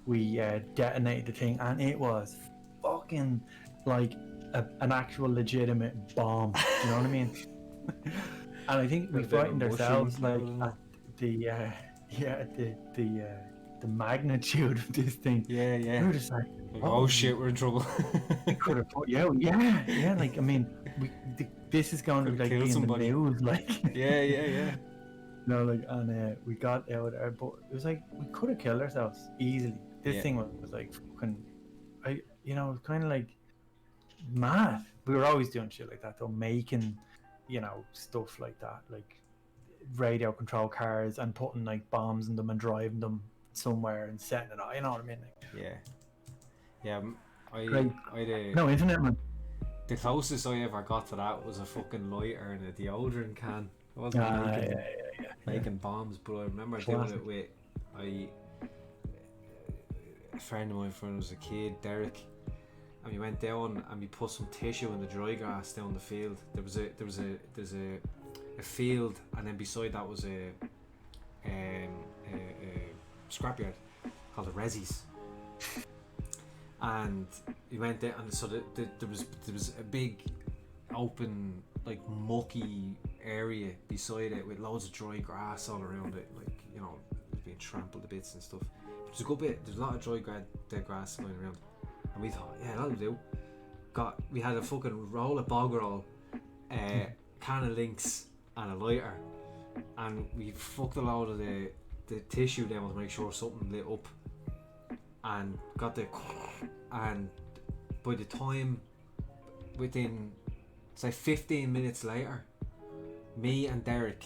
B: we detonated the thing, and it was fucking like an actual legitimate bomb. You know what I mean? And I think we frightened ourselves like at the the magnitude of this thing.
A: Yeah.
B: We were just like,
A: Oh shit, we're in trouble.
B: we could have put, yeah. Like, I mean, this is going to like
A: kill
B: be in
A: somebody.
B: the news, like.
A: Yeah.
B: No, like, and we got out there, but it was like we could have killed ourselves easily. This thing was like fucking, it was kind of like mad. We were always doing shit like that, though, making, stuff like that, like radio control cars and putting like bombs in them and driving them somewhere and setting it on. You know what I mean? Like,
A: yeah.
B: No internet, man.
A: The closest I ever got to that was a fucking lighter and a deodorant can. I wasn't making bombs, but I remember doing it with a friend of mine when I was a kid, Derek, and we went down and we put some tissue in the dry grass down the field. There's a field, and then beside that was a scrapyard called the Resis. and we went there, and so there was a big open, like, mucky area beside it with loads of dry grass all around it, like, you know, being trampled to bits and stuff. There's a good bit. There's a lot of dead grass going around, and we thought, yeah, that'll do. We had a fucking roll of bog roll, can of Lynx, and a lighter, and we fucked a load of the tissue down to make sure something lit up, and got the, and by the time, within, say, 15 minutes later, me and Derek,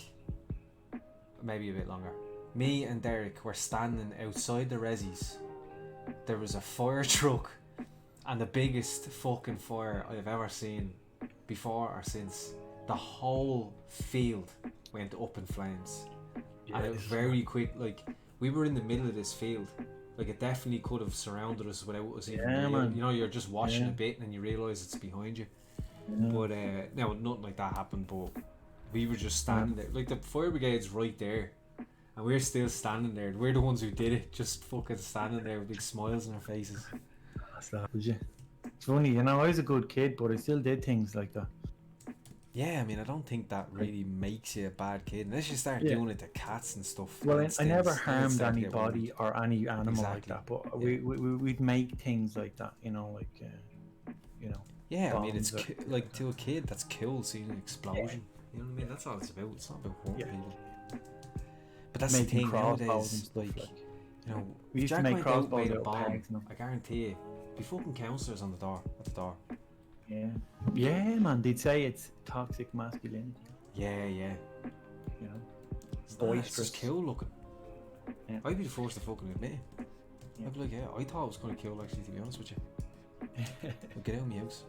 A: maybe a bit longer, me and Derek were standing outside the resis. There was a fire truck, and the biggest fucking fire I've ever seen before or since. The whole field went up in flames, and it was very quick. Like, we were in the middle of this field. Like, it definitely could have surrounded us without us even. You know, you're just watching a bit, and then you realise it's behind you. But no, nothing like that happened. But we were just standing there. Like, the fire brigade's right there, and we're still standing there. We're the ones who did it, just fucking standing there with big smiles on our faces.
B: That's that, was you? It's funny, you know, I was a good kid, but I still did things like that.
A: Yeah, I mean, I don't think that really makes you a bad kid unless you start doing it to cats and stuff.
B: Well, I never harmed anybody or any animal like that, but we'd make things like that, you know, like, you know.
A: Yeah, I mean, it's like, to a kid, that's cool seeing an explosion. You know what I mean? That's all it's about. It's not about hurting people. But that's
B: making
A: the thing nowadays,
B: like,
A: you know,
B: we used
A: Jack
B: to make
A: went
B: crossbows
A: out
B: out of
A: bomb,
B: pegs,
A: I guarantee you, be fucking counsellors on the door, at the door.
B: Yeah, man, they'd say it's toxic masculinity.
A: Yeah.
B: You know,
A: It's just cool looking.
B: Yeah.
A: I'd be the first to fucking admit it. I'd be like, yeah, I thought it was kind of cool, actually, to be honest with you. But get out of my house.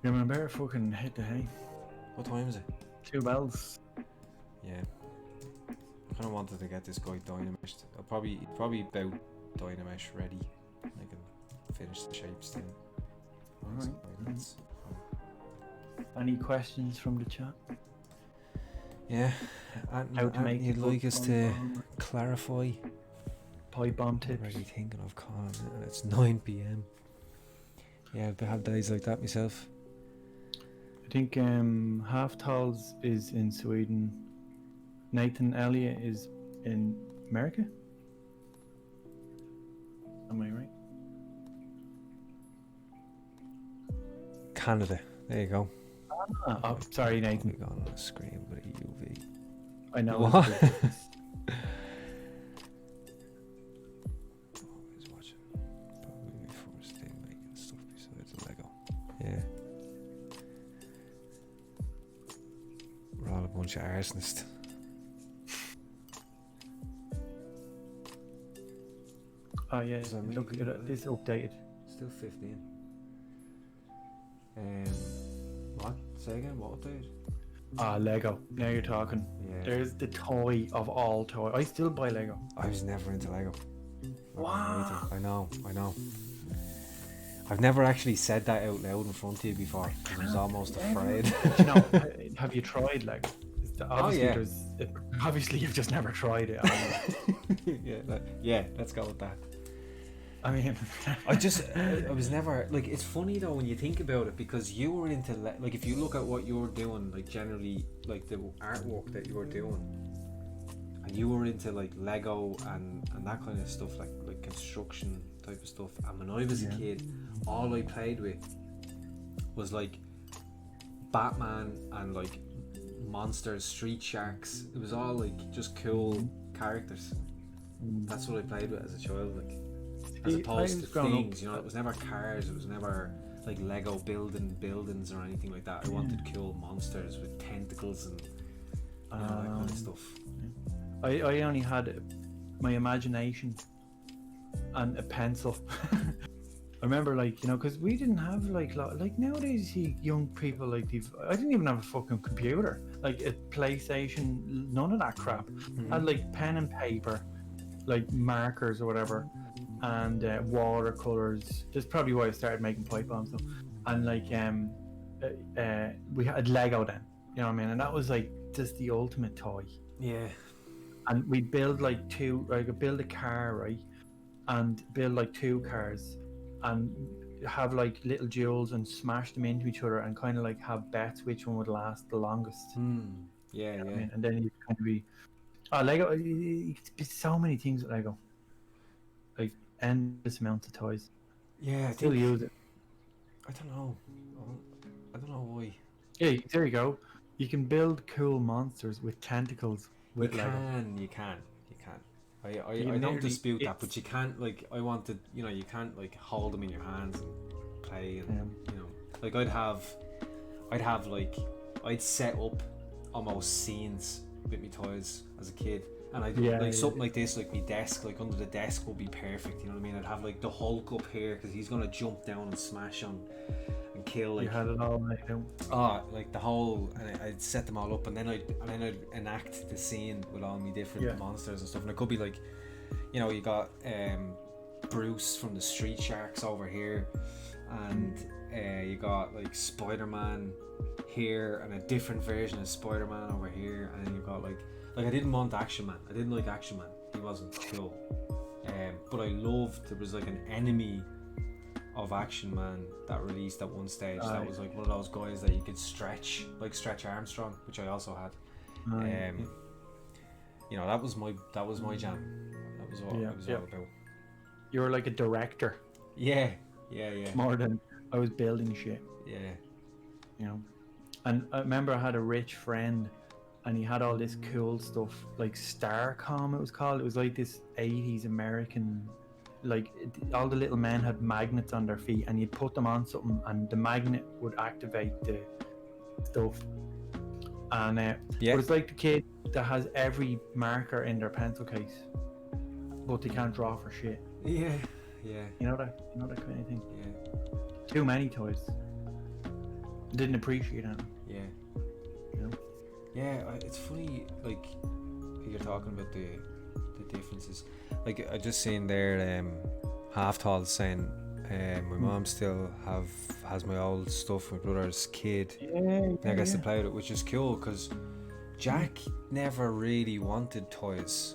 B: You remember fucking hit the hay?
A: What time is it?
B: 2 bells.
A: Yeah. I kind of wanted to get this guy Dynamesh. I'll probably about Dynamesh ready. I can finish the shapes then.
B: Alright. Any questions from the chat?
A: Yeah.
B: How to make
A: you'd like us to clarify?
B: Pipe bomb
A: I'm
B: tips.
A: already thinking of calling it, and it's 9 PM. Yeah, I have days like that myself.
B: I think Half Tals is in Sweden. Nathan Elliott is in America. Am I right?
A: Canada. There you go.
B: Oh, sorry, Nathan.
A: We've gone on a screen with a UV.
B: I know.
A: What? Always watching. Probably my first day making stuff besides the Lego. Yeah. We're all a bunch of arsonists.
B: Oh yeah, look at it. This is updated.
A: Still 15. What? Say again? What update?
B: Lego. Now you're talking.
A: Yeah.
B: There's the toy of all toys. I still buy Lego.
A: I was never into Lego.
B: Wow.
A: I know. I've never actually said that out loud in front of you before. I was almost afraid.
B: You know, have you tried Lego? Obviously,
A: yeah.
B: Obviously, you've just never tried it.
A: Yeah, let's go with that.
B: I mean,
A: I was never, like, it's funny though when you think about it, because you were into, like, if you look at what you were doing, like, generally, like, the artwork that you were doing, and you were into, like, Lego and that kind of stuff, like construction type of stuff. And when I was a kid, all I played with was, like, Batman and, like, monsters, Street Sharks. It was all, like, just cool characters. That's what I played with as a child, like, as opposed to things, you know. It was never cars, it was never, like, Lego building buildings or anything like that. I wanted cool monsters with tentacles and, you know, that kind of stuff.
B: I only had my imagination and a pencil. I remember, like, you know, because we didn't have, like nowadays you see young people, like, I didn't even have a fucking computer, like a PlayStation, none of that crap. I had, like, pen and paper, like markers or whatever, and watercolors. That's probably why I started making pipe bombs though. And, like, we had Lego then, you know what I mean, and that was, like, just the ultimate toy.
A: Yeah.
B: And we'd build, like, build a car, right, and build, like, 2 cars, and have like little duels and smash them into each other and kind of like have bets which one would last the longest.
A: Yeah,
B: You know what I
A: yeah.
B: mean? And then you kind of be Lego. It's so many things with Lego, like endless amounts of toys.
A: Yeah, I
B: Still
A: think
B: use it.
A: I don't know. I don't know why.
B: Yeah, there you go. You can build cool monsters with tentacles
A: You
B: with Lego.
A: can, you can, you can.
B: You
A: I
B: can
A: don't
B: literally.
A: dispute that,
B: It's
A: but you can't like. I wanted, you know, you can't like hold them in your hands and play, and you know, like I'd have like, I'd set up almost scenes with me toys as a kid, and I'd like something like this, like my desk, like under the desk would be perfect. You know what I mean? I'd have like the Hulk up here because he's gonna jump down and smash on and kill. Like
B: you had it all laid out.
A: oh, like the whole, and I'd set them all up, and then I'd enact the scene with all my different monsters and stuff. And it could be like, you know, you got Bruce from the Street Sharks over here, and you got like Spider-Man here, and a different version of Spider-Man over here, and then you got like I didn't want Action Man. I didn't like Action Man. He wasn't cool. But I loved there was like an enemy of Action Man that released at one stage. That was like one of those guys that you could stretch, like Stretch Armstrong, which I also had. You know, that was my jam. That was what it was all about.
B: You were like a director.
A: Yeah.
B: More than I was building shit.
A: Yeah.
B: You know, and I remember I had a rich friend, and he had all this cool stuff like Starcom. It was called. It was like this '80s American. Like all the little men had magnets on their feet, and you'd put them on something, and the magnet would activate the stuff. And but it's like the kid that has every marker in their pencil case, but they can't draw for shit.
A: Yeah.
B: You know that kind of thing.
A: Yeah.
B: Too many toys. Didn't appreciate them.
A: Yeah.
B: You know?
A: Yeah, it's funny. Like you're talking about the differences. Like I just seen there, Half Tall saying, my mom still has my old stuff. My brother's kid. I guess to play with it, which is cool because Jack never really wanted toys.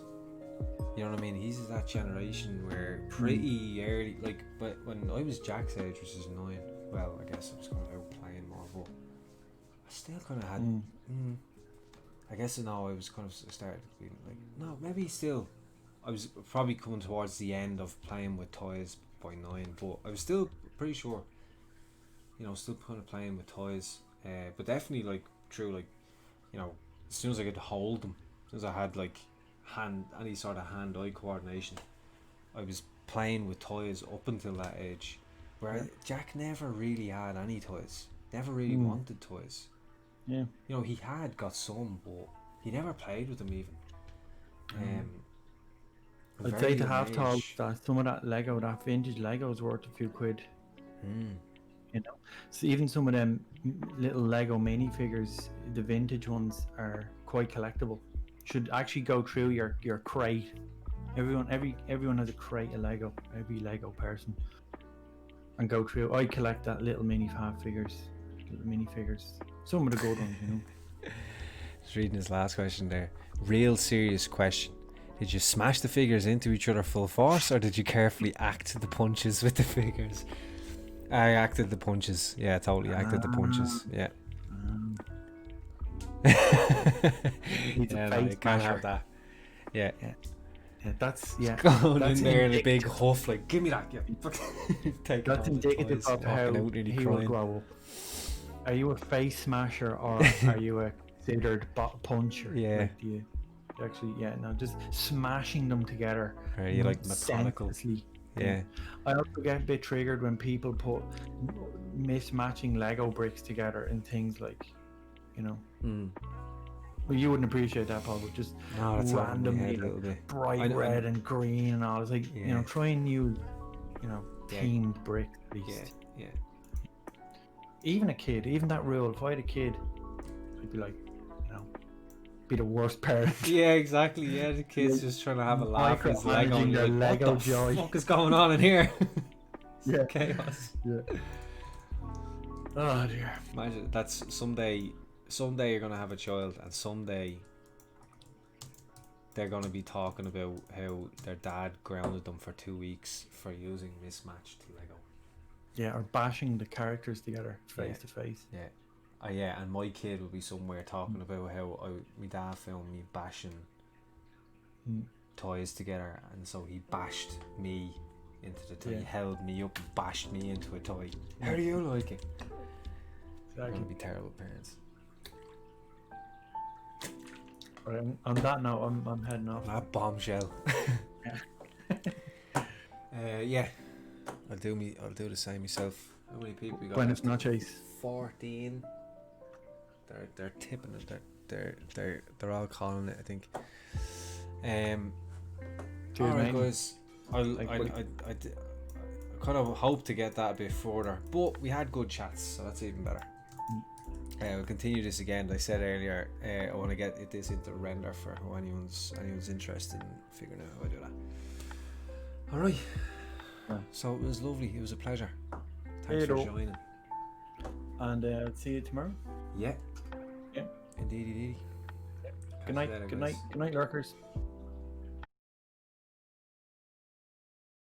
A: You know what I mean? He's that generation where pretty early, like, but when I was Jack's age, which is 9, well, I guess I was kind of out playing more, but I still kind of had. I guess no, I was kind of started being like, no, maybe still. I was probably coming towards the end of playing with toys by 9, but I was still pretty sure, you know, still kind of playing with toys. But definitely like true, like, you know, as soon as I could hold them, as soon as I had like any sort of hand-eye coordination, I was playing with toys up until that age. Where Jack never really had any toys, never really wanted toys.
B: Yeah,
A: you know, he had got some, but he never played with them even.
B: I'd say to Half Tall that some of that Lego, that vintage Lego, is worth a few quid. You know, so even some of them little Lego minifigures, the vintage ones, are quite collectible. Should actually go through your crate. Everyone has a crate of Lego. Every Lego person, and go through. I collect that little minifigures. Some of the good ones, you know.
A: Just reading his last question there. Real serious question. Did you smash the figures into each other full force, or did you carefully act the punches with the figures? I acted the punches. Yeah, totally acted the punches. Yeah.
B: No,
A: you can't have that. Yeah.
B: That's
A: going in there in a big huff, like, give me that. Yeah. Take
B: that's indicative of how he will grow up. Are you a face smasher, or are you a considered puncher?
A: Yeah.
B: Like, do you actually, just smashing them together.
A: Are you like methodical? Yeah.
B: I also get a bit triggered when people put mismatching Lego bricks together in things like, you know. Well, you wouldn't appreciate that, Paul, but just randomly bright red and green and all. It's like, you know, try and use, you know, themed bricks at least.
A: Yeah.
B: Even a kid, even that rule, if I had a kid, I'd be like, you know, be the worst parent.
A: Yeah, exactly. Yeah, the kid's just trying to have a laugh with his Lego. And
B: their
A: like,
B: Lego
A: what the
B: joy.
A: fuck is going on in here?
B: Yeah.
A: Chaos.
B: Yeah. Oh dear.
A: Imagine that's someday you're gonna have a child, and someday they're gonna be talking about how their dad grounded them for 2 weeks for using mismatched Lego.
B: Yeah, or bashing the characters together face to face.
A: Yeah. Yeah, and my kid will be somewhere talking about how my dad filmed me bashing toys together, and so he bashed me into the toy. He held me up and bashed me into a toy. How do you like it? We're
B: Exactly.
A: gonna be terrible parents.
B: Right, on that note, I'm heading off.
A: That bombshell. Yeah. I'll do the same myself. How many people we got?
B: Buenos noches.
A: 14. They're tipping it. They're all calling it, I think.
B: Cheers,
A: alright,
B: mate.
A: guys. I kind of hope to get that a bit further, but we had good chats, so that's even better. We'll continue this again. Like I said earlier, I want to get this into render for anyone's interested in figuring out how I do that. Alright. So it was lovely. It was a pleasure. Thanks for joining.
B: And see you tomorrow.
A: Yeah.
B: Yeah.
A: Indeed.
B: Good night, lurkers.